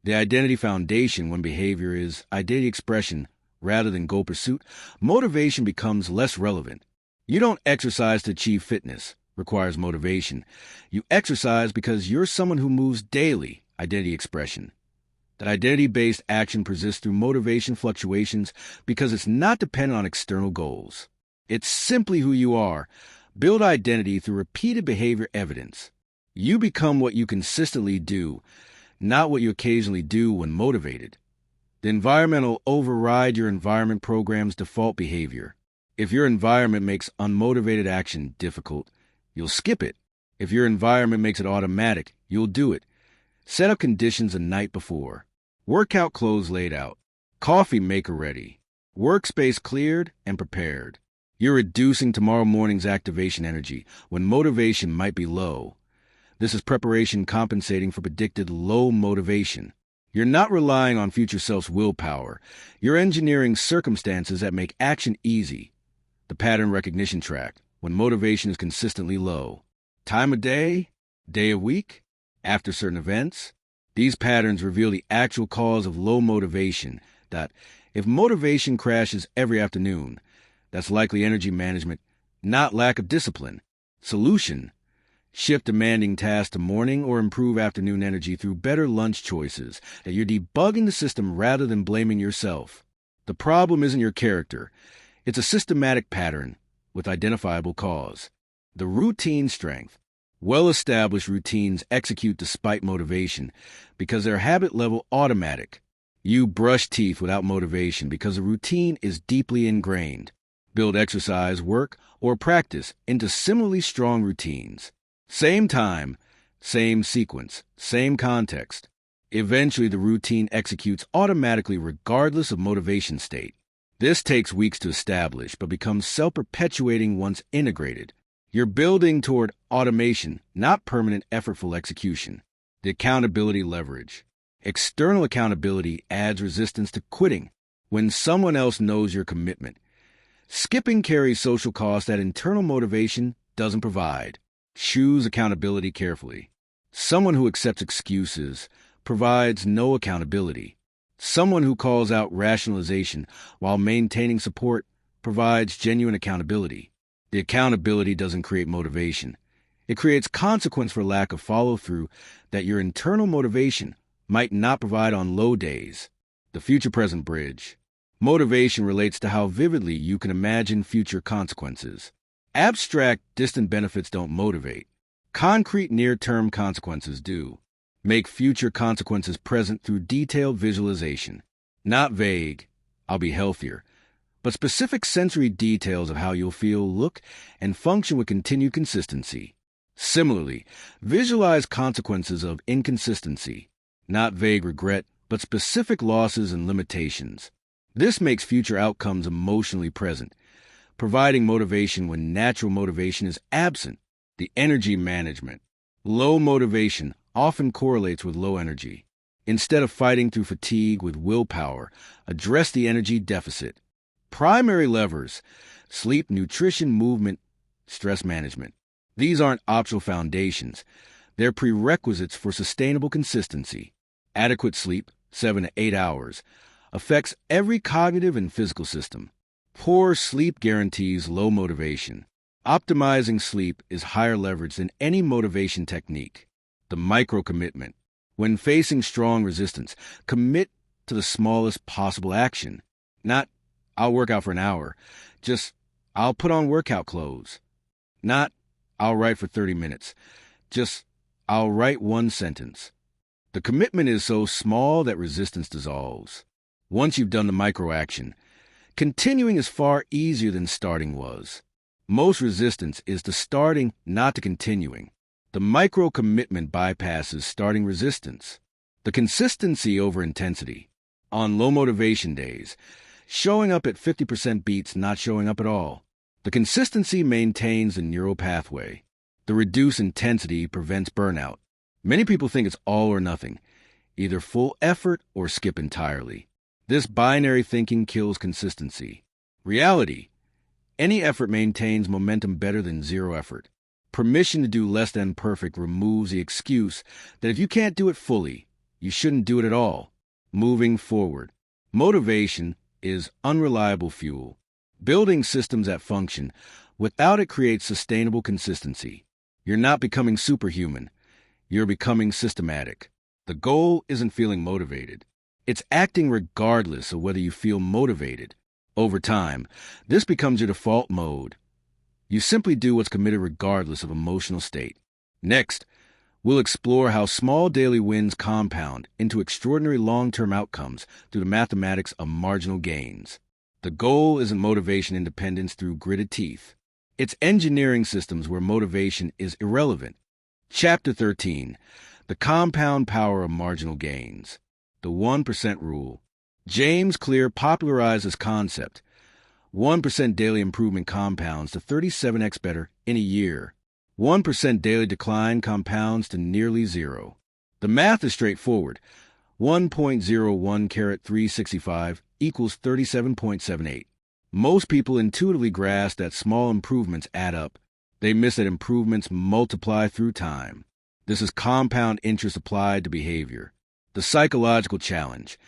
The identity foundation, when behavior is identity expression rather than goal pursuit, motivation becomes less relevant. You don't exercise to achieve fitness, requires motivation. You exercise because you're someone who moves daily, identity expression. That identity-based action persists through motivation fluctuations because it's not dependent on external goals. It's simply who you are. Build identity through repeated behavior evidence. You become what you consistently do, not what you occasionally do when motivated. The environment will override your environment program's default behavior. If your environment makes unmotivated action difficult, you'll skip it. If your environment makes it automatic, you'll do it. Set up conditions the night before. Workout clothes laid out. Coffee maker ready. Workspace cleared and prepared. You're reducing tomorrow morning's activation energy when motivation might be low. This is preparation compensating for predicted low motivation. You're not relying on future self's willpower. You're engineering circumstances that make action easy. The pattern recognition track, when motivation is consistently low. Time of day? Day of week? After certain events? These patterns reveal the actual cause of low motivation. That if motivation crashes every afternoon, that's likely energy management, not lack of discipline. Solution: shift demanding tasks to morning or improve afternoon energy through better lunch choices. That you're debugging the system rather than blaming yourself. The problem isn't your character. It's a systematic pattern with identifiable cause. The routine strength. Well-established routines execute despite motivation because they're habit-level automatic. You brush teeth without motivation because the routine is deeply ingrained. Build exercise, work, or practice into similarly strong routines. Same time, same sequence, same context. Eventually, the routine executes automatically regardless of motivation state. This takes weeks to establish, but becomes self-perpetuating once integrated. You're building toward automation, not permanent effortful execution. The accountability leverage. External accountability adds resistance to quitting when someone else knows your commitment. Skipping carries social costs that internal motivation doesn't provide. Choose accountability carefully. Someone who accepts excuses provides no accountability. Someone who calls out rationalization while maintaining support provides genuine accountability. The accountability doesn't create motivation. It creates consequence for lack of follow-through that your internal motivation might not provide on low days. The future-present bridge. Motivation relates to how vividly you can imagine future consequences. Abstract, distant benefits don't motivate. Concrete, near-term consequences do. Make future consequences present through detailed visualization. Not vague, I'll be healthier, but specific sensory details of how you'll feel, look, and function with continued consistency. Similarly, visualize consequences of inconsistency. Not vague regret, but specific losses and limitations. This makes future outcomes emotionally present, providing motivation when natural motivation is absent. The energy management. Low motivation often correlates with low energy. Instead of fighting through fatigue with willpower, address the energy deficit. Primary levers: sleep, nutrition, movement, stress management. These aren't optional foundations. They're prerequisites for sustainable consistency. Adequate sleep, 7 to 8 hours, affects every cognitive and physical system. Poor sleep guarantees low motivation. Optimizing sleep is higher leverage than any motivation technique. The micro-commitment. When facing strong resistance, commit to the smallest possible action. Not, I'll work out for an hour. Just, I'll put on workout clothes. Not, I'll write for 30 minutes. Just, I'll write one sentence. The commitment is so small that resistance dissolves. Once you've done the micro-action, continuing is far easier than starting was. Most resistance is to starting, not to continuing. The micro-commitment bypasses starting resistance. The consistency over intensity. On low motivation days, showing up at 50% beats not showing up at all. The consistency maintains the neural pathway. The reduced intensity prevents burnout. Many people think it's all or nothing, either full effort or skip entirely. This binary thinking kills consistency. Reality: any effort maintains momentum better than zero effort. Permission to do less than perfect removes the excuse that if you can't do it fully, you shouldn't do it at all. Moving forward. Motivation is unreliable fuel. Building systems that function without it creates sustainable consistency. You're not becoming superhuman. You're becoming systematic. The goal isn't feeling motivated. It's acting regardless of whether you feel motivated. Over time, this becomes your default mode. You simply do what's committed regardless of emotional state. Next, we'll explore how small daily wins compound into extraordinary long-term outcomes through the mathematics of marginal gains. The goal isn't motivation independence through gritted teeth. It's engineering systems where motivation is irrelevant. Chapter 13. The compound power of marginal gains. The 1% rule. James Clear popularized this concept. 1% daily improvement compounds to 37x better in a year. 1% daily decline compounds to nearly zero. The math is straightforward. 1.01 caret 365 equals 37.78. Most people intuitively grasp that small improvements add up. They miss that improvements multiply through time. This is compound interest applied to behavior. The psychological challenge.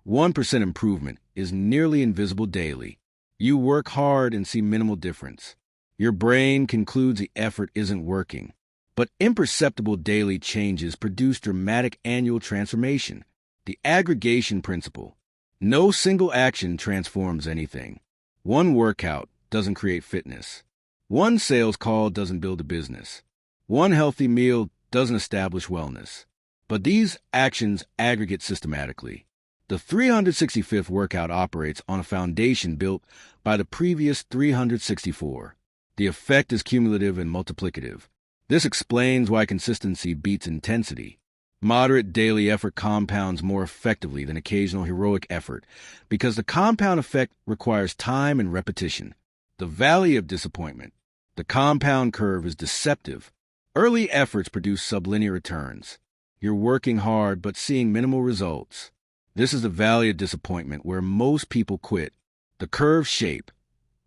1% improvement is nearly invisible daily. You work hard and see minimal difference. Your brain concludes the effort isn't working. But imperceptible daily changes produce dramatic annual transformation. The aggregation principle. No single action transforms anything. One workout doesn't create fitness. One sales call doesn't build a business. One healthy meal doesn't establish wellness. But these actions aggregate systematically. The 365th workout operates on a foundation built by the previous 364. The effect is cumulative and multiplicative. This explains why consistency beats intensity. Moderate daily effort compounds more effectively than occasional heroic effort because the compound effect requires time and repetition. The valley of disappointment. The compound curve is deceptive. Early efforts produce sublinear returns. You're working hard but seeing minimal results. This is the valley of disappointment where most people quit. The curve shape,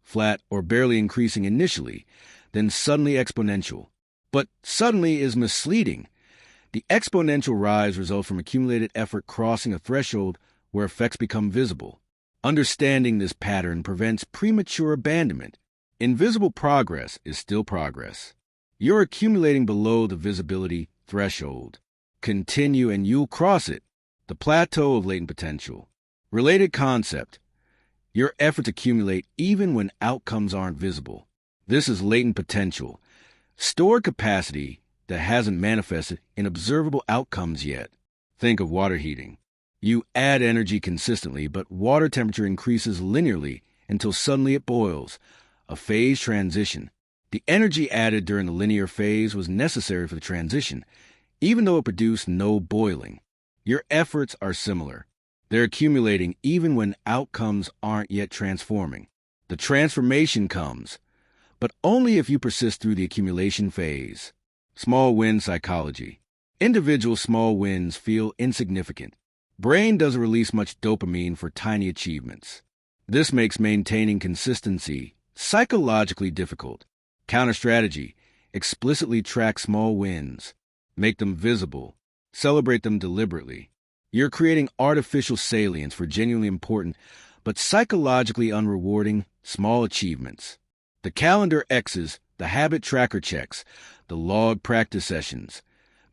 flat or barely increasing initially, then suddenly exponential. But suddenly is misleading. The exponential rise results from accumulated effort crossing a threshold where effects become visible. Understanding this pattern prevents premature abandonment. Invisible progress is still progress. You're accumulating below the visibility threshold. Continue and you'll cross it. The plateau of latent potential. Related concept. Your efforts accumulate even when outcomes aren't visible. This is latent potential. Stored capacity that hasn't manifested in observable outcomes yet. Think of water heating. You add energy consistently, but water temperature increases linearly until suddenly it boils. A phase transition. The energy added during the linear phase was necessary for the transition, even though it produced no boiling. Your efforts are similar. They're accumulating even when outcomes aren't yet transforming. The transformation comes, but only if you persist through the accumulation phase. Small win psychology. Individual small wins feel insignificant. Brain doesn't release much dopamine for tiny achievements. This makes maintaining consistency psychologically difficult. Counter strategy. Explicitly track small wins. Make them visible. Celebrate them deliberately. You're creating artificial salience for genuinely important but psychologically unrewarding small achievements. The calendar X's, the habit tracker checks, the log practice sessions.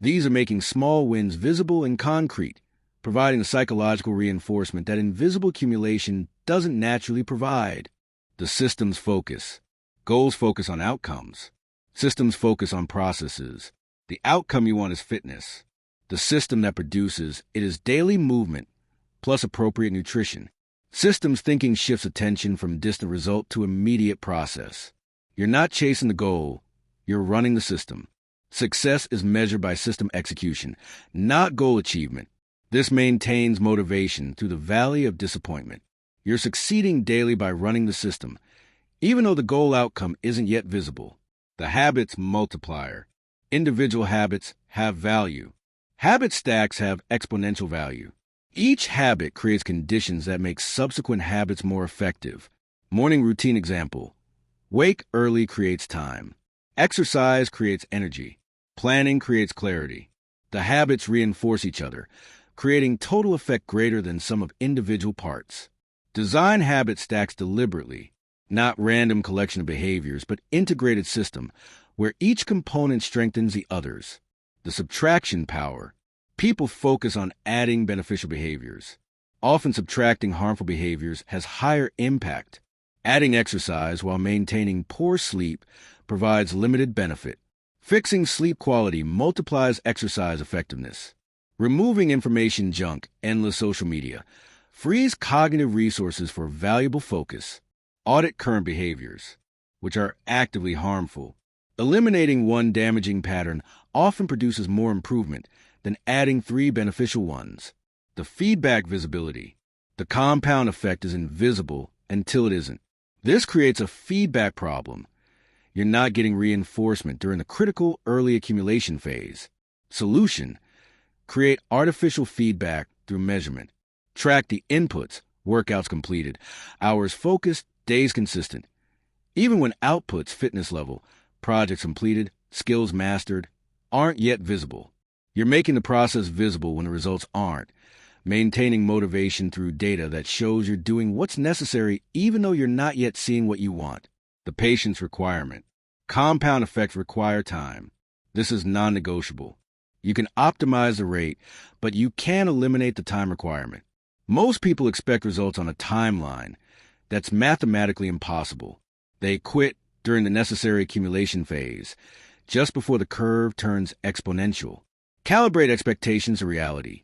These are making small wins visible and concrete, providing the psychological reinforcement that invisible accumulation doesn't naturally provide. The systems focus. Goals focus on outcomes. Systems focus on processes. The outcome you want is fitness. The system that produces it is daily movement plus appropriate nutrition. Systems thinking shifts attention from distant result to immediate process. You're not chasing the goal, you're running the system. Success is measured by system execution, not goal achievement. This maintains motivation through the valley of disappointment. You're succeeding daily by running the system, even though the goal outcome isn't yet visible. The habits multiplier. Individual habits have value. Habit stacks have exponential value. Each habit creates conditions that make subsequent habits more effective. Morning routine example. Wake early creates time. Exercise creates energy. Planning creates clarity. The habits reinforce each other. creating total effect greater than sum of individual parts. Design habit stacks deliberately, not random collection of behaviors, but integrated system where each component strengthens the others. The subtraction power. People focus on adding beneficial behaviors. Often subtracting harmful behaviors has higher impact. Adding exercise while maintaining poor sleep provides limited benefit. Fixing sleep quality multiplies exercise effectiveness. Removing information junk, endless social media, frees cognitive resources for valuable focus. Audit current behaviors, which are actively harmful. Eliminating one damaging pattern often produces more improvement than adding 3 beneficial ones. The feedback visibility. The compound effect is invisible until it isn't. This creates a feedback problem. You're not getting reinforcement during the critical early accumulation phase. Solution: create artificial feedback through measurement. Track the inputs, workouts completed, hours focused, days consistent. Even when outputs, fitness level, projects completed, skills mastered, aren't yet visible. You're making the process visible when the results aren't. Maintaining motivation through data that shows you're doing what's necessary even though you're not yet seeing what you want. The patience requirement. Compound effects require time. This is non-negotiable. You can optimize the rate, but you can eliminate the time requirement. Most people expect results on a timeline. That's mathematically impossible. They quit during the necessary accumulation phase, just before the curve turns exponential. Calibrate expectations to reality.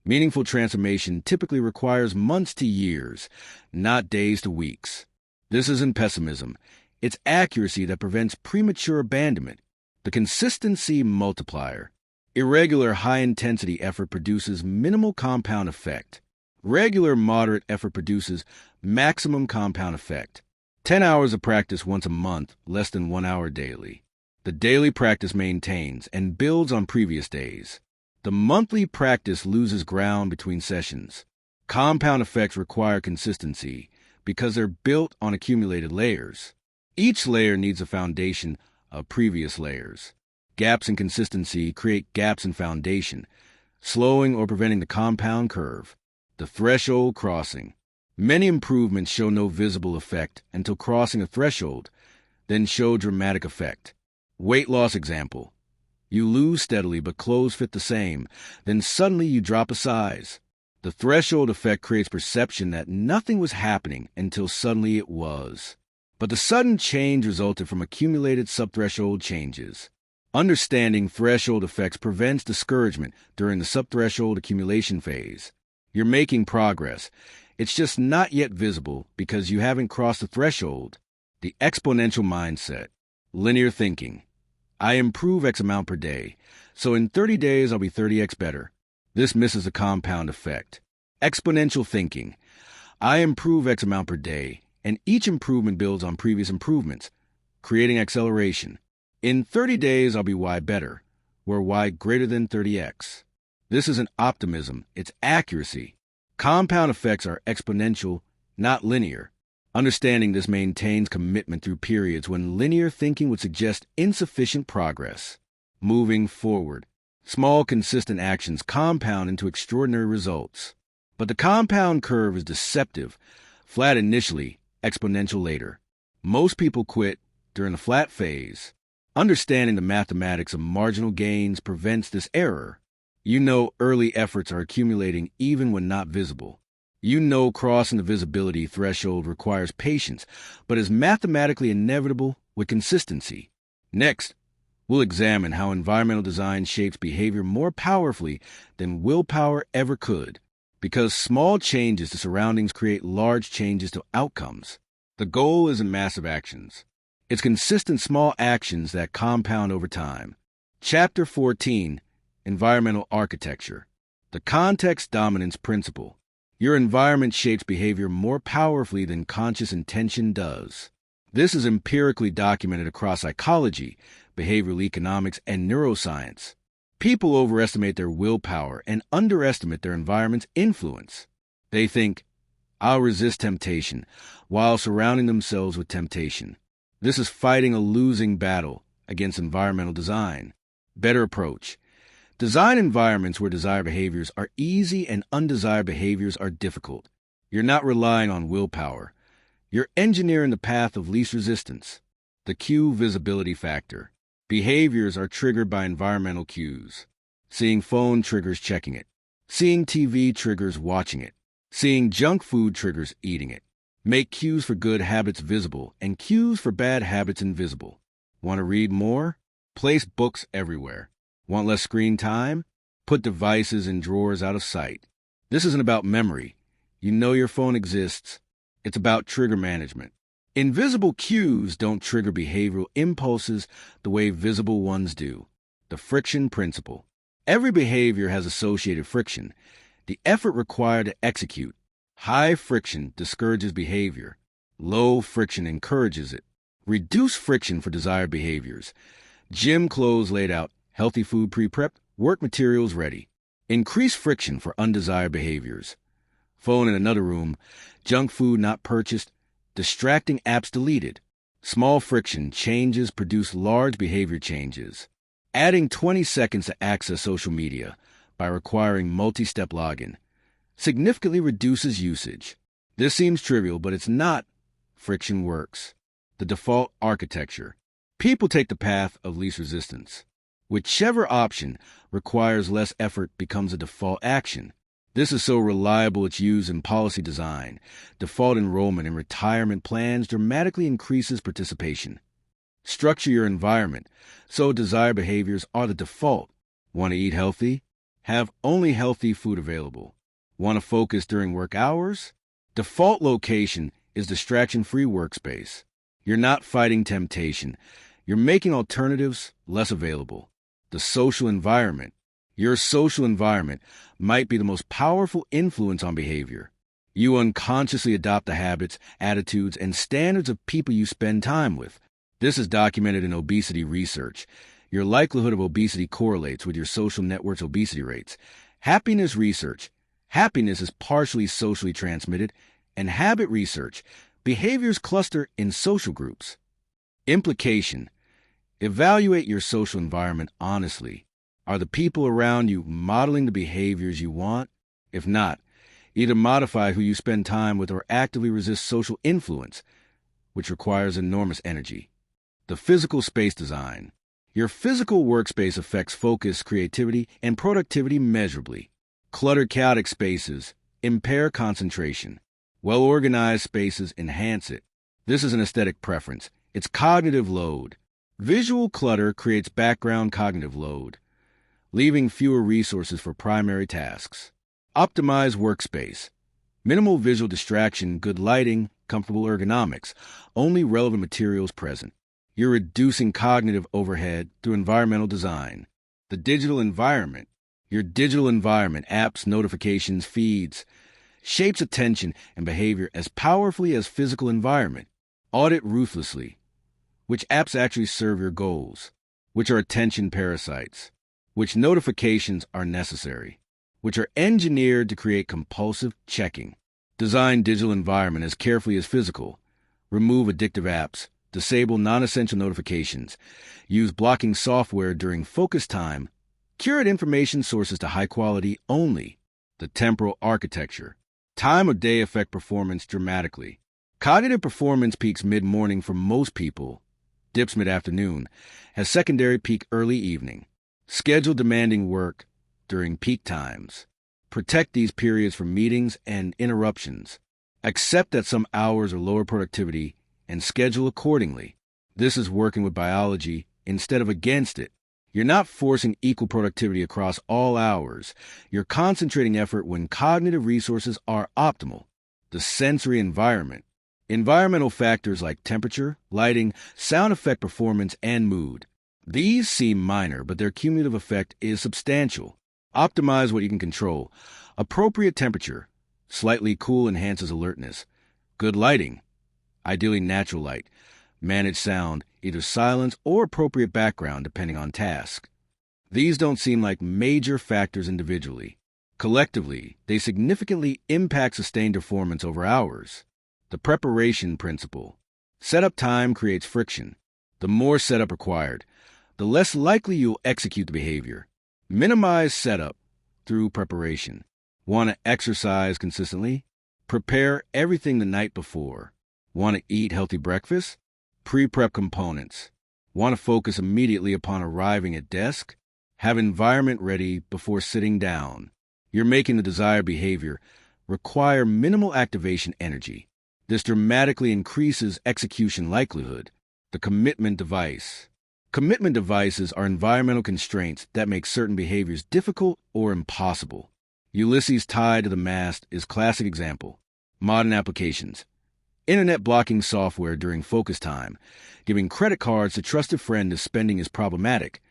Meaningful transformation typically requires months to years, not days to weeks. This isn't pessimism. It's accuracy that prevents premature abandonment. The consistency multiplier. Irregular high-intensity effort produces minimal compound effect. Regular moderate effort produces maximum compound effect. 10 hours of practice once a month, less than 1 hour daily. The daily practice maintains and builds on previous days. The monthly practice loses ground between sessions. Compound effects require consistency because they're built on accumulated layers. Each layer needs a foundation of previous layers. Gaps in consistency create gaps in foundation, slowing or preventing the compound curve. The threshold crossing. Many improvements show no visible effect until crossing a threshold, then show dramatic effect. Weight loss example. You lose steadily, but clothes fit the same. Then suddenly you drop a size. The threshold effect creates perception that nothing was happening until suddenly it was. But the sudden change resulted from accumulated subthreshold changes. Understanding threshold effects prevents discouragement during the subthreshold accumulation phase. You're making progress. It's just not yet visible because you haven't crossed the threshold. The exponential mindset. Linear thinking. I improve X amount per day, so in 30 days I'll be 30x better. This misses the compound effect. Exponential thinking. I improve X amount per day, and each improvement builds on previous improvements, creating acceleration. In 30 days I'll be Y better, where Y greater than 30x. This isn't optimism, it's accuracy. Compound effects are exponential, not linear. Understanding this maintains commitment through periods when linear thinking would suggest insufficient progress. Moving forward. Small, consistent actions compound into extraordinary results. But the compound curve is deceptive. Flat initially, exponential later. Most people quit during the flat phase. Understanding the mathematics of marginal gains prevents this error. You know early efforts are accumulating even when not visible. You know crossing the visibility threshold requires patience, but is mathematically inevitable with consistency. Next, we'll examine how environmental design shapes behavior more powerfully than willpower ever could, because small changes to surroundings create large changes to outcomes. The goal isn't massive actions. It's consistent small actions that compound over time. Chapter 14, Environmental Architecture. The Context Dominance Principle. Your environment shapes behavior more powerfully than conscious intention does. This is empirically documented across psychology, behavioral economics, and neuroscience. People overestimate their willpower and underestimate their environment's influence. They think, I'll resist temptation, while surrounding themselves with temptation. This is fighting a losing battle against environmental design. Better approach. Design environments where desired behaviors are easy and undesired behaviors are difficult. You're not relying on willpower. You're engineering the path of least resistance. The cue visibility factor. Behaviors are triggered by environmental cues. Seeing phone triggers checking it. Seeing TV triggers watching it. Seeing junk food triggers eating it. Make cues for good habits visible and cues for bad habits invisible. Want to read more? Place books everywhere. Want less screen time? Put devices in drawers out of sight. This isn't about memory. You know your phone exists. It's about trigger management. Invisible cues don't trigger behavioral impulses the way visible ones do. The friction principle. Every behavior has associated friction. The effort required to execute. High friction discourages behavior. Low friction encourages it. Reduce friction for desired behaviors. Gym clothes laid out, healthy food pre-prepped, work materials ready. Increase friction for undesired behaviors. Phone in another room, junk food not purchased, distracting apps deleted. Small friction changes produce large behavior changes. Adding 20 seconds to access social media by requiring multi-step login significantly reduces usage. This seems trivial, but it's not. Friction works. The default architecture. People take the path of least resistance. Whichever option requires less effort becomes a default action. This is so reliable it's used in policy design. Default enrollment in retirement plans dramatically increases participation. Structure your environment so desired behaviors are the default. Want to eat healthy? Have only healthy food available. Want to focus during work hours? Default location is distraction-free workspace. You're not fighting temptation. You're making alternatives less available. The social environment. Your social environment might be the most powerful influence on behavior. You unconsciously adopt the habits, attitudes, and standards of people you spend time with. This is documented in obesity research. Your likelihood of obesity correlates with your social network's obesity rates. Happiness research. Happiness is partially socially transmitted. And habit research. Behaviors cluster in social groups. Implication. Evaluate your social environment honestly. Are the people around you modeling the behaviors you want? If not, either modify who you spend time with or actively resist social influence, which requires enormous energy. The physical space design. Your physical workspace affects focus, creativity, and productivity measurably. Cluttered, chaotic spaces impair concentration. Well-organized spaces enhance it. This is an aesthetic preference. It's cognitive load. Visual clutter creates background cognitive load, leaving fewer resources for primary tasks. Optimize workspace. Minimal visual distraction, good lighting, comfortable ergonomics, only relevant materials present. You're reducing cognitive overhead through environmental design. The digital environment. Your digital environment, apps, notifications, feeds, shapes attention and behavior as powerfully as physical environment. Audit ruthlessly. Which apps actually serve your goals? Which are attention parasites? Which notifications are necessary? Which are engineered to create compulsive checking? Design digital environment as carefully as physical. Remove addictive apps. Disable non-essential notifications. Use blocking software during focus time. Curate information sources to high quality only. The temporal architecture. Time of day affect performance dramatically. Cognitive performance peaks mid-morning for most people, dips mid-afternoon, has secondary peak early evening. Schedule demanding work during peak times. Protect these periods from meetings and interruptions. Accept that some hours are lower productivity and schedule accordingly. This is working with biology instead of against it. You're not forcing equal productivity across all hours. You're concentrating effort when cognitive resources are optimal. The sensory environment. Environmental factors like temperature, lighting, sound affect performance, and mood. These seem minor, but their cumulative effect is substantial. Optimize what you can control. Appropriate temperature. Slightly cool enhances alertness. Good lighting. Ideally natural light. Manage sound, either silence or appropriate background depending on task. These don't seem like major factors individually. Collectively, they significantly impact sustained performance over hours. The preparation principle. Setup time creates friction. The more setup required, the less likely you'll execute the behavior. Minimize setup through preparation. Want to exercise consistently? Prepare everything the night before. Want to eat healthy breakfast? Pre-prep components. Want to focus immediately upon arriving at desk? Have environment ready before sitting down. You're making the desired behavior require minimal activation energy. This dramatically increases execution likelihood. The commitment device. Commitment devices are environmental constraints that make certain behaviors difficult or impossible. Ulysses tied to the mast is classic example. Modern applications. Internet blocking software during focus time. Giving credit cards to trusted friend if spending is problematic.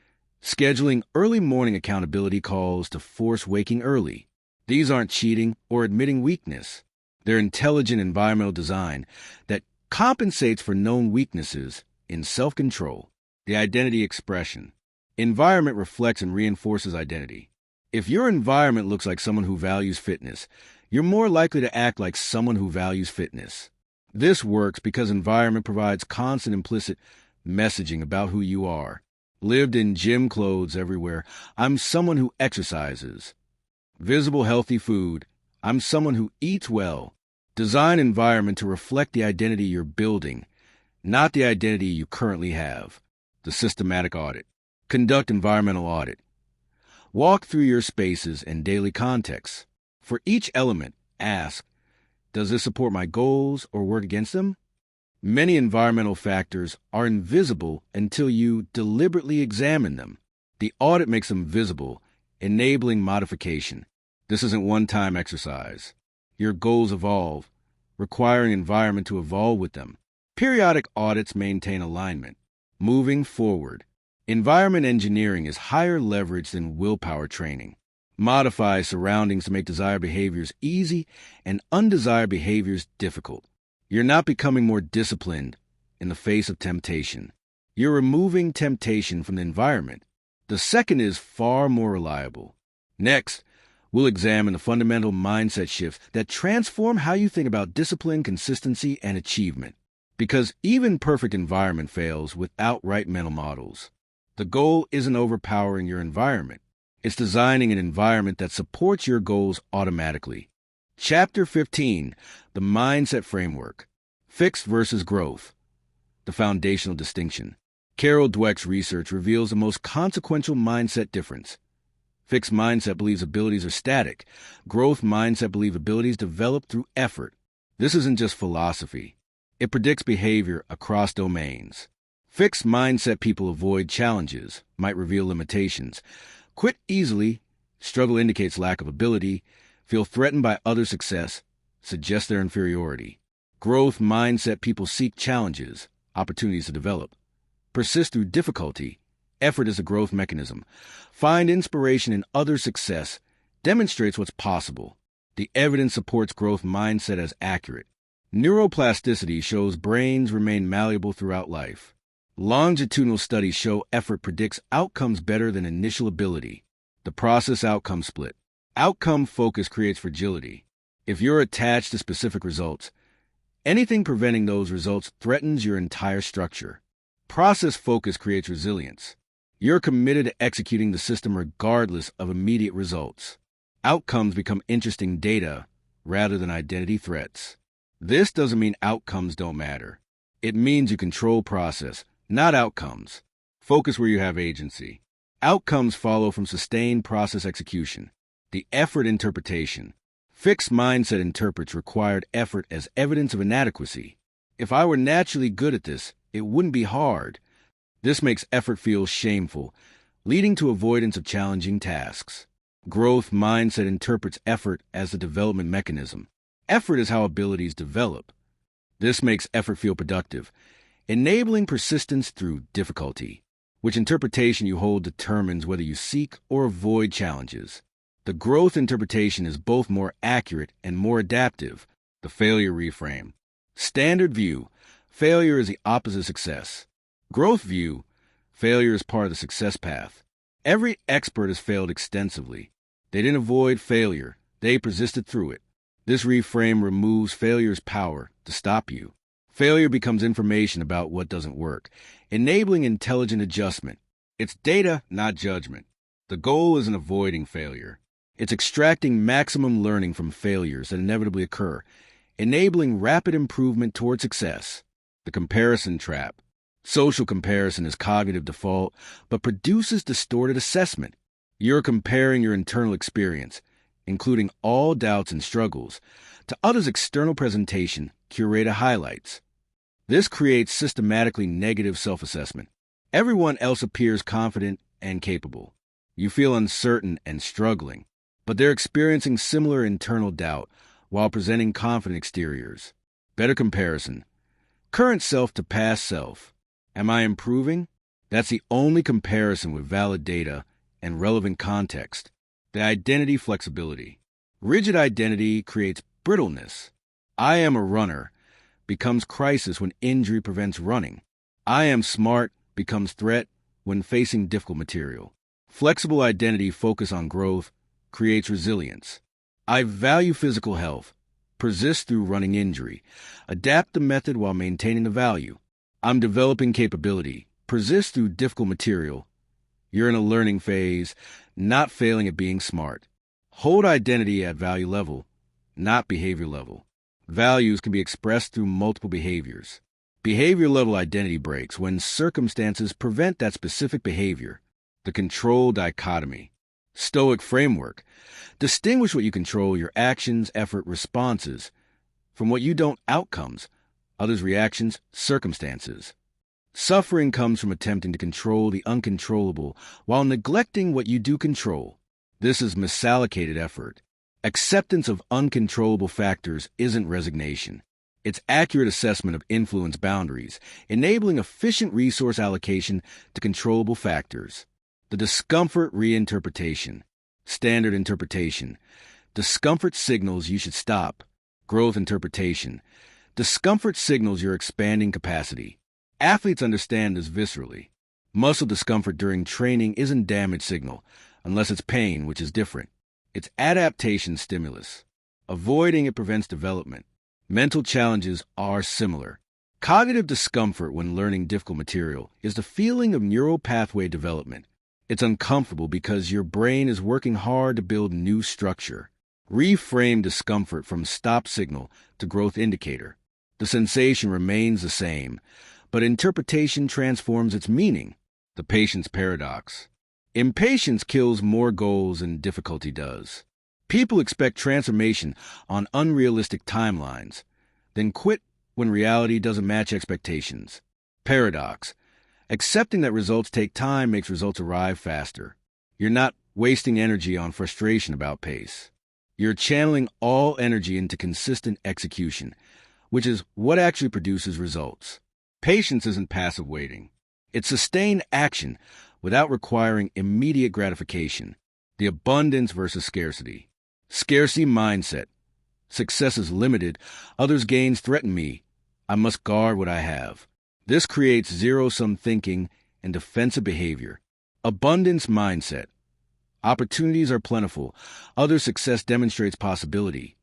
Scheduling early morning accountability calls to force waking early. These aren't cheating or admitting weakness. They're intelligent environmental design that compensates for known weaknesses in self-control. The identity expression. Environment reflects and reinforces identity. If your environment looks like someone who values fitness, you're more likely to act like someone who values fitness. This works because environment provides constant implicit messaging about who you are. Lived in gym clothes everywhere, I'm someone who exercises. Visible healthy food, I'm someone who eats well. Design environment to reflect the identity you're building, not the identity you currently have. The systematic audit. Conduct environmental audit. Walk through your spaces and daily contexts. For each element, ask, does this support my goals or work against them? Many environmental factors are invisible until you deliberately examine them. The audit makes them visible, enabling modification. This isn't one-time exercise. Your goals evolve, requiring environment to evolve with them. Periodic audits maintain alignment. Moving forward. Environment engineering is higher leverage than willpower training. Modify surroundings to make desired behaviors easy and undesired behaviors difficult. You're not becoming more disciplined in the face of temptation. You're removing temptation from the environment. The second is far more reliable. Next, we'll examine the fundamental mindset shifts that transform how you think about discipline, consistency, and achievement. Because even perfect environment fails without right mental models. The goal isn't overpowering your environment. It's designing an environment that supports your goals automatically. Chapter 15, The Mindset Framework. Fixed versus growth. The foundational distinction. Carol Dweck's research reveals the most consequential mindset difference. Fixed mindset believes abilities are static. Growth mindset believes abilities develop through effort. This isn't just philosophy. It predicts behavior across domains. Fixed mindset people avoid challenges, might reveal limitations, quit easily, struggle indicates lack of ability, feel threatened by other success, suggests their inferiority. Growth mindset people seek challenges, opportunities to develop, persist through difficulty. Effort is a growth mechanism. Find inspiration in other success, demonstrates what's possible. The evidence supports growth mindset as accurate. Neuroplasticity shows brains remain malleable throughout life. Longitudinal studies show effort predicts outcomes better than initial ability. The process outcome split. Outcome focus creates fragility. If you're attached to specific results, anything preventing those results threatens your entire structure. Process focus creates resilience. You're committed to executing the system regardless of immediate results. Outcomes become interesting data rather than identity threats. This doesn't mean outcomes don't matter. It means you control process, not outcomes. Focus where you have agency. Outcomes follow from sustained process execution. The effort interpretation. Fixed mindset interprets required effort as evidence of inadequacy. If I were naturally good at this, it wouldn't be hard. This makes effort feel shameful, leading to avoidance of challenging tasks. Growth mindset interprets effort as a development mechanism. Effort is how abilities develop. This makes effort feel productive, enabling persistence through difficulty. Which interpretation you hold determines whether you seek or avoid challenges. The growth interpretation is both more accurate and more adaptive. The failure reframe. Standard view. Failure is the opposite of success. Growth view. Failure is part of the success path. Every expert has failed extensively. They didn't avoid failure. They persisted through it. This reframe removes failure's power to stop you. Failure becomes information about what doesn't work, enabling intelligent adjustment. It's data, not judgment. The goal isn't avoiding failure. It's extracting maximum learning from failures that inevitably occur, enabling rapid improvement toward success. The comparison trap. Social comparison is cognitive default, but produces distorted assessment. You're comparing your internal experience, including all doubts and struggles, to others' external presentation, curated highlights. This creates systematically negative self-assessment. Everyone else appears confident and capable. You feel uncertain and struggling, but they're experiencing similar internal doubt while presenting confident exteriors. Better comparison. Current self to past self. Am I improving? That's the only comparison with valid data and relevant context. The identity flexibility. Rigid identity creates brittleness. I am a runner becomes crisis when injury prevents running. I am smart becomes threat when facing difficult material. Flexible identity focus on growth creates resilience. I value physical health, persist through running injury, adapt the method while maintaining the value. I'm developing capability, persist through difficult material. You're in a learning phase, not failing at being smart. Hold identity at value level, not behavior level. Values can be expressed through multiple behaviors. Behavior level identity breaks when circumstances prevent that specific behavior. The control dichotomy. Stoic framework. Distinguish what you control, your actions, effort, responses, from what you don't, outcomes, others' reactions, circumstances. Suffering comes from attempting to control the uncontrollable while neglecting what you do control. This is misallocated effort. Acceptance of uncontrollable factors isn't resignation. It's accurate assessment of influence boundaries, enabling efficient resource allocation to controllable factors. The discomfort reinterpretation. Standard interpretation. Discomfort signals you should stop. Growth interpretation. Discomfort signals your expanding capacity. Athletes understand this viscerally. Muscle discomfort during training isn't damage signal, unless it's pain, which is different. It's adaptation stimulus. Avoiding it prevents development. Mental challenges are similar. Cognitive discomfort when learning difficult material is the feeling of neural pathway development. It's uncomfortable because your brain is working hard to build new structure. Reframe discomfort from stop signal to growth indicator. The sensation remains the same, but interpretation transforms its meaning. The patience paradox. Impatience kills more goals than difficulty does. People expect transformation on unrealistic timelines, then quit when reality doesn't match expectations. Paradox. Accepting that results take time makes results arrive faster. You're not wasting energy on frustration about pace. You're channeling all energy into consistent execution, which is what actually produces results. Patience isn't passive waiting. It's sustained action without requiring immediate gratification. The abundance versus scarcity. Scarcity mindset. Success is limited. Others' gains threaten me. I must guard what I have. This creates zero-sum thinking and defensive behavior. Abundance mindset. Opportunities are plentiful. Other success demonstrates possibility.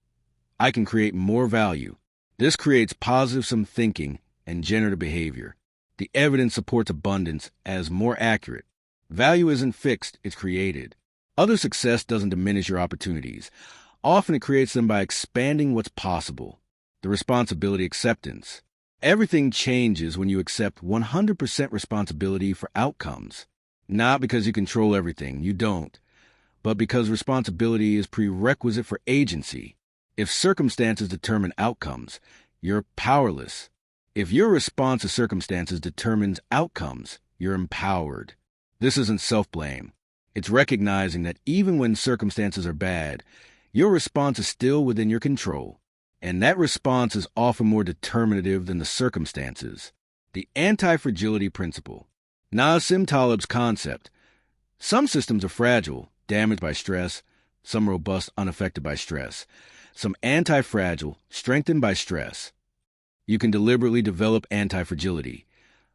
I can create more value. This creates positive-sum thinking and generative behavior. The evidence supports abundance as more accurate. Value isn't fixed, it's created. Other success doesn't diminish your opportunities. Often it creates them by expanding what's possible. The responsibility acceptance. Everything changes when you accept 100% responsibility for outcomes. Not because you control everything, you don't, but because responsibility is prerequisite for agency. If circumstances determine outcomes, you're powerless. If your response to circumstances determines outcomes, you're empowered. This isn't self-blame. It's recognizing that even when circumstances are bad, your response is still within your control. And that response is often more determinative than the circumstances. The anti-fragility principle. Nassim Taleb's concept. Some systems are fragile, damaged by stress. Some robust, unaffected by stress. Some anti-fragile, strengthened by stress. You can deliberately develop anti-fragility,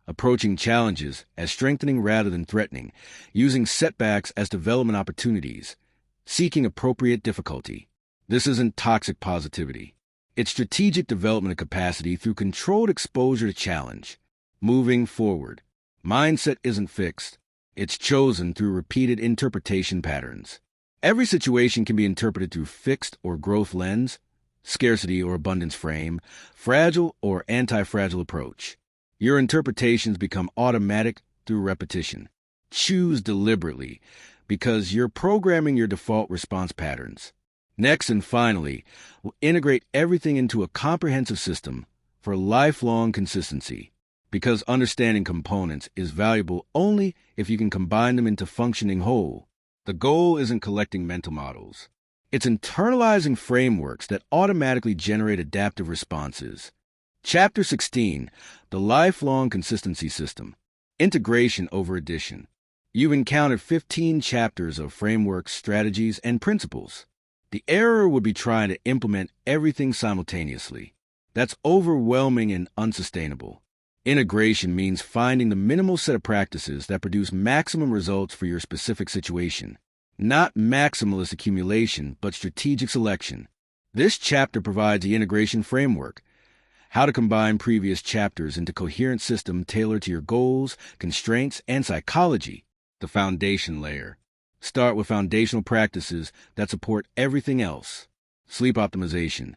approaching challenges as strengthening rather than threatening, using setbacks as development opportunities, seeking appropriate difficulty. This isn't toxic positivity. It's strategic development of capacity through controlled exposure to challenge. Moving forward. Mindset isn't fixed. It's chosen through repeated interpretation patterns. Every situation can be interpreted through fixed or growth lens, scarcity or abundance frame, fragile or anti-fragile approach. Your interpretations become automatic through repetition. Choose deliberately because you're programming your default response patterns. Next and finally, we'll integrate everything into a comprehensive system for lifelong consistency, because understanding components is valuable only if you can combine them into functioning whole. The goal isn't collecting mental models. It's internalizing frameworks that automatically generate adaptive responses. Chapter 16, The Lifelong Consistency System. Integration over addition. You've encountered 15 chapters of frameworks, strategies, and principles. The error would be trying to implement everything simultaneously. That's overwhelming and unsustainable. Integration means finding the minimal set of practices that produce maximum results for your specific situation. Not maximalist accumulation, but strategic selection. This chapter provides the integration framework, how to combine previous chapters into a coherent system tailored to your goals, constraints, and psychology. The foundation layer. Start with foundational practices that support everything else. Sleep optimization.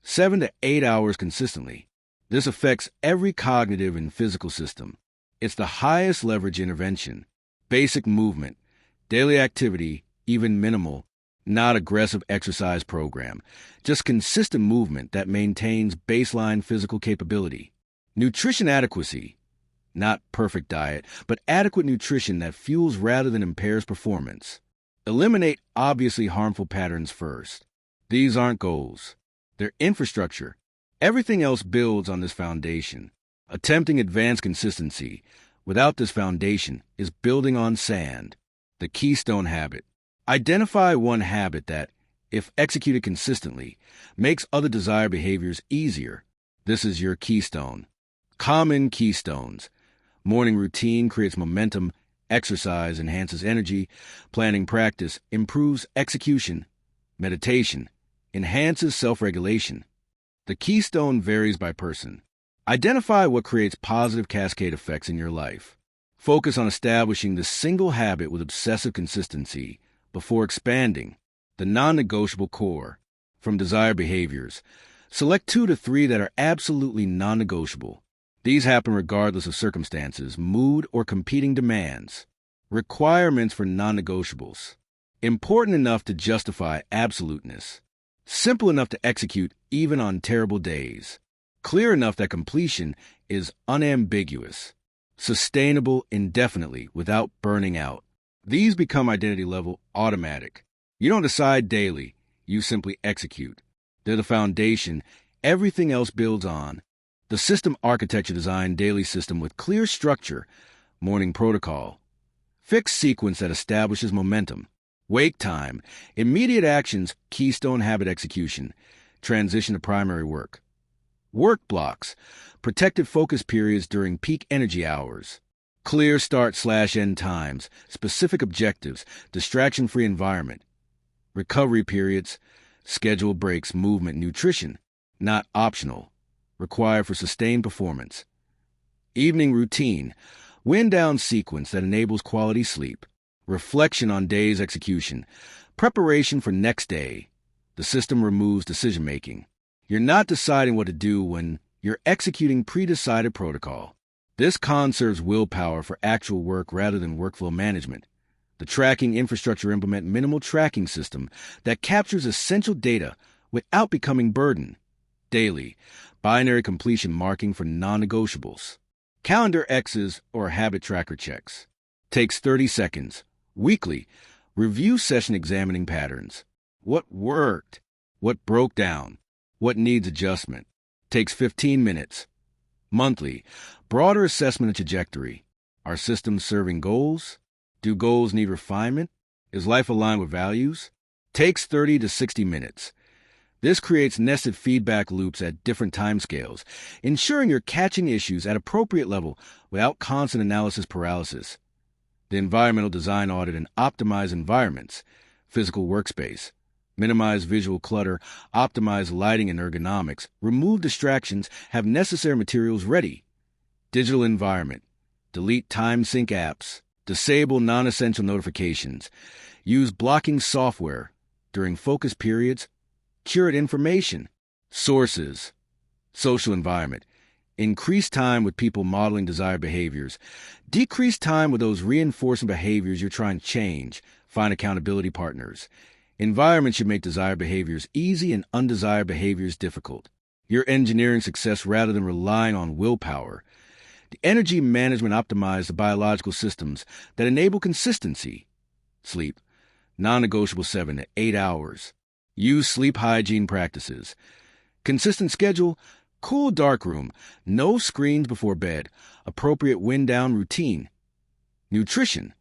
7 to 8 hours consistently. This affects every cognitive and physical system. It's the highest leverage intervention. Basic movement. Daily activity, even minimal. Not aggressive exercise program. Just consistent movement that maintains baseline physical capability. Nutrition adequacy. Not perfect diet, but adequate nutrition that fuels rather than impairs performance. Eliminate obviously harmful patterns first. These aren't goals. They're infrastructure. Everything else builds on this foundation. Attempting advanced consistency without this foundation is building on sand. The keystone habit. Identify one habit that, if executed consistently, makes other desired behaviors easier. This is your keystone. Common keystones. Morning routine creates momentum, exercise enhances energy, planning practice improves execution, meditation enhances self-regulation. The keystone varies by person. Identify what creates positive cascade effects in your life. Focus on establishing the single habit with obsessive consistency before expanding. The non-negotiable core. From desired behaviors, select 2 to 3 that are absolutely non-negotiable. These happen regardless of circumstances, mood, or competing demands. Requirements for non-negotiables. Important enough to justify absoluteness. Simple enough to execute even on terrible days. Clear enough that completion is unambiguous. Sustainable indefinitely without burning out. These become identity level automatic. You don't decide daily, you simply execute. They're the foundation everything else builds on. The system architecture design daily system with clear structure, morning protocol. Fixed sequence that establishes momentum. Wake time, immediate actions, keystone habit execution, transition to primary work. Work blocks, protected focus periods during peak energy hours. Clear start/end times, specific objectives, distraction-free environment. Recovery periods, scheduled breaks, movement, nutrition, not optional. Required for sustained performance. Evening routine, wind-down sequence that enables quality sleep. Reflection on day's execution. Preparation for next day. The system removes decision-making. You're not deciding what to do when you're executing pre-decided protocol. This conserves willpower for actual work rather than workflow management. The tracking infrastructure implement minimal tracking system that captures essential data without becoming burden. Daily, binary completion marking for non-negotiables. Calendar X's or habit tracker checks. Takes 30 seconds. Weekly, review session examining patterns. What worked? What broke down? What needs adjustment? Takes 15 minutes. Monthly, broader assessment of trajectory. Are systems serving goals? Do goals need refinement? Is life aligned with values? Takes 30 to 60 minutes. This creates nested feedback loops at different timescales, ensuring you're catching issues at appropriate level without constant analysis paralysis. The environmental design audit and optimize environments, physical workspace, minimize visual clutter, optimize lighting and ergonomics, remove distractions, have necessary materials ready. Digital environment, delete time sync apps, Disable non-essential notifications. Use blocking software during focus periods. Curate information. Sources. Social environment. Increase time with people modeling desired behaviors. Decrease time with those reinforcing behaviors you're trying to change. Find accountability partners. Environment should make desired behaviors easy and undesired behaviors difficult. You're engineering success rather than relying on willpower. The energy management optimizes the biological systems that enable consistency. Sleep. Non-negotiable 7 to 8 hours. Use sleep hygiene practices. Consistent schedule. Cool darkroom. No screens before bed. Appropriate wind-down routine. Nutrition.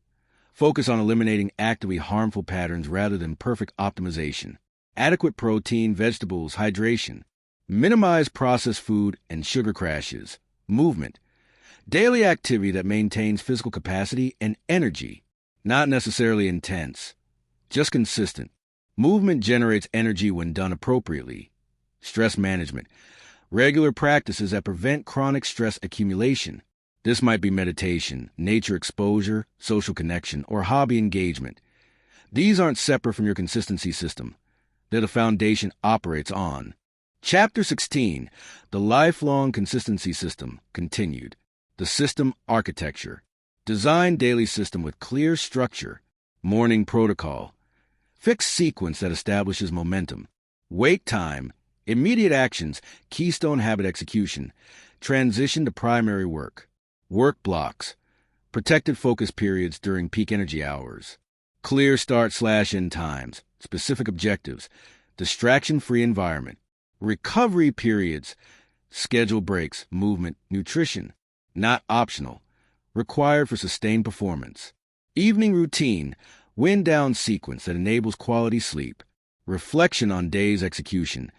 Focus on eliminating actively harmful patterns rather than perfect optimization. Adequate protein, vegetables, hydration. Minimize processed food and sugar crashes. Movement. Daily activity that maintains physical capacity and energy. Not necessarily intense, just consistent. Movement generates energy when done appropriately. Stress management. Regular practices that prevent chronic stress accumulation. This might be meditation, nature exposure, social connection, or hobby engagement. These aren't separate from your consistency system. They're the foundation operates on. Chapter 16, The Lifelong Consistency System, continued. The system architecture. Design daily system with clear structure. Morning protocol. Fixed sequence that establishes momentum. Wake time. Immediate actions. Keystone habit execution. Transition to primary work. Work blocks. Protected focus periods during peak energy hours. Clear start/end times. Specific objectives. Distraction-free environment. Recovery periods. Schedule breaks. Movement. Nutrition. Not optional. Required for sustained performance. Evening routine. Wind-down sequence that enables quality sleep. Reflection on day's execution.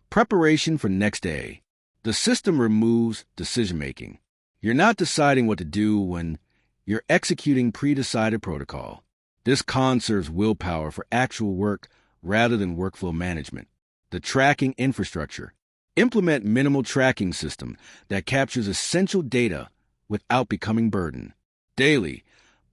Preparation for next day. The system removes decision-making. You're not deciding what to do when you're executing pre-decided protocol. This conserves willpower for actual work rather than workflow management. The tracking infrastructure. Implement minimal tracking system that captures essential data without becoming burden. Daily,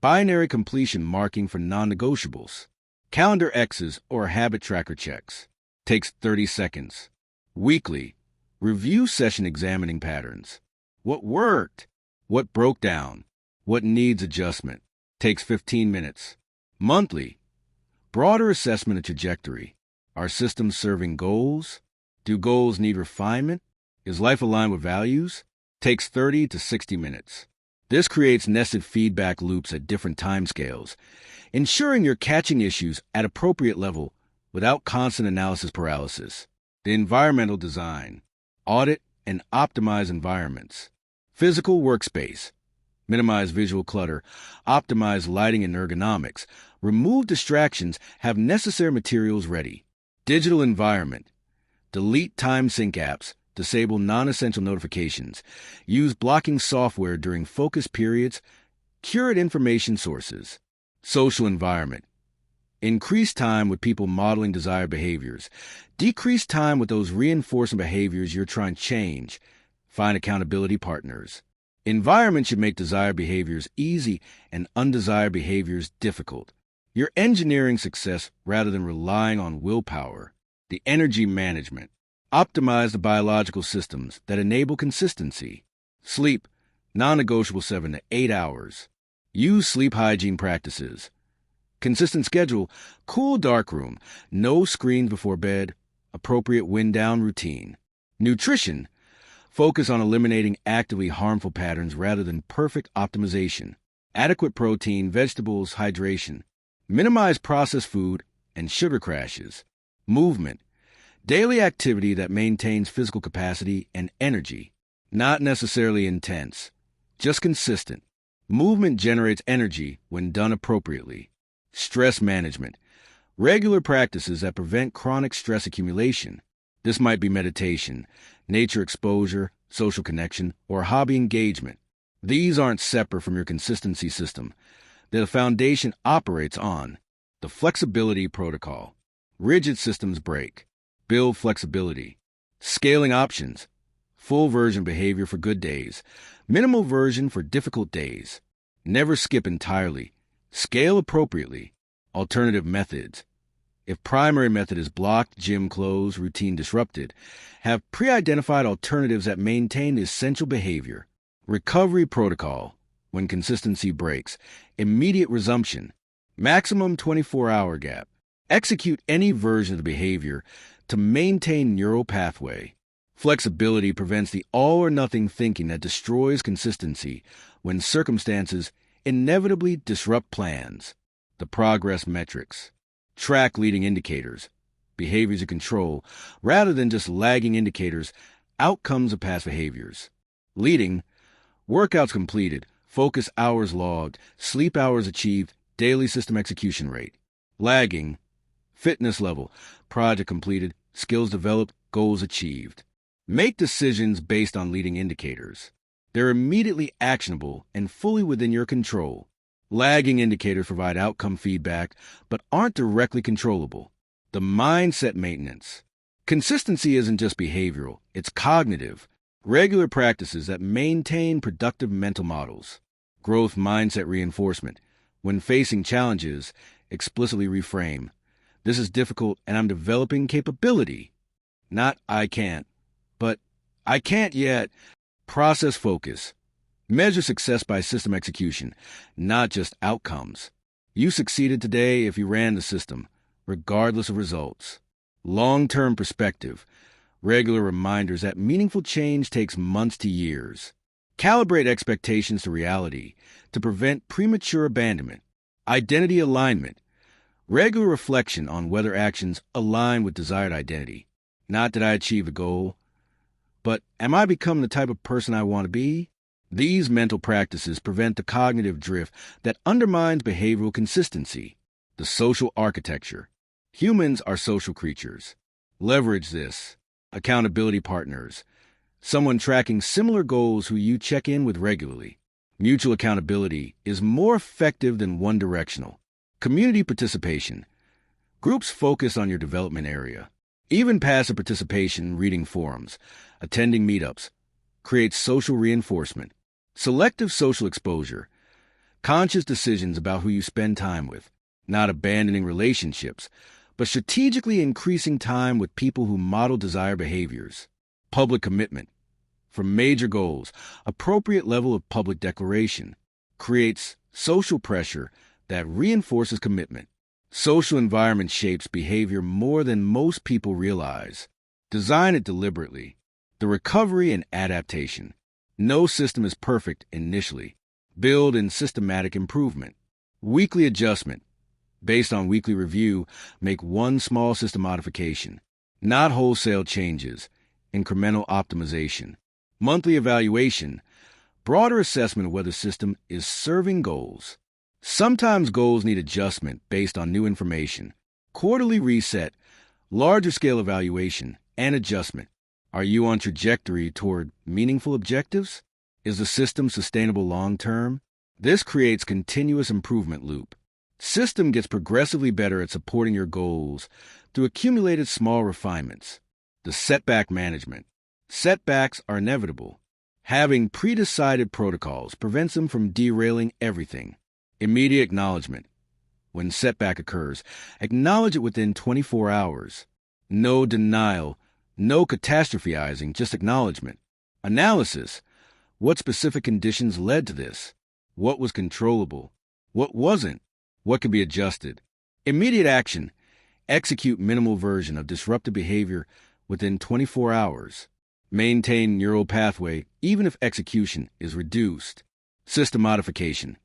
binary completion marking for non-negotiables. Calendar X's or habit tracker checks. Takes 30 seconds. Weekly, review session examining patterns. What worked? What broke down? What needs adjustment? Takes 15 minutes. Monthly, broader assessment of trajectory. Are systems serving goals? Do goals need refinement? Is life aligned with values? Takes 30 to 60 minutes. This creates nested feedback loops at different timescales, ensuring you're catching issues at appropriate level without constant analysis paralysis. The environmental design. Audit and optimize environments. Physical workspace. Minimize visual clutter. Optimize lighting and ergonomics. Remove distractions. Have necessary materials ready. Digital environment. Delete time sync apps. Disable non-essential notifications. Use blocking software during focus periods. Curate information sources. Social environment. Increase time with people modeling desired behaviors. Decrease time with those reinforcing behaviors you're trying to change. Find accountability partners. Environment should make desired behaviors easy and undesired behaviors difficult. You're engineering success rather than relying on willpower. The energy management. Optimize the biological systems that enable consistency. Sleep. Non-negotiable 7 to 8 hours. Use sleep hygiene practices. Consistent schedule. Cool darkroom. No screens before bed. Appropriate wind-down routine. Nutrition. Focus on eliminating actively harmful patterns rather than perfect optimization. Adequate protein, vegetables, hydration. Minimize processed food and sugar crashes. Movement. Daily activity that maintains physical capacity and energy. Not necessarily intense, just consistent. Movement generates energy when done appropriately. Stress management. Regular practices that prevent chronic stress accumulation. This might be meditation, nature exposure, social connection, or hobby engagement. These aren't separate from your consistency system. They're the foundation operates on. The flexibility protocol. Rigid systems break. Build flexibility. Scaling options. Full version behavior for good days. Minimal version for difficult days. Never skip entirely. Scale appropriately. Alternative methods. If primary method is blocked, gym closed, routine disrupted, have pre-identified alternatives that maintain the essential behavior. Recovery protocol. When consistency breaks. Immediate resumption. Maximum 24-hour gap. Execute any version of the behavior to maintain neural pathway. Flexibility prevents the all-or-nothing thinking that destroys consistency when circumstances inevitably disrupt plans. The progress metrics. Track leading indicators, behaviors you control, rather than just lagging indicators, outcomes of past behaviors. Leading, workouts completed, focus hours logged, sleep hours achieved, daily system execution rate. Lagging, fitness level, project completed, skills developed, goals achieved. Make decisions based on leading indicators. They're immediately actionable and fully within your control. Lagging indicators provide outcome feedback, but aren't directly controllable. The mindset maintenance. Consistency isn't just behavioral, it's cognitive. Regular practices that maintain productive mental models. Growth mindset reinforcement. When facing challenges, explicitly reframe. This is difficult and I'm developing capability. Not I can't, but I can't yet. Process focus. Measure success by system execution, not just outcomes. You succeeded today if you ran the system, regardless of results. Long-term perspective. Regular reminders that meaningful change takes months to years. Calibrate expectations to reality to prevent premature abandonment. Identity alignment. Regular reflection on whether actions align with desired identity. Not did I achieve a goal, but am I becoming the type of person I want to be? These mental practices prevent the cognitive drift that undermines behavioral consistency. The social architecture. Humans are social creatures. Leverage this. Accountability partners. Someone tracking similar goals who you check in with regularly. Mutual accountability is more effective than one-directional. Community participation. Groups focus on your development area. Even passive participation, reading forums, attending meetups, creates social reinforcement. Selective social exposure. Conscious decisions about who you spend time with. Not abandoning relationships, but strategically increasing time with people who model desired behaviors. Public commitment. For major goals, appropriate level of public declaration. Creates social pressure that reinforces commitment. Social environment shapes behavior more than most people realize. Design it deliberately. The recovery and adaptation. No system is perfect initially. Build in systematic improvement. Weekly adjustment. Based on weekly review, make one small system modification. Not wholesale changes. Incremental optimization. Monthly evaluation. Broader assessment of whether system is serving goals. Sometimes goals need adjustment based on new information. Quarterly reset. Larger scale evaluation and adjustment. Are you on trajectory toward meaningful objectives? Is the system sustainable long-term? This creates continuous improvement loop. System gets progressively better at supporting your goals through accumulated small refinements. The setback management. Setbacks are inevitable. Having pre-decided protocols prevents them from derailing everything. Immediate acknowledgement. When setback occurs, acknowledge it within 24 hours. No denial. No catastrophizing, just acknowledgement. Analysis. What specific conditions led to this? What was controllable? What wasn't? What could be adjusted? Immediate action. Execute minimal version of disruptive behavior within 24 hours. Maintain neural pathway even if execution is reduced. System modification.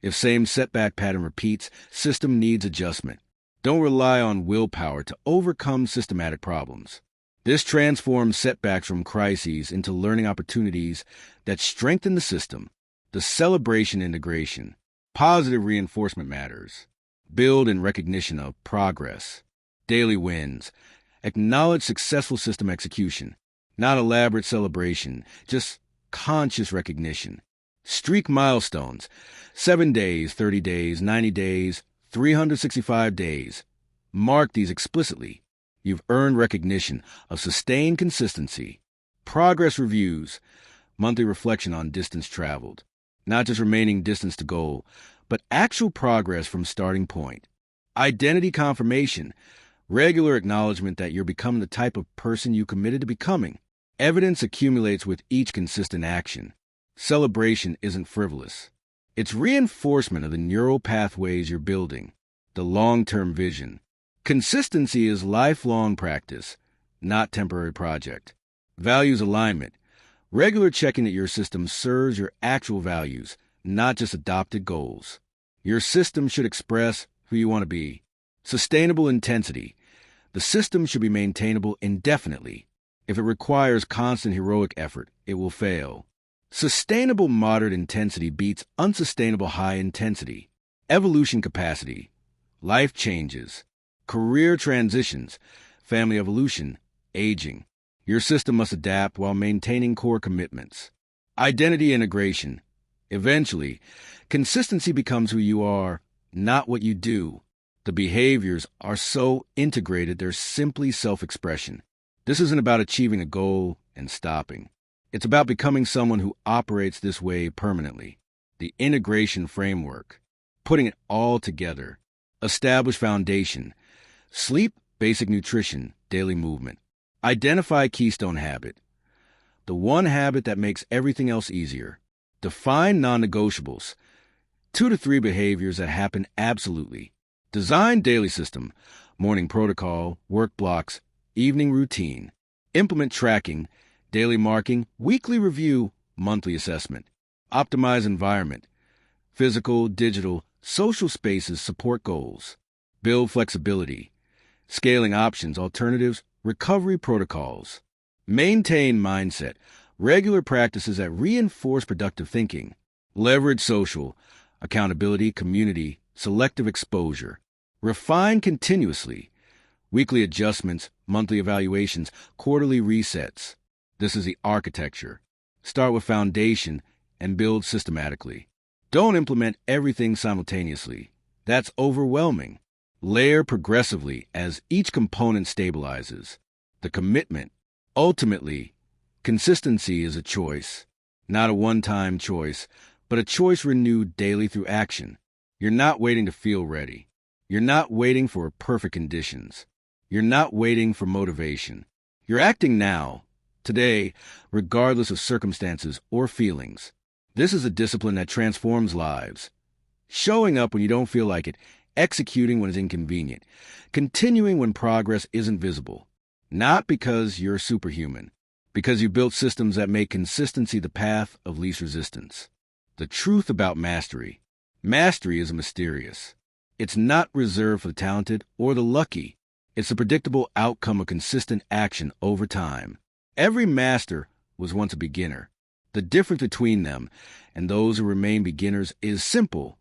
If same setback pattern repeats, system needs adjustment. Don't rely on willpower to overcome systematic problems. This transforms setbacks from crises into learning opportunities that strengthen the system. The celebration integration. Positive reinforcement matters. Build in recognition of progress. Daily wins. Acknowledge successful system execution. Not elaborate celebration, just conscious recognition. Streak milestones. 7 days, 30 days, 90 days, 365 days. Mark these explicitly. You've earned recognition of sustained consistency. Progress reviews. Monthly reflection on distance traveled. not just remaining distance to goal, but actual progress from starting point. Identity confirmation, regular acknowledgement that you're becoming the type of person you committed to becoming. Evidence accumulates with each consistent action. Celebration isn't frivolous. It's reinforcement of the neural pathways you're building, the long-term vision. Consistency is lifelong practice, not temporary project. Values alignment, regular checking that your system serves your actual values, not just adopted goals. Your system should express who you want to be. Sustainable intensity, the system should be maintainable indefinitely. If it requires constant heroic effort, it will fail. Sustainable moderate intensity beats unsustainable high intensity. Evolution capacity, life changes, career transitions, family evolution, aging. Your system must adapt while maintaining core commitments. Identity integration. Eventually, consistency becomes who you are, not what you do. The behaviors are so integrated they're simply self-expression. This isn't about achieving a goal and stopping. It's about becoming someone who operates this way permanently. The integration framework. Putting it all together. Establish foundation. Sleep, basic nutrition, daily movement. Identify keystone habit. The one habit that makes everything else easier. Define non-negotiables. 2 to 3 behaviors that happen absolutely. Design daily system. Morning protocol, work blocks, evening routine. Implement tracking, daily marking, weekly review, monthly assessment. Optimize environment. Physical, digital, social spaces support goals. Build flexibility. Scaling options, alternatives, recovery protocols. Maintain mindset. Regular practices that reinforce productive thinking. Leverage social, accountability, community, selective exposure. Refine continuously. Weekly adjustments, monthly evaluations, quarterly resets. This is the architecture. Start with foundation and build systematically. Don't implement everything simultaneously. That's overwhelming. Layer progressively as each component stabilizes. The commitment. Ultimately, consistency is a choice. Not a one-time choice, but a choice renewed daily through action. You're not waiting to feel ready. You're not waiting for perfect conditions. You're not waiting for motivation. You're acting now, today, regardless of circumstances or feelings. This is a discipline that transforms lives. Showing up when you don't feel like it, executing when it's inconvenient, continuing when progress isn't visible. Not because you're superhuman, because you built systems that make consistency the path of least resistance. The truth about mastery. Mastery is mysterious. It's not reserved for the talented or the lucky. It's the predictable outcome of consistent action over time. Every master was once a beginner. The difference between them and those who remain beginners is simple.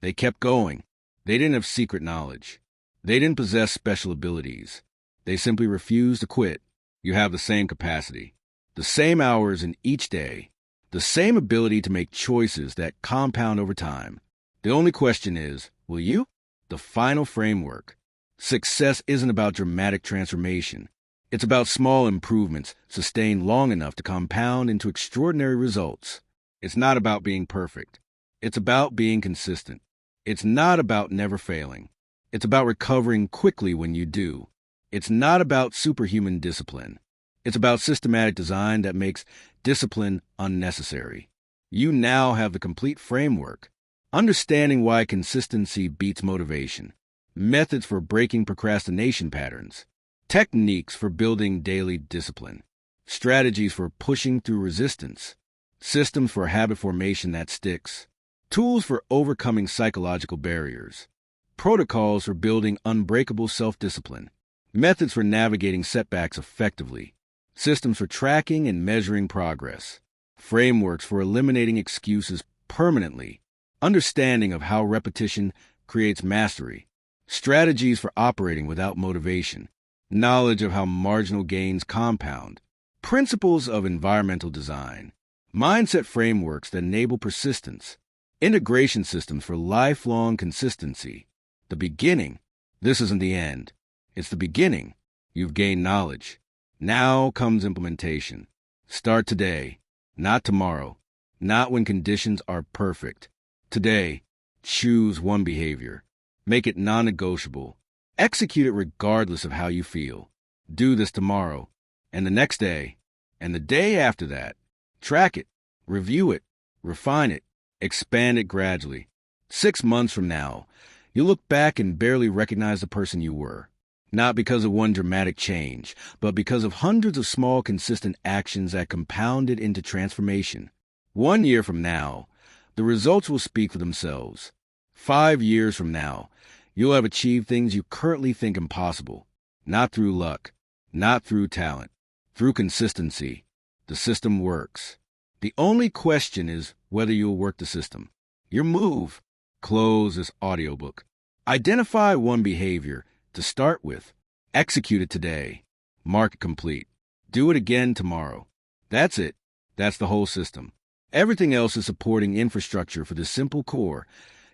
They kept going. They didn't have secret knowledge. They didn't possess special abilities. They simply refused to quit. You have the same capacity, the same hours in each day, the same ability to make choices that compound over time. The only question is, will you? The final framework. Success isn't about dramatic transformation. It's about small improvements sustained long enough to compound into extraordinary results. It's not about being perfect. It's about being consistent. It's not about never failing. It's about recovering quickly when you do. It's not about superhuman discipline. It's about systematic design that makes discipline unnecessary. You now have the complete framework. Understanding why consistency beats motivation. Methods for breaking procrastination patterns. Techniques for building daily discipline. Strategies for pushing through resistance. Systems for habit formation that sticks. Tools for overcoming psychological barriers. Protocols for building unbreakable self-discipline. Methods for navigating setbacks effectively. Systems for tracking and measuring progress. Frameworks for eliminating excuses permanently. Understanding of how repetition creates mastery. Strategies for operating without motivation. Knowledge of how marginal gains compound. Principles of environmental design. Mindset frameworks that enable persistence. Integration systems for lifelong consistency. The beginning. This isn't the end. It's the beginning. You've gained knowledge. Now comes implementation. Start today, not tomorrow, not when conditions are perfect. Today, choose one behavior. Make it non-negotiable. Execute it regardless of how you feel. Do this tomorrow, and the next day, and the day after that. Track it, review it, refine it, expand it gradually. 6 months from now, you'll look back and barely recognize the person you were. Not because of one dramatic change, but because of hundreds of small, consistent actions that compounded into transformation. 1 year from now, the results will speak for themselves. 5 years from now, you'll have achieved things you currently think impossible. Not through luck, not through talent, through consistency. The system works. The only question is whether you'll work the system. Your move. Close this audiobook. Identify one behavior to start with. Execute it today. Mark it complete. Do it again tomorrow. That's it. That's the whole system. Everything else is supporting infrastructure for the simple core.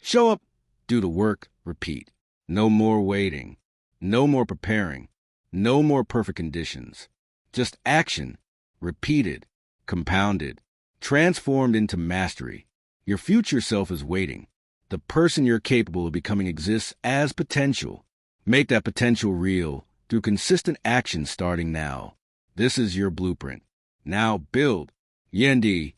Show up, do the work, repeat. No more waiting. No more preparing. No more perfect conditions. Just action. Repeated. Compounded. Transformed into mastery. Your future self is waiting. The person you're capable of becoming exists as potential. Make that potential real through consistent action starting now. This is your blueprint. Now build. Yendi.